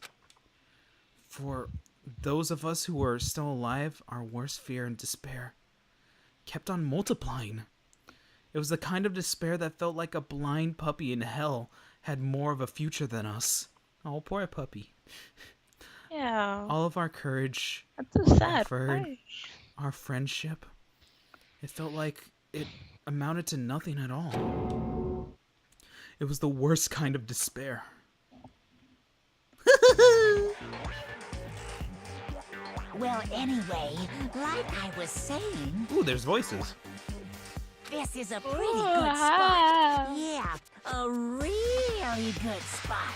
For those of us who were still alive, our worst fear and despair kept on multiplying. It was the kind of despair that felt like a blind puppy in hell had more of a future than us. Oh, poor puppy. Yeah. All of our courage, That's so sad. effort, Why? our friendship, it felt like it amounted to nothing at all. It was the worst kind of despair. Well, anyway, like I was saying, Ooh, there's voices. this is a pretty good spot. Yeah, a really good spot.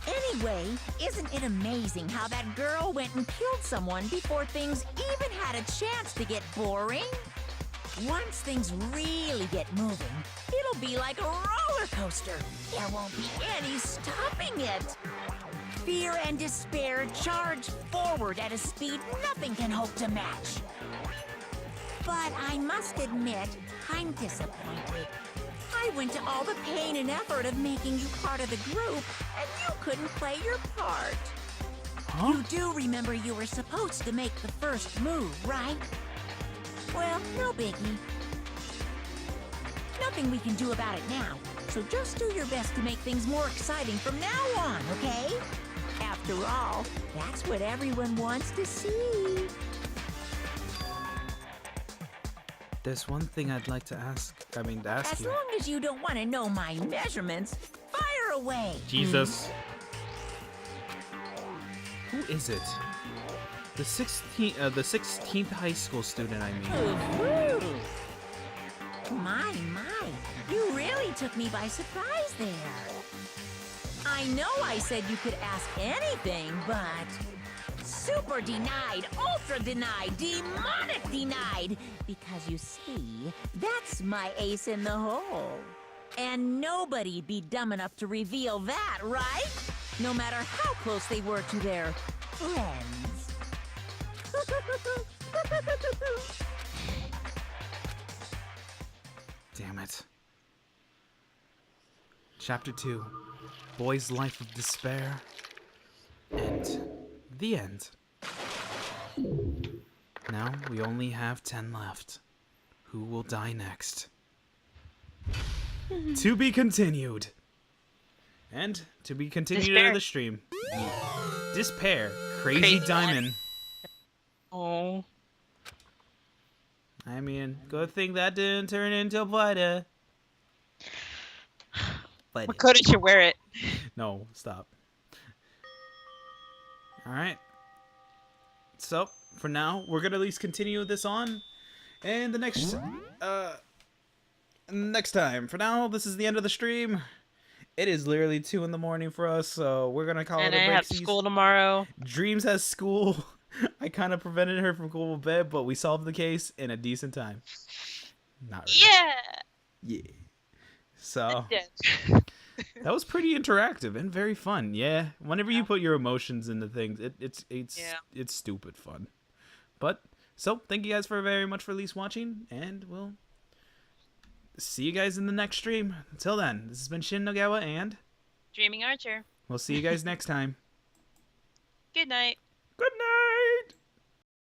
Anyway, isn't it amazing how that girl went and killed someone before things even had a chance to get boring? Once things really get moving, it'll be like a roller coaster. There won't be any stopping it. Fear and despair charge forward at a speed nothing can hope to match. But I must admit, I'm disappointed. I went to all the pain and effort of making you part of the group, and you couldn't play your part. Huh? You do remember you were supposed to make the first move, right? Well, no biggie. Nothing we can do about it now, so just do your best to make things more exciting from now on, okay? After all, that's what everyone wants to see. There's one thing I'd like to ask As you. long as you don't want to know my measurements, fire away. Jesus. Who is it? The 16th high school student, I mean. Woo-hoo. My, you really took me by surprise there. I know I said you could ask anything, but super denied, ultra denied, demonic denied. Because you see, that's my ace in the hole. And nobody'd be dumb enough to reveal that, right? No matter how close they were to their friends. Damn it. Chapter 2. Boy's Life of Despair. And the end. Now we only have 10 left. Who will die next? To be continued. And to be continued Despair. into the stream. Despair. Crazy Diamond. Oh. I mean, good thing that didn't turn into a fighter. But couldn't you wear it? No, stop. Alright. So, for now, we're gonna at least continue this on. And the next time. For now, this is the end of the stream. It is literally 2 in the morning for us, so we're gonna call And it a I break. have school tomorrow. Dreams has school. I kind of prevented her from going to bed, but we solved the case in a decent time. Not really. Yeah. Yeah. So that was pretty interactive and very fun. Yeah. Whenever you put your emotions into things, it's stupid fun. But so thank you guys very much for at least watching, and we'll see you guys in the next stream. Until then, this has been Shin Nagawa, and Dreaming Archer. we'll see you guys next time. Good night. Good night.